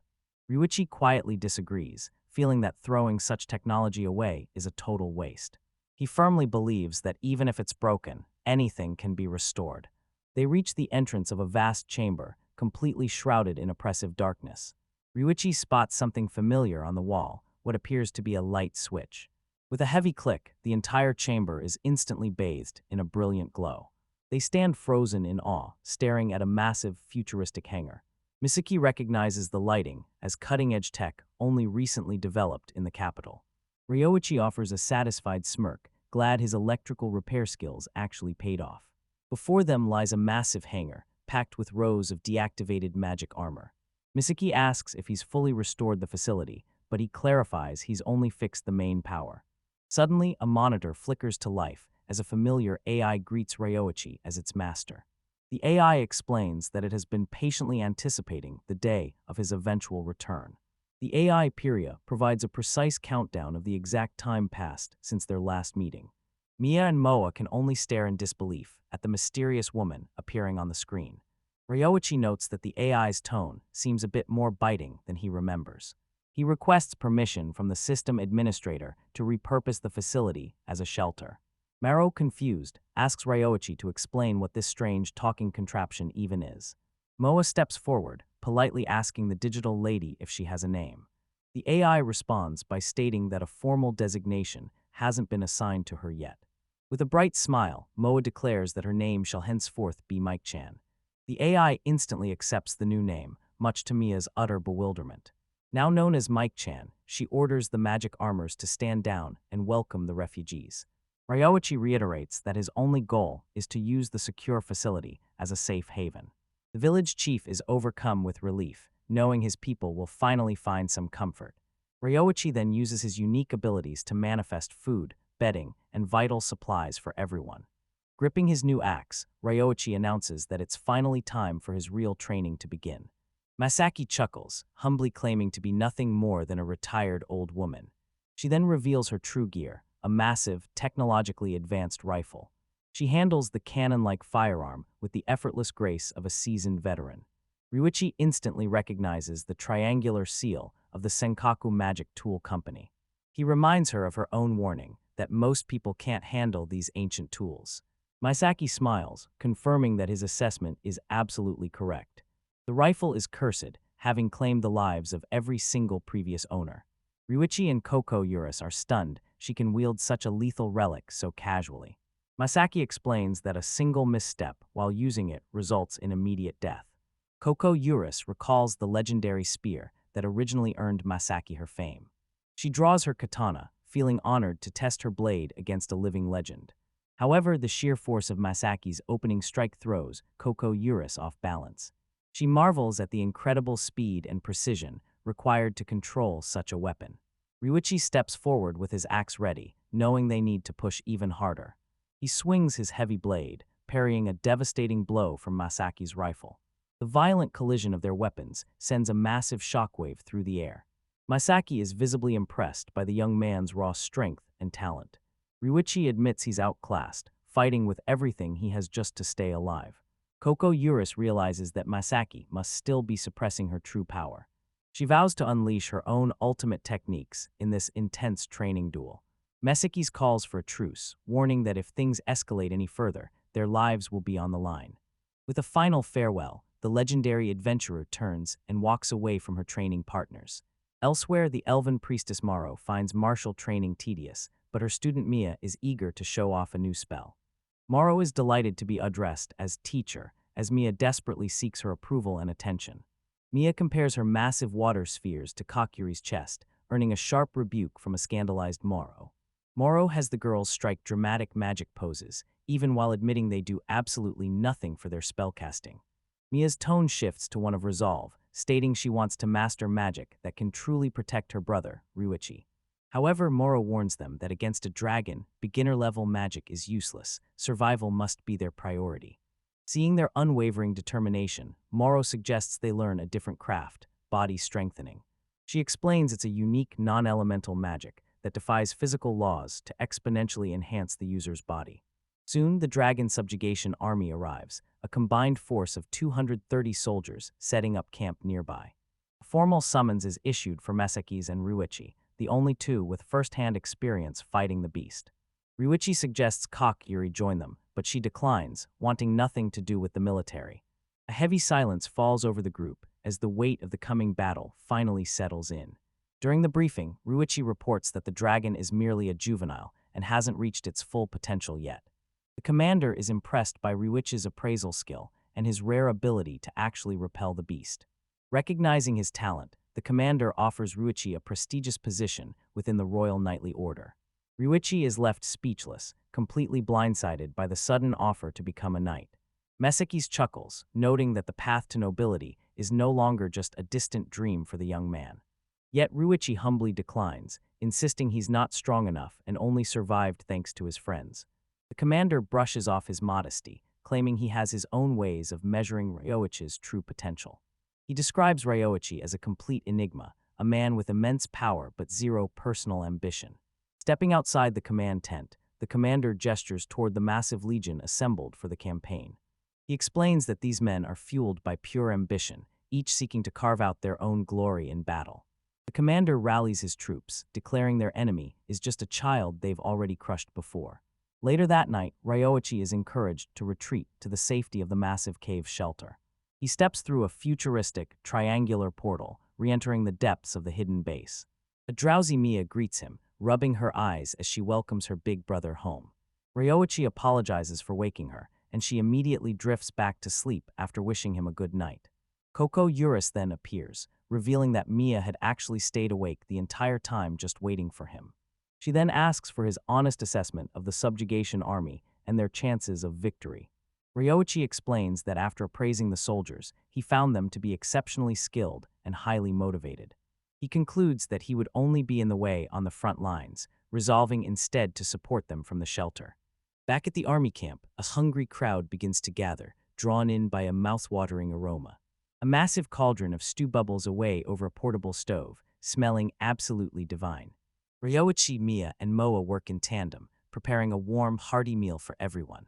Speaker 1: Ryuichi quietly disagrees, feeling that throwing such technology away is a total waste. He firmly believes that even if it's broken, anything can be restored. They reach the entrance of a vast chamber, completely shrouded in oppressive darkness. Ryuichi spots something familiar on the wall, what appears to be a light switch. With a heavy click, the entire chamber is instantly bathed in a brilliant glow. They stand frozen in awe, staring at a massive, futuristic hangar. Misaki recognizes the lighting as cutting-edge tech only recently developed in the capital. Ryuichi offers a satisfied smirk, glad his electrical repair skills actually paid off. Before them lies a massive hangar, packed with rows of deactivated magic armor. Misaki asks if he's fully restored the facility, but he clarifies he's only fixed the main power. Suddenly, a monitor flickers to life as a familiar AI greets Ryuichi as its master. The AI explains that it has been patiently anticipating the day of his eventual return. The AI Pyia provides a precise countdown of the exact time passed since their last meeting. Mia and Moa can only stare in disbelief at the mysterious woman appearing on the screen. Ryuichi notes that the AI's tone seems a bit more biting than he remembers. He requests permission from the system administrator to repurpose the facility as a shelter. Maro, confused, asks Ryuichi to explain what this strange talking contraption even is. Moa steps forward, politely asking the digital lady if she has a name. The AI responds by stating that a formal designation hasn't been assigned to her yet. With a bright smile, Moa declares that her name shall henceforth be Mike-chan. The AI instantly accepts the new name, much to Mia's utter bewilderment. Now known as Mike-chan, she orders the magic armors to stand down and welcome the refugees. Ryuichi reiterates that his only goal is to use the secure facility as a safe haven. The village chief is overcome with relief, knowing his people will finally find some comfort. Ryuichi then uses his unique abilities to manifest food, bedding, and vital supplies for everyone. Gripping his new axe, Ryuichi announces that it's finally time for his real training to begin. Masaki chuckles, humbly claiming to be nothing more than a retired old woman. She then reveals her true gear, a massive, technologically advanced rifle. She handles the cannon-like firearm with the effortless grace of a seasoned veteran. Ryuichi instantly recognizes the triangular seal of the Senkaku Magic Tool Company. He reminds her of her own warning that most people can't handle these ancient tools. Misaki smiles, confirming that his assessment is absolutely correct. The rifle is cursed, having claimed the lives of every single previous owner. Ryuichi and Koko Urus are stunned she can wield such a lethal relic so casually. Masaki explains that a single misstep while using it results in immediate death. Koko Urus recalls the legendary spear that originally earned Masaki her fame. She draws her katana, feeling honored to test her blade against a living legend. However, the sheer force of Masaki's opening strike throws Koko Urus off balance. She marvels at the incredible speed and precision required to control such a weapon. Ryuichi steps forward with his axe ready, knowing they need to push even harder. He swings his heavy blade, parrying a devastating blow from Masaki's rifle. The violent collision of their weapons sends a massive shockwave through the air. Masaki is visibly impressed by the young man's raw strength and talent. Ryuichi admits he's outclassed, fighting with everything he has just to stay alive. Koko Urus realizes that Masaki must still be suppressing her true power. She vows to unleash her own ultimate techniques in this intense training duel. Masaki calls for a truce, warning that if things escalate any further, their lives will be on the line. With a final farewell, the legendary adventurer turns and walks away from her training partners. Elsewhere, the elven priestess Maro finds martial training tedious, but her student Mia is eager to show off a new spell. Maro is delighted to be addressed as teacher, as Mia desperately seeks her approval and attention. Mia compares her massive water spheres to Kokuri's chest, earning a sharp rebuke from a scandalized Moro. Moro has the girls strike dramatic magic poses, even while admitting they do absolutely nothing for their spellcasting. Mia's tone shifts to one of resolve, stating she wants to master magic that can truly protect her brother, Ryuichi. However, Moro warns them that against a dragon, beginner-level magic is useless. Survival must be their priority. Seeing their unwavering determination, Moro suggests they learn a different craft, body strengthening. She explains it's a unique non-elemental magic that defies physical laws to exponentially enhance the user's body. Soon, the dragon subjugation army arrives, a combined force of 230 soldiers setting up camp nearby. A formal summons is issued for Masaki's and Ryuichi, the only two with first-hand experience fighting the beast. Ryuichi suggests Kokiri join them, but she declines, wanting nothing to do with the military. A heavy silence falls over the group as the weight of the coming battle finally settles in. During the briefing, Ryuichi reports that the dragon is merely a juvenile and hasn't reached its full potential yet. The commander is impressed by Ryuichi's appraisal skill and his rare ability to actually repel the beast. Recognizing his talent, the commander offers Ryuichi a prestigious position within the Royal Knightly Order. Ryuichi is left speechless, completely blindsided by the sudden offer to become a knight. Masaki's chuckles, noting that the path to nobility is no longer just a distant dream for the young man. Yet Ryuichi humbly declines, insisting he's not strong enough and only survived thanks to his friends. The commander brushes off his modesty, claiming he has his own ways of measuring Ryoichi's true potential. He describes Ryoichi as a complete enigma, a man with immense power but zero personal ambition. Stepping outside the command tent, the commander gestures toward the massive legion assembled for the campaign. He explains that these men are fueled by pure ambition, each seeking to carve out their own glory in battle. The commander rallies his troops, declaring their enemy is just a child they've already crushed before. Later that night, Ryoichi is encouraged to retreat to the safety of the massive cave shelter. He steps through a futuristic, triangular portal, re-entering the depths of the hidden base. A drowsy Mia greets him, rubbing her eyes as she welcomes her big brother home. Ryoichi apologizes for waking her, and she immediately drifts back to sleep after wishing him a good night. Koko Urus then appears, revealing that Mia had actually stayed awake the entire time just waiting for him. She then asks for his honest assessment of the subjugation army and their chances of victory. Ryoichi explains that after appraising the soldiers, he found them to be exceptionally skilled and highly motivated. He concludes that he would only be in the way on the front lines, resolving instead to support them from the shelter. Back at the army camp, a hungry crowd begins to gather, drawn in by a mouth-watering aroma. A massive cauldron of stew bubbles away over a portable stove, smelling absolutely divine. Ryoichi, Mia, and Moa work in tandem, preparing a warm, hearty meal for everyone.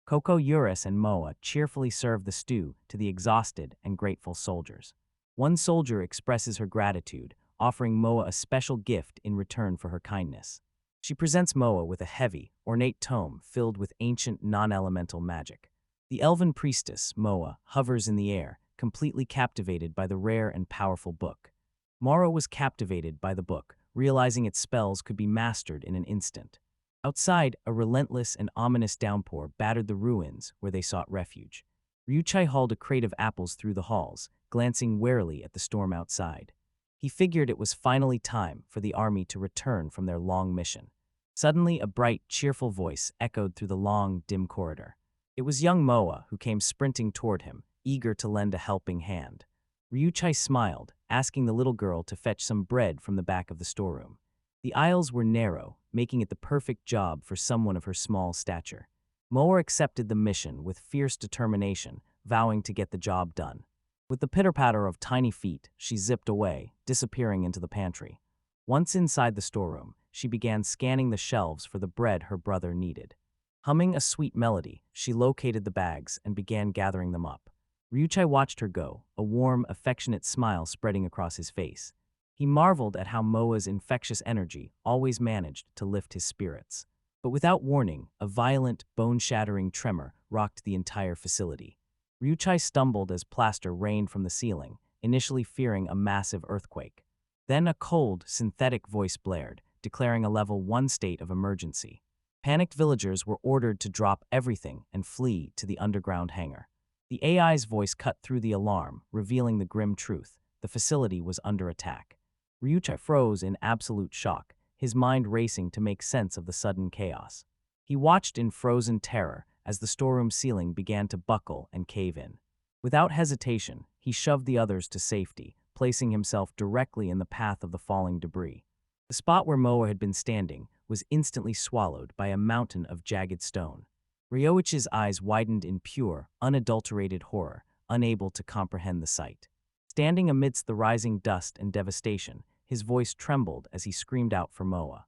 Speaker 1: Koko Urus and Moa cheerfully serve the stew to the exhausted and grateful soldiers. One soldier expresses her gratitude, offering Moa a special gift in return for her kindness. She presents Moa with a heavy, ornate tome filled with ancient non-elemental magic. The elven priestess, Moa, hovers in the air, completely captivated by the rare and powerful book. Moro was captivated by the book, realizing its spells could be mastered in an instant. Outside, a relentless and ominous downpour battered the ruins where they sought refuge. Ryuichi hauled a crate of apples through the halls, glancing warily at the storm outside. He figured it was finally time for the army to return from their long mission. Suddenly, a bright, cheerful voice echoed through the long, dim corridor. It was young Moa who came sprinting toward him, eager to lend a helping hand. Ryuichi smiled, asking the little girl to fetch some bread from the back of the storeroom. The aisles were narrow, making it the perfect job for someone of her small stature. Moa accepted the mission with fierce determination, vowing to get the job done. With the pitter-patter of tiny feet, she zipped away, disappearing into the pantry. Once inside the storeroom, she began scanning the shelves for the bread her brother needed. Humming a sweet melody, she located the bags and began gathering them up. Ryuichi watched her go, a warm, affectionate smile spreading across his face. He marveled at how Moa's infectious energy always managed to lift his spirits. But without warning, a violent, bone-shattering tremor rocked the entire facility. Ryuichi stumbled as plaster rained from the ceiling, initially fearing a massive earthquake. Then a cold, synthetic voice blared, declaring a level 1 state of emergency. Panicked villagers were ordered to drop everything and flee to the underground hangar. The AI's voice cut through the alarm, revealing the grim truth: the facility was under attack. Ryuichi froze in absolute shock, his mind racing to make sense of the sudden chaos. He watched in frozen terror as the storeroom ceiling began to buckle and cave in. Without hesitation, he shoved the others to safety, placing himself directly in the path of the falling debris. The spot where Moa had been standing was instantly swallowed by a mountain of jagged stone. Ryoichi's eyes widened in pure, unadulterated horror, unable to comprehend the sight. Standing amidst the rising dust and devastation, his voice trembled as he screamed out for Moa.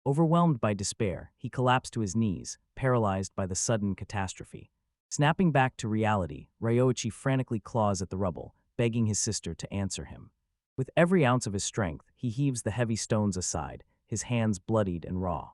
Speaker 1: Overwhelmed by despair, he collapsed to his knees, paralyzed by the sudden catastrophe. Snapping back to reality, Ryoichi frantically claws at the rubble, begging his sister to answer him. With every ounce of his strength, he heaves the heavy stones aside, his hands bloodied and raw.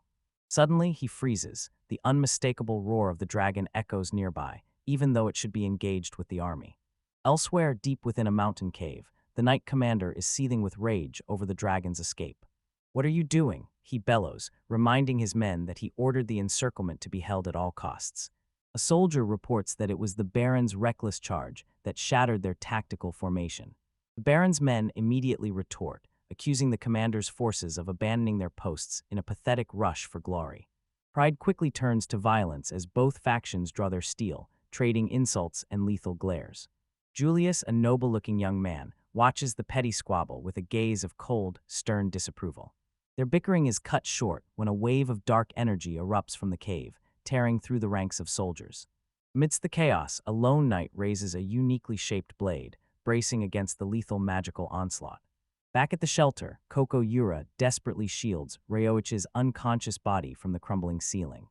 Speaker 1: Suddenly, he freezes. The unmistakable roar of the dragon echoes nearby, even though it should be engaged with the army. Elsewhere, deep within a mountain cave, the knight commander is seething with rage over the dragon's escape. "What are you doing?" he bellows, reminding his men that he ordered the encirclement to be held at all costs. A soldier reports that it was the Baron's reckless charge that shattered their tactical formation. The Baron's men immediately retort, accusing the commander's forces of abandoning their posts in a pathetic rush for glory. Pride quickly turns to violence as both factions draw their steel, trading insults and lethal glares. Julius, a noble-looking young man, watches the petty squabble with a gaze of cold, stern disapproval. Their bickering is cut short when a wave of dark energy erupts from the cave, tearing through the ranks of soldiers. Amidst the chaos, a lone knight raises a uniquely shaped blade, bracing against the lethal magical onslaught. Back at the shelter, Koko Urus desperately shields Ryoichi's unconscious body from the crumbling ceiling.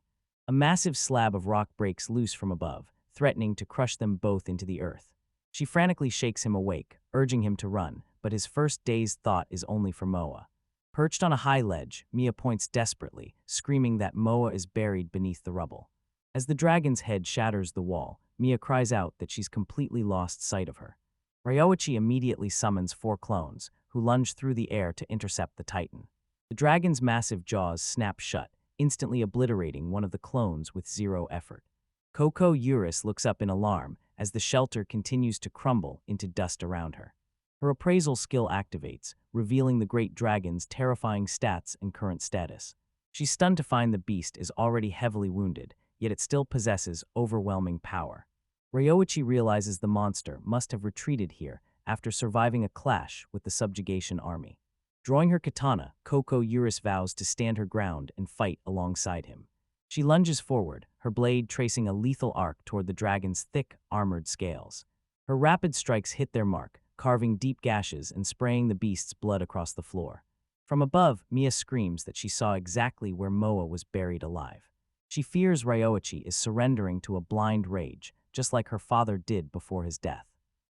Speaker 1: A massive slab of rock breaks loose from above, threatening to crush them both into the earth. She frantically shakes him awake, urging him to run, but his first dazed thought is only for Moa. Perched on a high ledge, Mia points desperately, screaming that Moa is buried beneath the rubble. As the dragon's head shatters the wall, Mia cries out that she's completely lost sight of her. Ryoichi immediately summons 4 clones, who lunge through the air to intercept the titan. The dragon's massive jaws snap shut, instantly obliterating one of the clones with 0 effort. Koko Urus looks up in alarm as the shelter continues to crumble into dust around her. Her appraisal skill activates, revealing the great dragon's terrifying stats and current status. She's stunned to find the beast is already heavily wounded, yet it still possesses overwhelming power. Ryoichi realizes the monster must have retreated here after surviving a clash with the subjugation army. Drawing her katana, Koko Urus vows to stand her ground and fight alongside him. She lunges forward, her blade tracing a lethal arc toward the dragon's thick, armored scales. Her rapid strikes hit their mark, carving deep gashes and spraying the beast's blood across the floor. From above, Mia screams that she saw exactly where Moa was buried alive. She fears Ryoichi is surrendering to a blind rage, just like her father did before his death.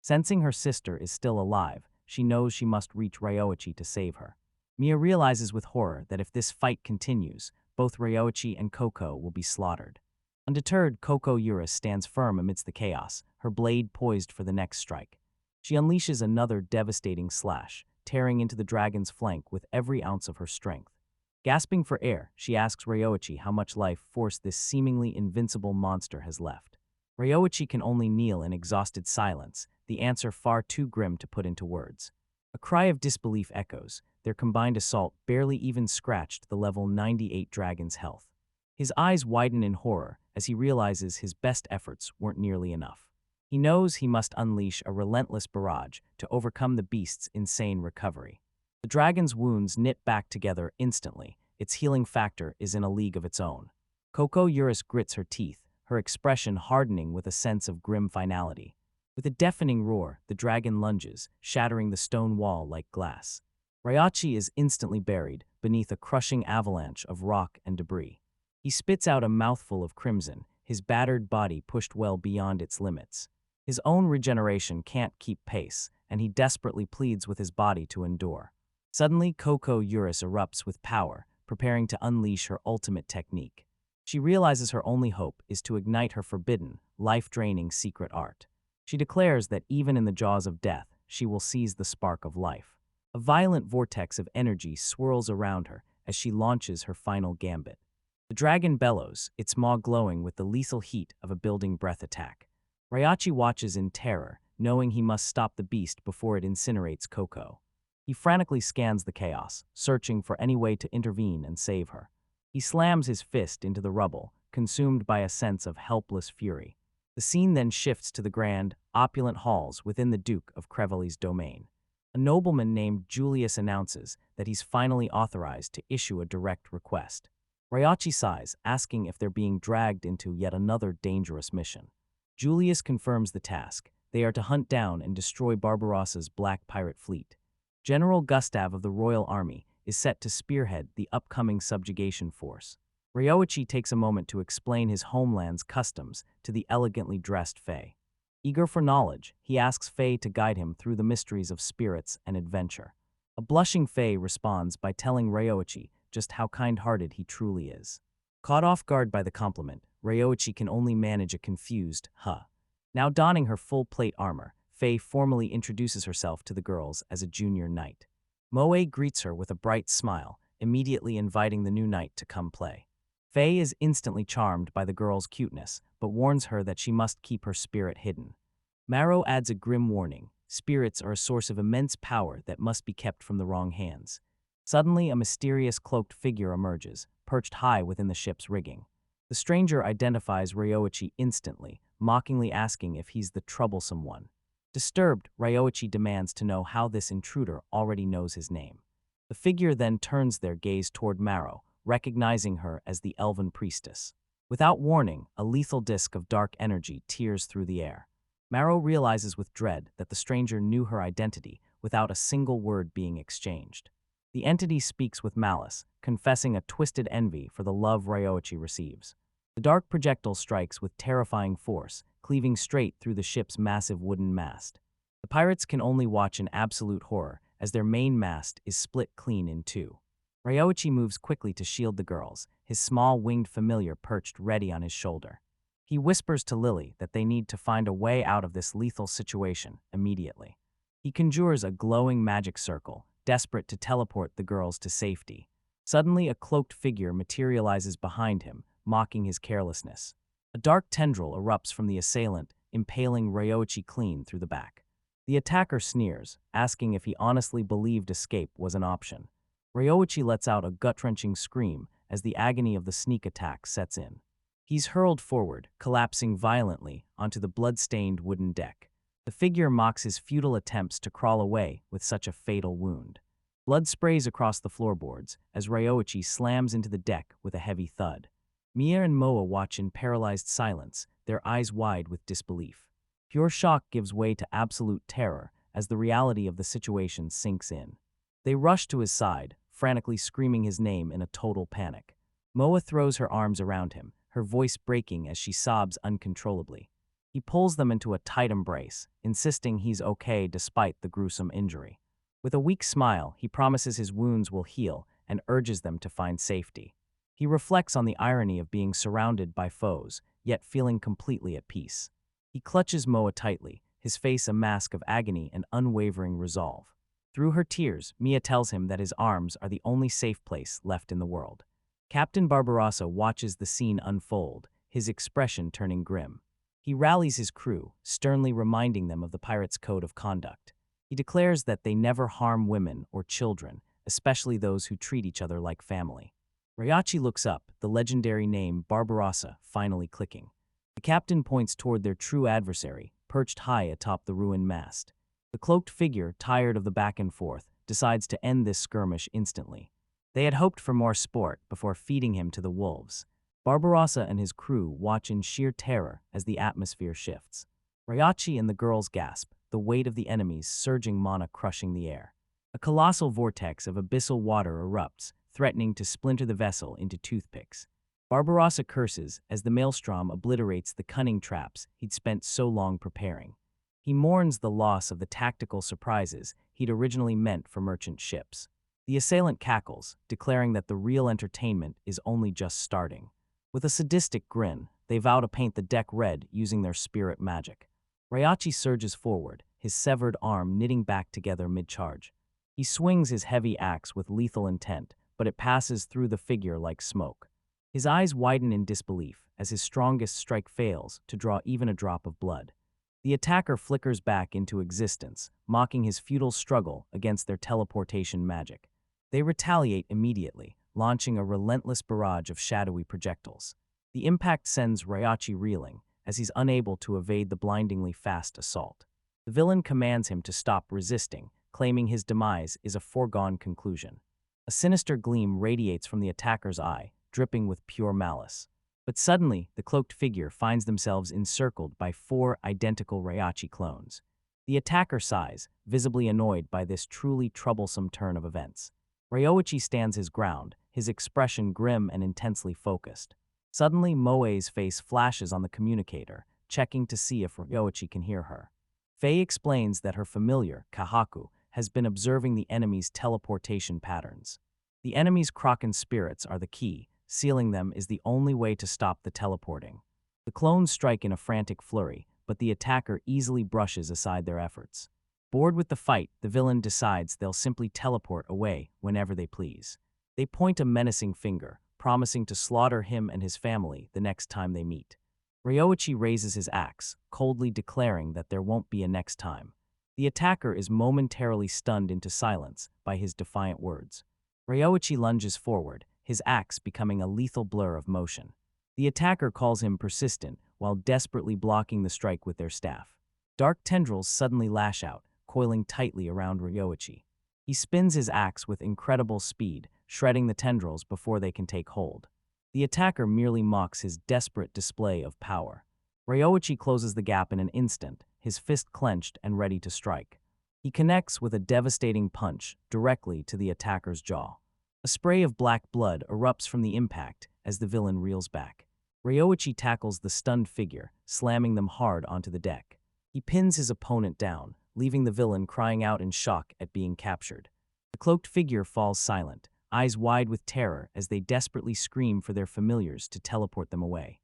Speaker 1: Sensing her sister is still alive, she knows she must reach Ryoichi to save her. Mia realizes with horror that if this fight continues, both Ryoichi and Koko will be slaughtered. Undeterred, Koko Urus stands firm amidst the chaos, her blade poised for the next strike. She unleashes another devastating slash, tearing into the dragon's flank with every ounce of her strength. Gasping for air, she asks Ryoichi how much life force this seemingly invincible monster has left. Ryoichi can only kneel in exhausted silence, the answer far too grim to put into words. A cry of disbelief echoes, their combined assault barely even scratched the level 98 dragon's health. His eyes widen in horror as he realizes his best efforts weren't nearly enough. He knows he must unleash a relentless barrage to overcome the beast's insane recovery. The dragon's wounds knit back together instantly. Its healing factor is in a league of its own. Koko Urus grits her teeth, her expression hardening with a sense of grim finality. With a deafening roar, the dragon lunges, shattering the stone wall like glass. Ryoichi is instantly buried beneath a crushing avalanche of rock and debris. He spits out a mouthful of crimson, his battered body pushed well beyond its limits. His own regeneration can't keep pace, and he desperately pleads with his body to endure. Suddenly, Koko Urus erupts with power, preparing to unleash her ultimate technique. She realizes her only hope is to ignite her forbidden, life-draining secret art. She declares that even in the jaws of death, she will seize the spark of life. A violent vortex of energy swirls around her as she launches her final gambit. The dragon bellows, its maw glowing with the lethal heat of a building breath attack. Ryoichi watches in terror, knowing he must stop the beast before it incinerates Koko. He frantically scans the chaos, searching for any way to intervene and save her. He slams his fist into the rubble, consumed by a sense of helpless fury. The scene then shifts to the grand, opulent halls within the Duke of Crevelly's domain. A nobleman named Julius announces that he's finally authorized to issue a direct request. Ryachi sighs, asking if they're being dragged into yet another dangerous mission. Julius confirms the task. They are to hunt down and destroy Barbarossa's black pirate fleet. General Gustav of the Royal Army is set to spearhead the upcoming subjugation force. Ryoichi takes a moment to explain his homeland's customs to the elegantly dressed Fae. Eager for knowledge, he asks Fae to guide him through the mysteries of spirits and adventure. A blushing Fae responds by telling Ryoichi just how kind-hearted he truly is. Caught off guard by the compliment, Ryoichi can only manage a confused huh. Now donning her full plate armor, Fae formally introduces herself to the girls as a junior knight. Moe greets her with a bright smile, immediately inviting the new knight to come play. Fae is instantly charmed by the girl's cuteness, but warns her that she must keep her spirit hidden. Maro adds a grim warning: spirits are a source of immense power that must be kept from the wrong hands. Suddenly, a mysterious cloaked figure emerges, perched high within the ship's rigging. The stranger identifies Ryoichi instantly, mockingly asking if he's the troublesome one. Disturbed, Ryoichi demands to know how this intruder already knows his name. The figure then turns their gaze toward Maro, recognizing her as the elven priestess. Without warning, a lethal disk of dark energy tears through the air. Maro realizes with dread that the stranger knew her identity without a single word being exchanged. The entity speaks with malice, confessing a twisted envy for the love Ryoichi receives. The dark projectile strikes with terrifying force, cleaving straight through the ship's massive wooden mast. The pirates can only watch in absolute horror as their main mast is split clean in two. Ryoichi moves quickly to shield the girls, his small winged familiar perched ready on his shoulder. He whispers to Lily that they need to find a way out of this lethal situation immediately. He conjures a glowing magic circle, desperate to teleport the girls to safety. Suddenly, a cloaked figure materializes behind him, mocking his carelessness. A dark tendril erupts from the assailant, impaling Ryoichi clean through the back. The attacker sneers, asking if he honestly believed escape was an option. Ryoichi lets out a gut-wrenching scream as the agony of the sneak attack sets in. He's hurled forward, collapsing violently onto the blood-stained wooden deck. The figure mocks his futile attempts to crawl away with such a fatal wound. Blood sprays across the floorboards as Ryoichi slams into the deck with a heavy thud. Mia and Moa watch in paralyzed silence, their eyes wide with disbelief. Pure shock gives way to absolute terror as the reality of the situation sinks in. They rush to his side, frantically screaming his name in a total panic. Moa throws her arms around him, her voice breaking as she sobs uncontrollably. He pulls them into a tight embrace, insisting he's okay despite the gruesome injury. With a weak smile, he promises his wounds will heal and urges them to find safety. He reflects on the irony of being surrounded by foes, yet feeling completely at peace. He clutches Moa tightly, his face a mask of agony and unwavering resolve. Through her tears, Mia tells him that his arms are the only safe place left in the world. Captain Barbarossa watches the scene unfold, his expression turning grim. He rallies his crew, sternly reminding them of the pirates' code of conduct. He declares that they never harm women or children, especially those who treat each other like family. Ryachi looks up, the legendary name Barbarossa finally clicking. The captain points toward their true adversary, perched high atop the ruined mast. The cloaked figure, tired of the back and forth, decides to end this skirmish instantly. They had hoped for more sport before feeding him to the wolves. Barbarossa and his crew watch in sheer terror as the atmosphere shifts. Ryachi and the girls gasp, the weight of the enemy's surging mana crushing the air. A colossal vortex of abyssal water erupts, threatening to splinter the vessel into toothpicks. Barbarossa curses as the maelstrom obliterates the cunning traps he'd spent so long preparing. He mourns the loss of the tactical surprises he'd originally meant for merchant ships. The assailant cackles, declaring that the real entertainment is only just starting. With a sadistic grin, they vow to paint the deck red using their spirit magic. Ryachi surges forward, his severed arm knitting back together mid-charge. He swings his heavy axe with lethal intent, but it passes through the figure like smoke. His eyes widen in disbelief as his strongest strike fails to draw even a drop of blood. The attacker flickers back into existence, mocking his futile struggle against their teleportation magic. They retaliate immediately, launching a relentless barrage of shadowy projectiles. The impact sends Ryoichi reeling, as he's unable to evade the blindingly fast assault. The villain commands him to stop resisting, claiming his demise is a foregone conclusion. A sinister gleam radiates from the attacker's eye, dripping with pure malice. But suddenly, the cloaked figure finds themselves encircled by 4 identical Ryoichi clones. The attacker sighs, visibly annoyed by this truly troublesome turn of events. Ryoichi stands his ground, his expression grim and intensely focused. Suddenly, Moe's face flashes on the communicator, checking to see if Ryoichi can hear her. Faye explains that her familiar, Kahaku, has been observing the enemy's teleportation patterns. The enemy's Kraken spirits are the key. Sealing them is the only way to stop the teleporting. The clones strike in a frantic flurry, but the attacker easily brushes aside their efforts. Bored with the fight, the villain decides they'll simply teleport away whenever they please. They point a menacing finger, promising to slaughter him and his family the next time they meet. Ryoichi raises his axe, coldly declaring that there won't be a next time. The attacker is momentarily stunned into silence by his defiant words. Ryoichi lunges forward, his axe becoming a lethal blur of motion. The attacker calls him persistent, while desperately blocking the strike with their staff. Dark tendrils suddenly lash out, coiling tightly around Ryoichi. He spins his axe with incredible speed, shredding the tendrils before they can take hold. The attacker merely mocks his desperate display of power. Ryoichi closes the gap in an instant, his fist clenched and ready to strike. He connects with a devastating punch directly to the attacker's jaw. A spray of black blood erupts from the impact as the villain reels back. Ryoichi tackles the stunned figure, slamming them hard onto the deck. He pins his opponent down, leaving the villain crying out in shock at being captured. The cloaked figure falls silent, eyes wide with terror as they desperately scream for their familiars to teleport them away.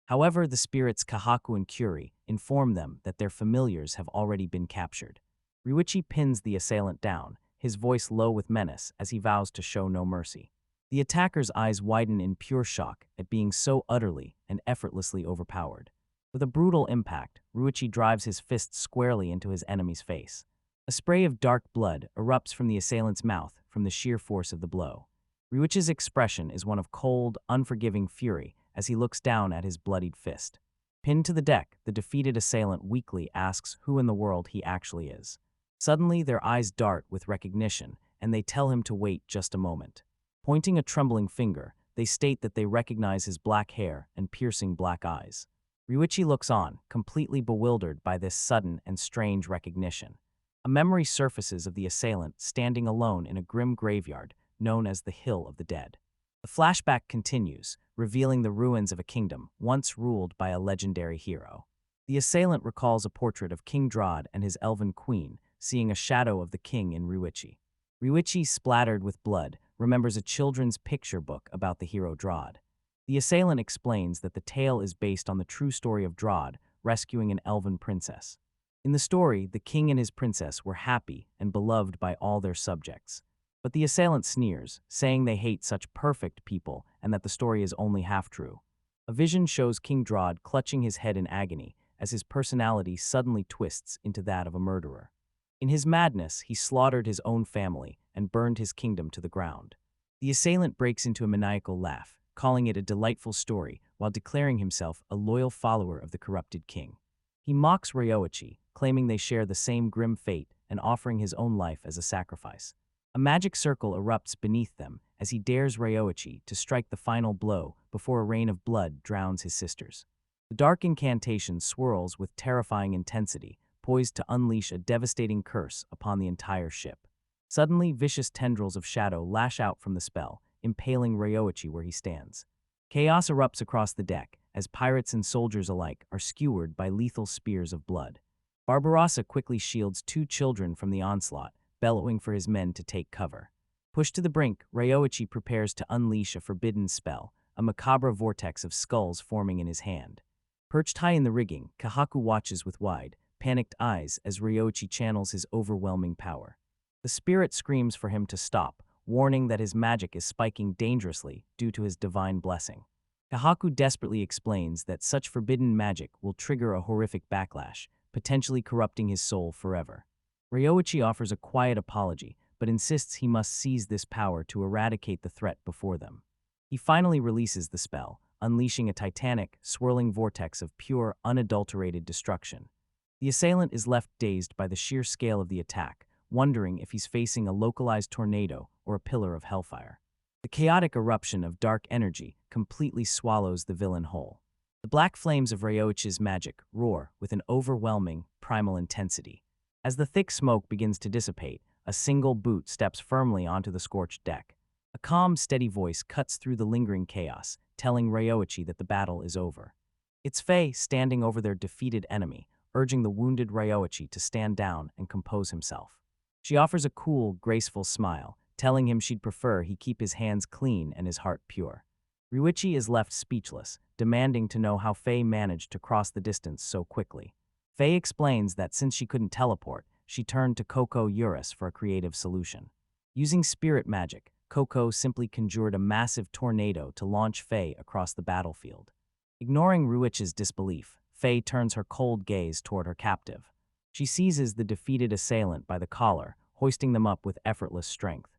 Speaker 1: However, the spirits Kahaku and Curio inform them that their familiars have already been captured. Ryuichi pins the assailant down, his voice low with menace as he vows to show no mercy. The attacker's eyes widen in pure shock at being so utterly and effortlessly overpowered. With a brutal impact, Ryuichi drives his fist squarely into his enemy's face. A spray of dark blood erupts from the assailant's mouth from the sheer force of the blow. Ryuichi's expression is one of cold, unforgiving fury as he looks down at his bloodied fist. Pinned to the deck, the defeated assailant weakly asks who in the world he actually is. Suddenly, their eyes dart with recognition, and they tell him to wait just a moment. Pointing a trembling finger, they state that they recognize his black hair and piercing black eyes. Ryuichi looks on, completely bewildered by this sudden and strange recognition. A memory surfaces of the assailant standing alone in a grim graveyard known as the Hill of the Dead. The flashback continues, revealing the ruins of a kingdom once ruled by a legendary hero. The assailant recalls a portrait of King Drod and his elven queen, seeing a shadow of the king in Ryuichi. Ryuichi, splattered with blood, remembers a children's picture book about the hero Drod. The assailant explains that the tale is based on the true story of Drod rescuing an elven princess. In the story, the king and his princess were happy and beloved by all their subjects. But the assailant sneers, saying they hate such perfect people and that the story is only half true. A vision shows King Drod clutching his head in agony as his personality suddenly twists into that of a murderer. In his madness, he slaughtered his own family and burned his kingdom to the ground. The assailant breaks into a maniacal laugh, calling it a delightful story while declaring himself a loyal follower of the corrupted king. He mocks Ryoichi, claiming they share the same grim fate and offering his own life as a sacrifice. A magic circle erupts beneath them as he dares Ryoichi to strike the final blow before a rain of blood drowns his sisters. The dark incantation swirls with terrifying intensity, poised to unleash a devastating curse upon the entire ship. Suddenly, vicious tendrils of shadow lash out from the spell, impaling Ryoichi where he stands. Chaos erupts across the deck as pirates and soldiers alike are skewered by lethal spears of blood. Barbarossa quickly shields 2 children from the onslaught, bellowing for his men to take cover. Pushed to the brink, Ryoichi prepares to unleash a forbidden spell, a macabre vortex of skulls forming in his hand. Perched high in the rigging, Kahaku watches with wide, panicked eyes as Ryoichi channels his overwhelming power. The spirit screams for him to stop, warning that his magic is spiking dangerously due to his divine blessing. Kahaku desperately explains that such forbidden magic will trigger a horrific backlash, potentially corrupting his soul forever. Ryoichi offers a quiet apology, but insists he must seize this power to eradicate the threat before them. He finally releases the spell, unleashing a titanic, swirling vortex of pure, unadulterated destruction. The assailant is left dazed by the sheer scale of the attack, wondering if he's facing a localized tornado or a pillar of hellfire. The chaotic eruption of dark energy completely swallows the villain whole. The black flames of Ryoichi's magic roar with an overwhelming, primal intensity. As the thick smoke begins to dissipate, a single boot steps firmly onto the scorched deck. A calm, steady voice cuts through the lingering chaos, telling Ryoichi that the battle is over. It's Faye standing over their defeated enemy, urging the wounded Ryoichi to stand down and compose himself. She offers a cool, graceful smile, telling him she'd prefer he keep his hands clean and his heart pure. Ryuichi is left speechless, demanding to know how Faye managed to cross the distance so quickly. Faye explains that since she couldn't teleport, she turned to Koko Urus for a creative solution. Using spirit magic, Koko simply conjured a massive tornado to launch Faye across the battlefield. Ignoring Ryuichi's disbelief, Faye turns her cold gaze toward her captive. She seizes the defeated assailant by the collar, hoisting them up with effortless strength.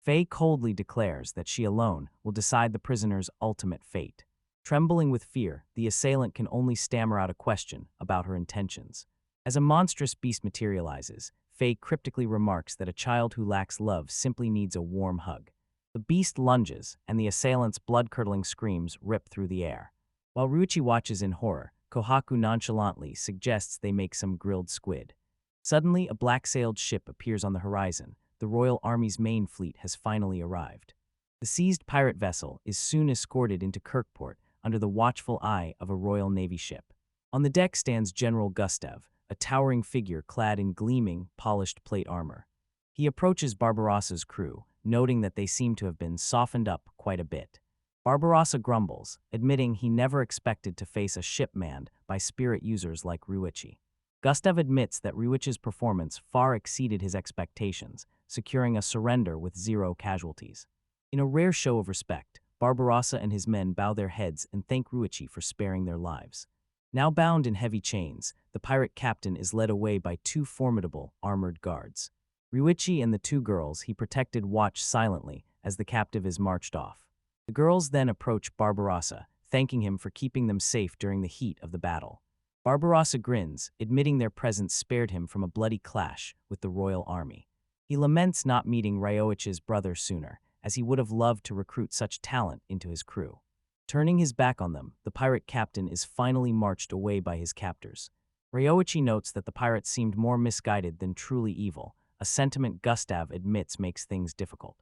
Speaker 1: Faye coldly declares that she alone will decide the prisoner's ultimate fate. Trembling with fear, the assailant can only stammer out a question about her intentions. As a monstrous beast materializes, Faye cryptically remarks that a child who lacks love simply needs a warm hug. The beast lunges, and the assailant's blood-curdling screams rip through the air. While Ryuichi watches in horror, Kohaku nonchalantly suggests they make some grilled squid. Suddenly, a black-sailed ship appears on the horizon. The Royal Army's main fleet has finally arrived. The seized pirate vessel is soon escorted into Kirkport under the watchful eye of a Royal Navy ship. On the deck stands General Gustav, a towering figure clad in gleaming, polished plate armor. He approaches Barbarossa's crew, noting that they seem to have been softened up quite a bit. Barbarossa grumbles, admitting he never expected to face a ship manned by spirit users like Ryuichi. Gustav admits that Ryuichi's performance far exceeded his expectations, securing a surrender with 0 casualties. In a rare show of respect, Barbarossa and his men bow their heads and thank Ryuichi for sparing their lives. Now bound in heavy chains, the pirate captain is led away by 2 formidable, armored guards. Ryuichi and the 2 girls he protected watch silently as the captive is marched off. The girls then approach Barbarossa, thanking him for keeping them safe during the heat of the battle. Barbarossa grins, admitting their presence spared him from a bloody clash with the royal army. He laments not meeting Ryoichi's brother sooner, as he would have loved to recruit such talent into his crew. Turning his back on them, the pirate captain is finally marched away by his captors. Ryoichi notes that the pirates seemed more misguided than truly evil, a sentiment Gustav admits makes things difficult.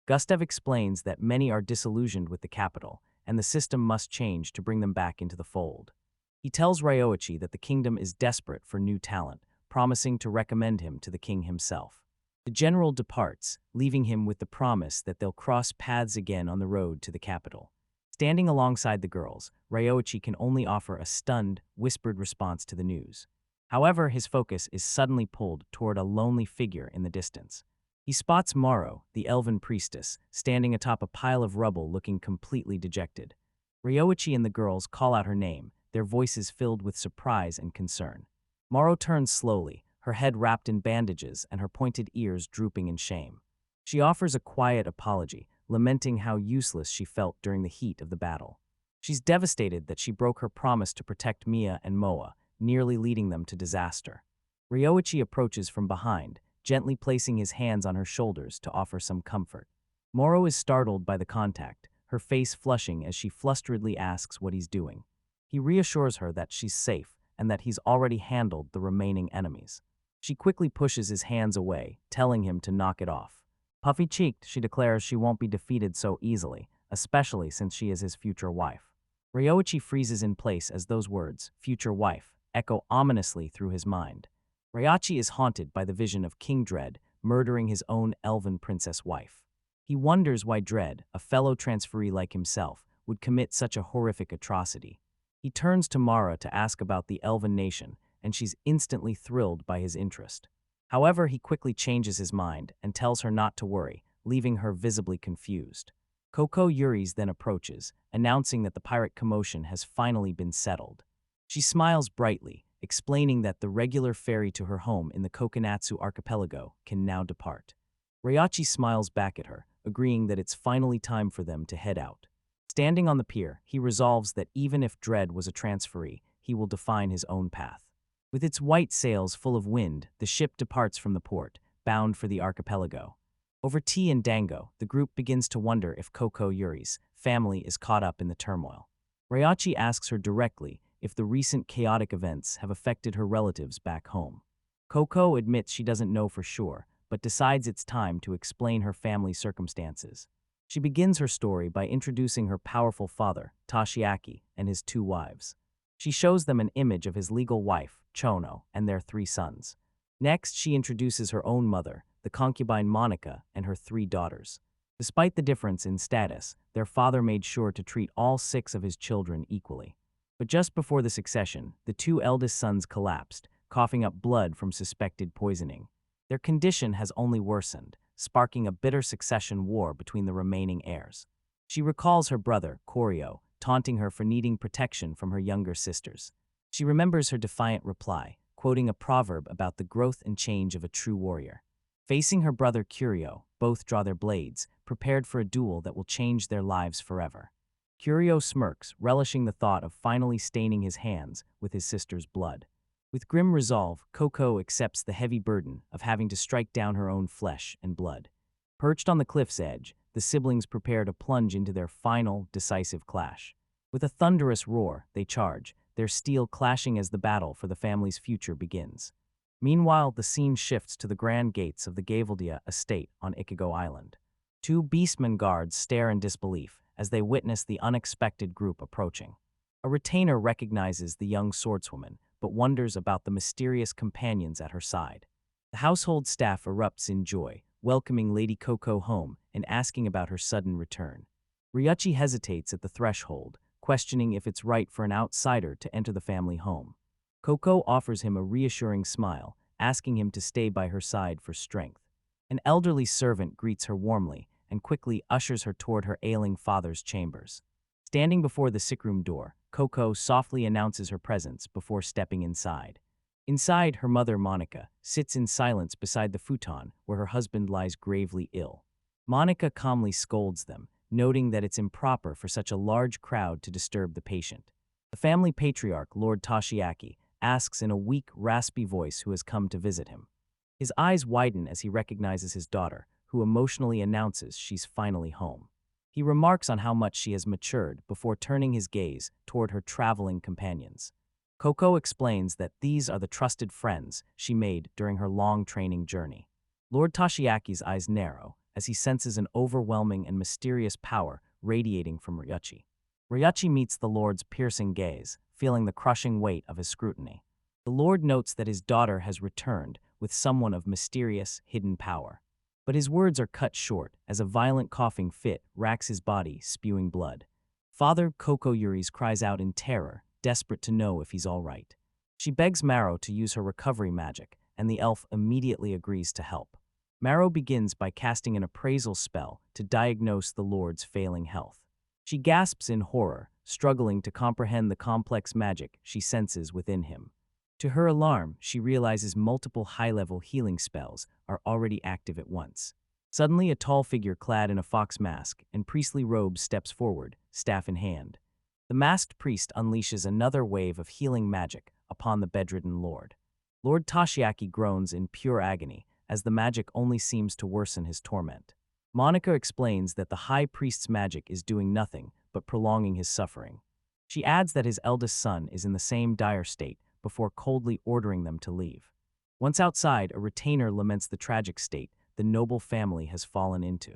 Speaker 1: Gustav explains that many are disillusioned with the capital, and the system must change to bring them back into the fold. He tells Ryoichi that the kingdom is desperate for new talent, promising to recommend him to the king himself. The general departs, leaving him with the promise that they'll cross paths again on the road to the capital. Standing alongside the girls, Ryoichi can only offer a stunned, whispered response to the news. However, his focus is suddenly pulled toward a lonely figure in the distance. He spots Maro, the elven priestess, standing atop a pile of rubble looking completely dejected. Ryoichi and the girls call out her name, their voices filled with surprise and concern. Maro turns slowly, her head wrapped in bandages and her pointed ears drooping in shame. She offers a quiet apology, lamenting how useless she felt during the heat of the battle. She's devastated that she broke her promise to protect Mia and Moa, nearly leading them to disaster. Ryoichi approaches from behind, gently placing his hands on her shoulders to offer some comfort. Moro is startled by the contact, her face flushing as she flusteredly asks what he's doing. He reassures her that she's safe and that he's already handled the remaining enemies. She quickly pushes his hands away, telling him to knock it off. Puffy-cheeked, she declares she won't be defeated so easily, especially since she is his future wife. Ryoichi freezes in place as those words, future wife, echo ominously through his mind. Ryoichi is haunted by the vision of King Dread murdering his own elven princess wife. He wonders why Dread, a fellow transferee like himself, would commit such a horrific atrocity. He turns to Mara to ask about the elven nation, and she's instantly thrilled by his interest. However, he quickly changes his mind and tells her not to worry, leaving her visibly confused. Koko Urus then approaches, announcing that the pirate commotion has finally been settled. She smiles brightly, explaining that the regular ferry to her home in the Kokonatsu archipelago can now depart. Ryoichi smiles back at her, agreeing that it's finally time for them to head out. Standing on the pier, he resolves that even if dread was a transferee, he will define his own path. With its white sails full of wind, the ship departs from the port, bound for the archipelago. Over tea and dango, the group begins to wonder if Koko Urus's family is caught up in the turmoil. Ryachi asks her directly if the recent chaotic events have affected her relatives back home. Koko admits she doesn't know for sure, but decides it's time to explain her family's circumstances. She begins her story by introducing her powerful father, Toshiaki, and his 2 wives. She shows them an image of his legal wife, Chono, and their 3 sons. Next, she introduces her own mother, the concubine Monica, and her 3 daughters. Despite the difference in status, their father made sure to treat all 6 of his children equally. But just before the succession, the 2 eldest sons collapsed, coughing up blood from suspected poisoning. Their condition has only worsened, sparking a bitter succession war between the remaining heirs. She recalls her brother, Curio, taunting her for needing protection from her younger sisters. She remembers her defiant reply, quoting a proverb about the growth and change of a true warrior. Facing her brother Curio, both draw their blades, prepared for a duel that will change their lives forever. Curio smirks, relishing the thought of finally staining his hands with his sister's blood. With grim resolve, Koko accepts the heavy burden of having to strike down her own flesh and blood. Perched on the cliff's edge, the siblings prepare to plunge into their final, decisive clash. With a thunderous roar, they charge, their steel clashing as the battle for the family's future begins. Meanwhile, the scene shifts to the grand gates of the Gaveldia estate on Ichigo Island. 2 beastmen guards stare in disbelief as they witness the unexpected group approaching. A retainer recognizes the young swordswoman, but wonders about the mysterious companions at her side. The household staff erupts in joy, welcoming Lady Koko home and asking about her sudden return. Ryachi hesitates at the threshold, questioning if it's right for an outsider to enter the family home. Koko offers him a reassuring smile, asking him to stay by her side for strength. An elderly servant greets her warmly and quickly ushers her toward her ailing father's chambers. Standing before the sickroom door, Koko softly announces her presence before stepping inside. Inside, her mother, Monica, sits in silence beside the futon where her husband lies gravely ill. Monica calmly scolds them, noting that it's improper for such a large crowd to disturb the patient. The family patriarch, Lord Toshiaki, asks in a weak, raspy voice who has come to visit him. His eyes widen as he recognizes his daughter, who emotionally announces she's finally home. He remarks on how much she has matured before turning his gaze toward her traveling companions. Koko explains that these are the trusted friends she made during her long training journey. Lord Toshiaki's eyes narrow as he senses an overwhelming and mysterious power radiating from Ryachi. Ryachi meets the Lord's piercing gaze, feeling the crushing weight of his scrutiny. The Lord notes that his daughter has returned with someone of mysterious, hidden power. But his words are cut short as a violent coughing fit racks his body, spewing blood. Father Koko Urus cries out in terror, desperate to know if he's all right. She begs Maro to use her recovery magic, and the elf immediately agrees to help. Maro begins by casting an appraisal spell to diagnose the Lord's failing health. She gasps in horror, struggling to comprehend the complex magic she senses within him. To her alarm, she realizes multiple high-level healing spells are already active at once. Suddenly, a tall figure clad in a fox mask and priestly robes steps forward, staff in hand. The masked priest unleashes another wave of healing magic upon the bedridden Lord. Lord Toshiaki groans in pure agony, as the magic only seems to worsen his torment. Monica explains that the high priest's magic is doing nothing but prolonging his suffering. She adds that his eldest son is in the same dire state before coldly ordering them to leave. Once outside, a retainer laments the tragic state the noble family has fallen into.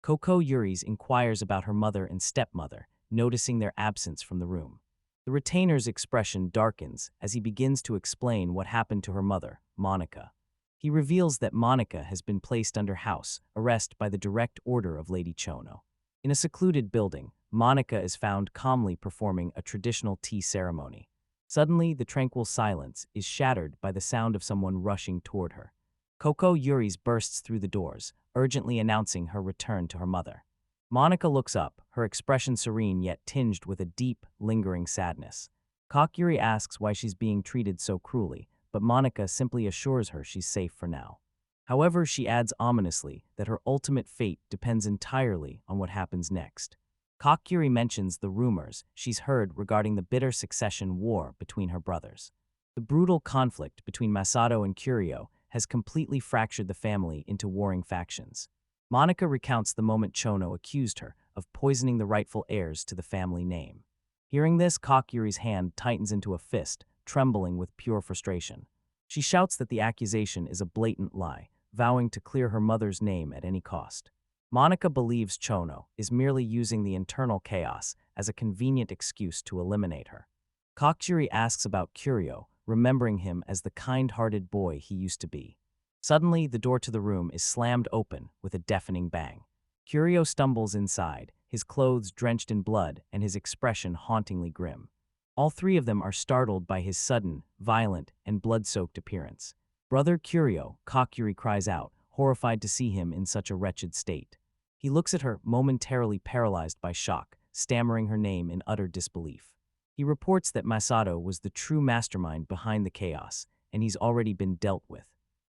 Speaker 1: Koko Urus inquires about her mother and stepmother, noticing their absence from the room. The retainer's expression darkens as he begins to explain what happened to her mother, Monica. He reveals that Monica has been placed under house arrest by the direct order of Lady Chono. In a secluded building, Monica is found calmly performing a traditional tea ceremony. Suddenly, the tranquil silence is shattered by the sound of someone rushing toward her. Koko Urus bursts through the doors, urgently announcing her return to her mother. Monica looks up, her expression serene yet tinged with a deep, lingering sadness. Kokuri asks why she's being treated so cruelly, but Monica simply assures her she's safe for now. However, she adds ominously that her ultimate fate depends entirely on what happens next. Kokiri mentions the rumors she's heard regarding the bitter succession war between her brothers. The brutal conflict between Masato and Curio has completely fractured the family into warring factions. Monica recounts the moment Chono accused her of poisoning the rightful heirs to the family name. Hearing this, Kokiri's hand tightens into a fist, trembling with pure frustration. She shouts that the accusation is a blatant lie, vowing to clear her mother's name at any cost. Monica believes Chono is merely using the internal chaos as a convenient excuse to eliminate her. Kokiri asks about Curio, remembering him as the kind-hearted boy he used to be. Suddenly, the door to the room is slammed open with a deafening bang. Curio stumbles inside, his clothes drenched in blood and his expression hauntingly grim. All three of them are startled by his sudden, violent, and blood-soaked appearance. "Brother Curio," Kokiri cries out, horrified to see him in such a wretched state. He looks at her, momentarily paralyzed by shock, stammering her name in utter disbelief. He reports that Masato was the true mastermind behind the chaos, and he's already been dealt with.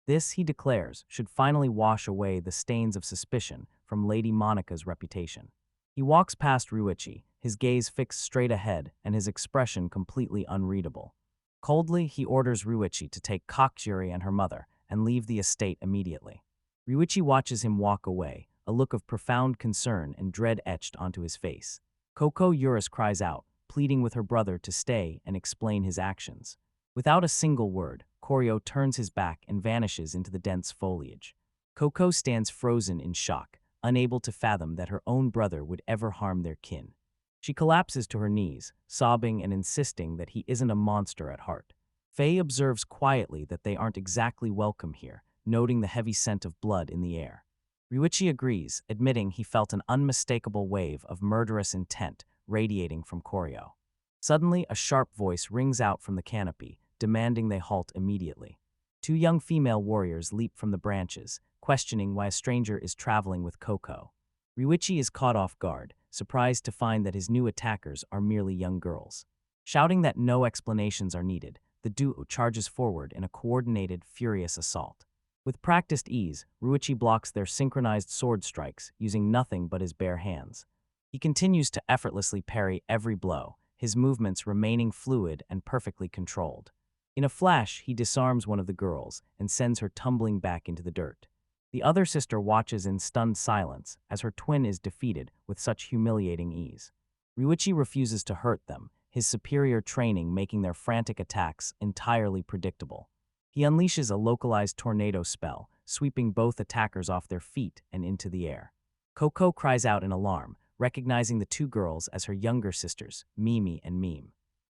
Speaker 1: This, he declares, should finally wash away the stains of suspicion from Lady Monica's reputation. He walks past Ryuichi, his gaze fixed straight ahead and his expression completely unreadable. Coldly, he orders Ryuichi to take Kokiri and her mother and leave the estate immediately. Ryuichi watches him walk away, a look of profound concern and dread etched onto his face. Koko Urus cries out, pleading with her brother to stay and explain his actions. Without a single word, Curio turns his back and vanishes into the dense foliage. Koko stands frozen in shock, unable to fathom that her own brother would ever harm their kin. She collapses to her knees, sobbing and insisting that he isn't a monster at heart. Faye observes quietly that they aren't exactly welcome here, noting the heavy scent of blood in the air. Ryuichi agrees, admitting he felt an unmistakable wave of murderous intent radiating from Curio. Suddenly, a sharp voice rings out from the canopy, demanding they halt immediately. Two young female warriors leap from the branches, questioning why a stranger is traveling with Koko. Ryuichi is caught off guard, surprised to find that his new attackers are merely young girls. Shouting that no explanations are needed, the duo charges forward in a coordinated, furious assault. With practiced ease, Ryuichi blocks their synchronized sword strikes, using nothing but his bare hands. He continues to effortlessly parry every blow, his movements remaining fluid and perfectly controlled. In a flash, he disarms one of the girls and sends her tumbling back into the dirt. The other sister watches in stunned silence as her twin is defeated with such humiliating ease. Ryuichi refuses to hurt them, his superior training making their frantic attacks entirely predictable. He unleashes a localized tornado spell, sweeping both attackers off their feet and into the air. Koko cries out in alarm, recognizing the two girls as her younger sisters, Mimi and Meme.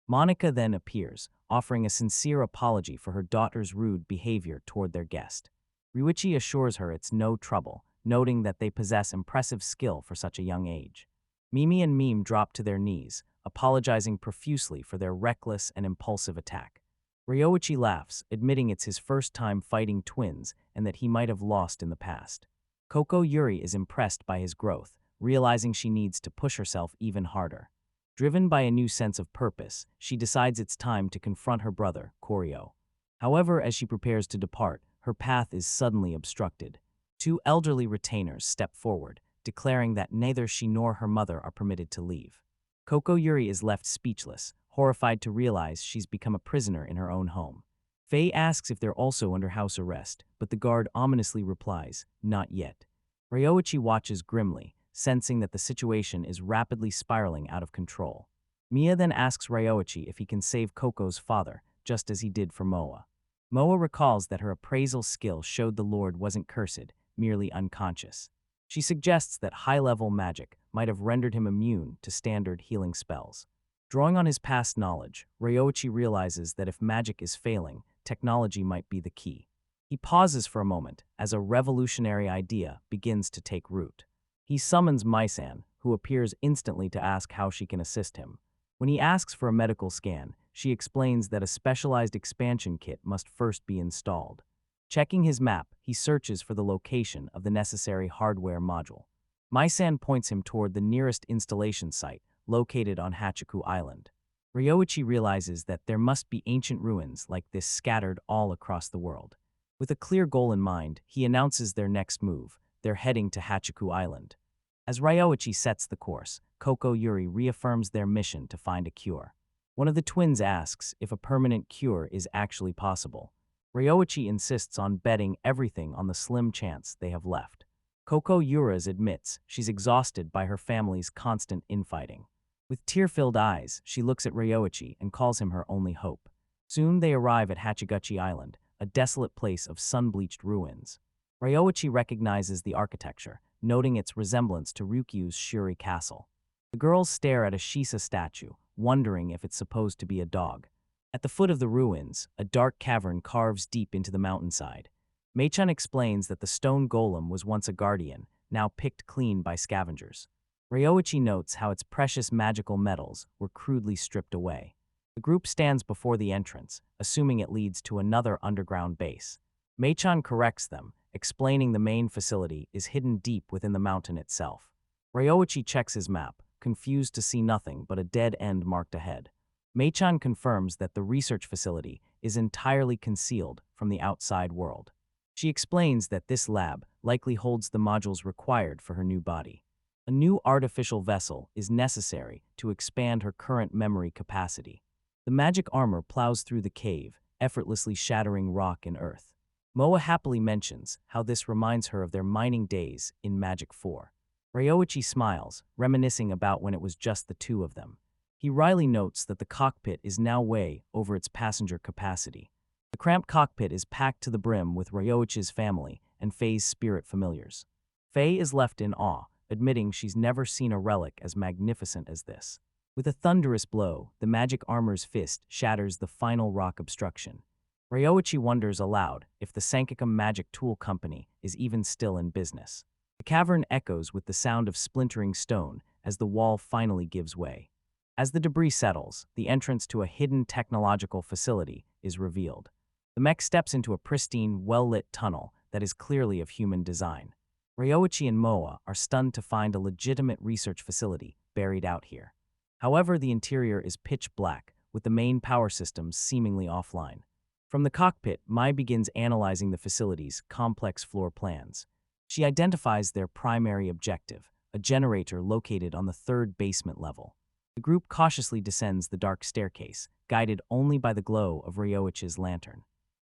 Speaker 1: Monica then appears, offering a sincere apology for her daughter's rude behavior toward their guest. Ryuichi assures her it's no trouble, noting that they possess impressive skill for such a young age. Mimi and Meme drop to their knees, apologizing profusely for their reckless and impulsive attack. Ryoichi laughs, admitting it's his first time fighting twins and that he might have lost in the past. Koko Yuri is impressed by his growth, realizing she needs to push herself even harder. Driven by a new sense of purpose, she decides it's time to confront her brother, Curio. However, as she prepares to depart, her path is suddenly obstructed. Two elderly retainers step forward, declaring that neither she nor her mother are permitted to leave. Koko Yuri is left speechless, horrified to realize she's become a prisoner in her own home. Faye asks if they're also under house arrest, but the guard ominously replies, "Not yet." Ryoichi watches grimly, sensing that the situation is rapidly spiraling out of control. Mia then asks Ryoichi if he can save Koko's father, just as he did for Moa. Moa recalls that her appraisal skill showed the Lord wasn't cursed, merely unconscious. She suggests that high-level magic might have rendered him immune to standard healing spells. Drawing on his past knowledge, Ryoichi realizes that if magic is failing, technology might be the key. He pauses for a moment as a revolutionary idea begins to take root. He summons Maisan, who appears instantly to ask how she can assist him. When he asks for a medical scan, she explains that a specialized expansion kit must first be installed. Checking his map, he searches for the location of the necessary hardware module. Maisan points him toward the nearest installation site, located on Hachiku Island. Ryoichi realizes that there must be ancient ruins like this scattered all across the world. With a clear goal in mind, he announces their next move. They're heading to Hachiku Island. As Ryoichi sets the course, Koko Yuri reaffirms their mission to find a cure. One of the twins asks if a permanent cure is actually possible. Ryoichi insists on betting everything on the slim chance they have left. Koko Urus admits she's exhausted by her family's constant infighting. With tear-filled eyes, she looks at Ryoichi and calls him her only hope. Soon they arrive at Hachiguchi Island, a desolate place of sun-bleached ruins. Ryoichi recognizes the architecture, noting its resemblance to Ryukyu's Shuri Castle. The girls stare at a Shisa statue, wondering if it's supposed to be a dog. At the foot of the ruins, a dark cavern carves deep into the mountainside. Mei-chan explains that the stone golem was once a guardian, now picked clean by scavengers. Ryoichi notes how its precious magical metals were crudely stripped away. The group stands before the entrance, assuming it leads to another underground base. Mei-chan corrects them, explaining the main facility is hidden deep within the mountain itself. Ryoichi checks his map, confused to see nothing but a dead end marked ahead. Mei-chan confirms that the research facility is entirely concealed from the outside world. She explains that this lab likely holds the modules required for her new body. A new artificial vessel is necessary to expand her current memory capacity. The magic armor plows through the cave, effortlessly shattering rock and earth. Moa happily mentions how this reminds her of their mining days in Magic 4. Ryoichi smiles, reminiscing about when it was just the two of them. He wryly notes that the cockpit is now way over its passenger capacity. The cramped cockpit is packed to the brim with Ryoichi's family and Faye's spirit familiars. Faye is left in awe, admitting she's never seen a relic as magnificent as this. With a thunderous blow, the magic armor's fist shatters the final rock obstruction. Ryoichi wonders aloud if the Sankakam Magic Tool Company is even still in business. The cavern echoes with the sound of splintering stone as the wall finally gives way. As the debris settles, the entrance to a hidden technological facility is revealed. The mech steps into a pristine, well-lit tunnel that is clearly of human design. Ryoichi and Moa are stunned to find a legitimate research facility buried out here. However, the interior is pitch black, with the main power systems seemingly offline. From the cockpit, Mai begins analyzing the facility's complex floor plans. She identifies their primary objective, a generator located on the third basement level. The group cautiously descends the dark staircase, guided only by the glow of Ryoichi's lantern.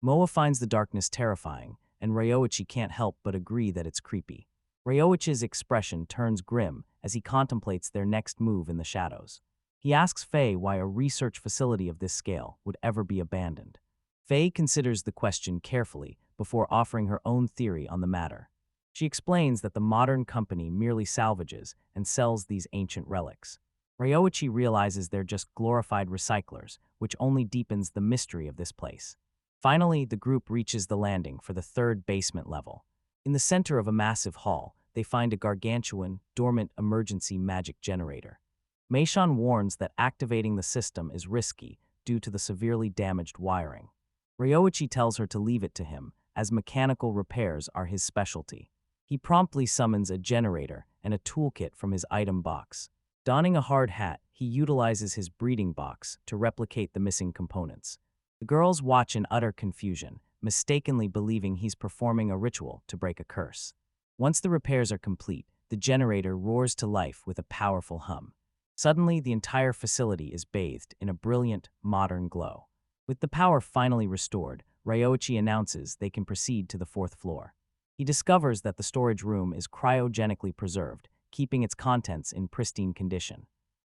Speaker 1: Moa finds the darkness terrifying, and Ryoichi can't help but agree that it's creepy. Ryoichi's expression turns grim as he contemplates their next move in the shadows. He asks Faye why a research facility of this scale would ever be abandoned. Faye considers the question carefully before offering her own theory on the matter. She explains that the modern company merely salvages and sells these ancient relics. Ryoichi realizes they're just glorified recyclers, which only deepens the mystery of this place. Finally, the group reaches the landing for the third basement level. In the center of a massive hall, they find a gargantuan, dormant emergency magic generator. Mei-chan warns that activating the system is risky due to the severely damaged wiring. Ryoichi tells her to leave it to him, as mechanical repairs are his specialty. He promptly summons a generator and a toolkit from his item box. Donning a hard hat, he utilizes his breeding box to replicate the missing components. The girls watch in utter confusion, mistakenly believing he's performing a ritual to break a curse. Once the repairs are complete, the generator roars to life with a powerful hum. Suddenly, the entire facility is bathed in a brilliant, modern glow. With the power finally restored, Ryoichi announces they can proceed to the fourth floor. He discovers that the storage room is cryogenically preserved, keeping its contents in pristine condition.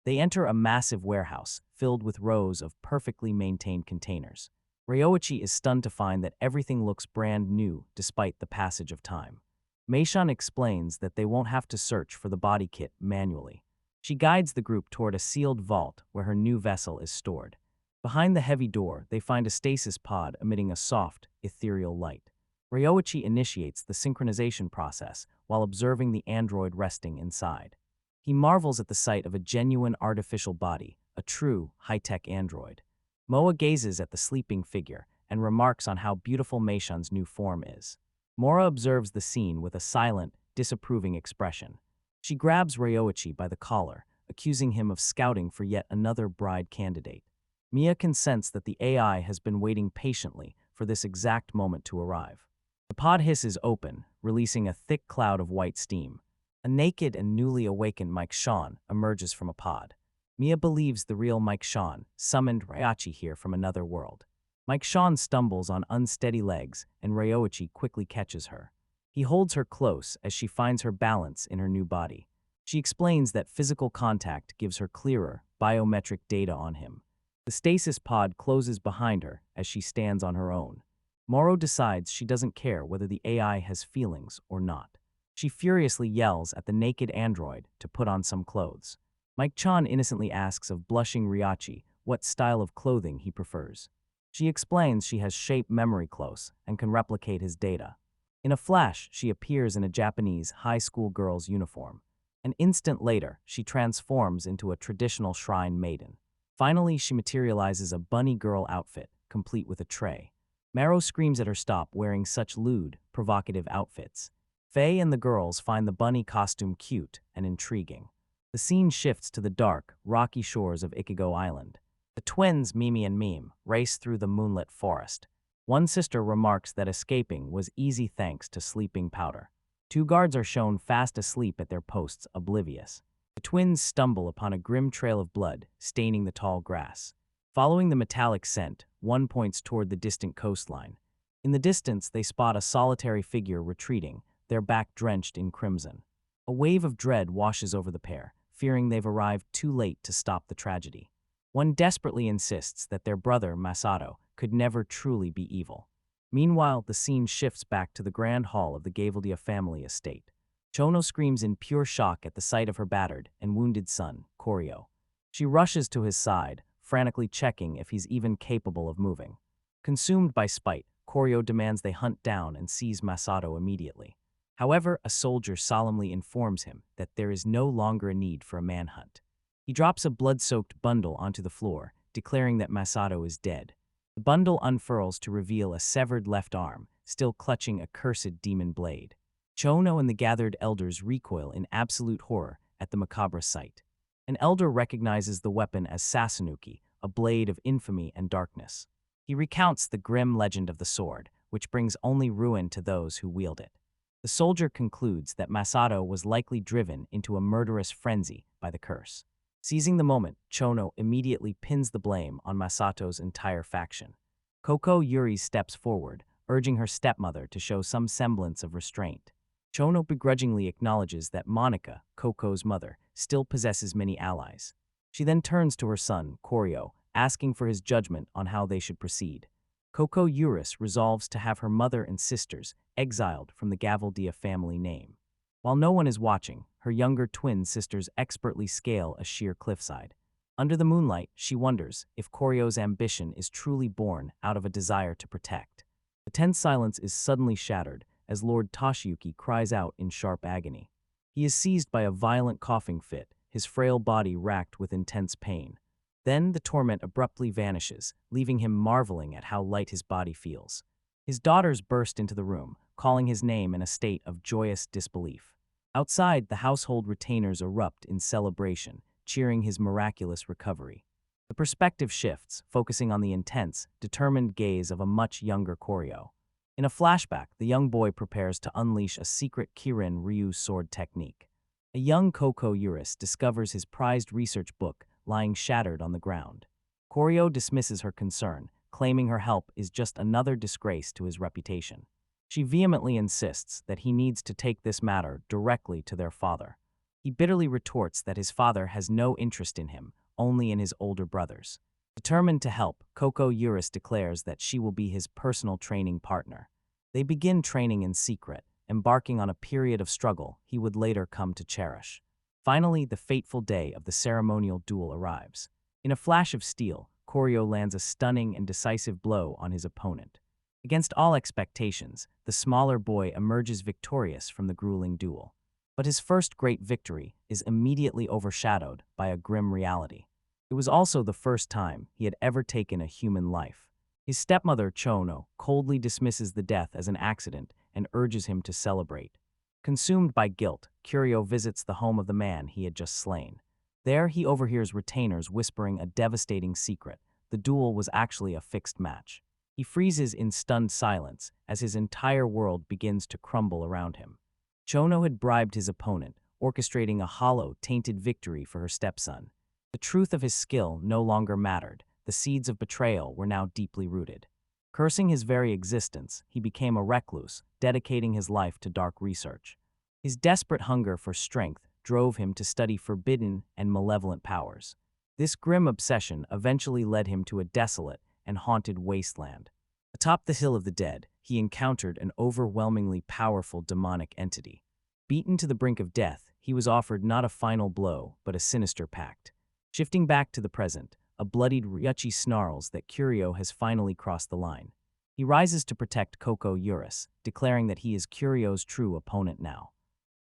Speaker 1: They enter a massive warehouse filled with rows of perfectly maintained containers. Ryoichi is stunned to find that everything looks brand new despite the passage of time. Mei-chan explains that they won't have to search for the body kit manually. She guides the group toward a sealed vault where her new vessel is stored. Behind the heavy door, they find a stasis pod emitting a soft, ethereal light. Ryoichi initiates the synchronization process while observing the android resting inside. He marvels at the sight of a genuine artificial body, a true, high-tech android. Moa gazes at the sleeping figure and remarks on how beautiful Mei-chan's new form is. Mora observes the scene with a silent, disapproving expression. She grabs Ryoichi by the collar, accusing him of scouting for yet another bride candidate. Mia can sense that the AI has been waiting patiently for this exact moment to arrive. The pod hisses open, releasing a thick cloud of white steam. A naked and newly awakened Mike Sean emerges from a pod. Mia believes the real Mike Sean summoned Ryoichi here from another world. Mike Sean stumbles on unsteady legs, and Ryoichi quickly catches her. He holds her close as she finds her balance in her new body. She explains that physical contact gives her clearer, biometric data on him. The stasis pod closes behind her as she stands on her own. Moro decides she doesn't care whether the AI has feelings or not. She furiously yells at the naked android to put on some clothes. Mike Chan innocently asks of blushing Ryoichi what style of clothing he prefers. She explains she has shape memory close and can replicate his data. In a flash, she appears in a Japanese high school girl's uniform. An instant later, she transforms into a traditional shrine maiden. Finally, she materializes a bunny girl outfit, complete with a tray. Maro screams at her stop wearing such lewd, provocative outfits. Faye and the girls find the bunny costume cute and intriguing. The scene shifts to the dark, rocky shores of Ichigo Island. The twins, Mimi and Meme, race through the moonlit forest. One sister remarks that escaping was easy thanks to sleeping powder. Two guards are shown fast asleep at their posts, oblivious. The twins stumble upon a grim trail of blood, staining the tall grass. Following the metallic scent, one points toward the distant coastline. In the distance, they spot a solitary figure retreating, their back drenched in crimson. A wave of dread washes over the pair, fearing they've arrived too late to stop the tragedy. One desperately insists that their brother, Masato, could never truly be evil. Meanwhile, the scene shifts back to the grand hall of the Gaveldia family estate. Chono screams in pure shock at the sight of her battered and wounded son, Curio. She rushes to his side, frantically checking if he's even capable of moving. Consumed by spite, Curio demands they hunt down and seize Masato immediately. However, a soldier solemnly informs him that there is no longer a need for a manhunt. He drops a blood-soaked bundle onto the floor, declaring that Masato is dead. The bundle unfurls to reveal a severed left arm, still clutching a cursed demon blade. Chono and the gathered elders recoil in absolute horror at the macabre sight. An elder recognizes the weapon as Sasunuki, a blade of infamy and darkness. He recounts the grim legend of the sword, which brings only ruin to those who wield it. The soldier concludes that Masato was likely driven into a murderous frenzy by the curse. Seizing the moment, Chono immediately pins the blame on Masato's entire faction. Koko Urus steps forward, urging her stepmother to show some semblance of restraint. Chono begrudgingly acknowledges that Monica, Koko's mother, still possesses many allies. She then turns to her son, Curio, asking for his judgment on how they should proceed. Koko Urus resolves to have her mother and sisters exiled from the Gaveldia family name. While no one is watching, her younger twin sisters expertly scale a sheer cliffside. Under the moonlight, she wonders if Corio's ambition is truly born out of a desire to protect. The tense silence is suddenly shattered as Lord Toshiyuki cries out in sharp agony. He is seized by a violent coughing fit, his frail body racked with intense pain. Then the torment abruptly vanishes, leaving him marveling at how light his body feels. His daughters burst into the room, calling his name in a state of joyous disbelief. Outside, the household retainers erupt in celebration, cheering his miraculous recovery. The perspective shifts, focusing on the intense, determined gaze of a much younger Curio. In a flashback, the young boy prepares to unleash a secret Kirin Ryu sword technique. A young Koko Urus discovers his prized research book lying shattered on the ground. Curio dismisses her concern, claiming her help is just another disgrace to his reputation. She vehemently insists that he needs to take this matter directly to their father. He bitterly retorts that his father has no interest in him, only in his older brothers. Determined to help, Koko Urus declares that she will be his personal training partner. They begin training in secret, embarking on a period of struggle he would later come to cherish. Finally, the fateful day of the ceremonial duel arrives. In a flash of steel, Curio lands a stunning and decisive blow on his opponent. Against all expectations, the smaller boy emerges victorious from the grueling duel. But his first great victory is immediately overshadowed by a grim reality. It was also the first time he had ever taken a human life. His stepmother, Chono, coldly dismisses the death as an accident and urges him to celebrate. Consumed by guilt, Curio visits the home of the man he had just slain. There, he overhears retainers whispering a devastating secret. The duel was actually a fixed match. He freezes in stunned silence as his entire world begins to crumble around him. Chono had bribed his opponent, orchestrating a hollow, tainted victory for her stepson. The truth of his skill no longer mattered. The seeds of betrayal were now deeply rooted. Cursing his very existence, he became a recluse, dedicating his life to dark research. His desperate hunger for strength drove him to study forbidden and malevolent powers. This grim obsession eventually led him to a desolate and haunted wasteland. Atop the Hill of the Dead, he encountered an overwhelmingly powerful demonic entity. Beaten to the brink of death, he was offered not a final blow, but a sinister pact. Shifting back to the present, a bloodied Ryuchi snarls that Curio has finally crossed the line. He rises to protect Koko Urus, declaring that he is Curio's true opponent now.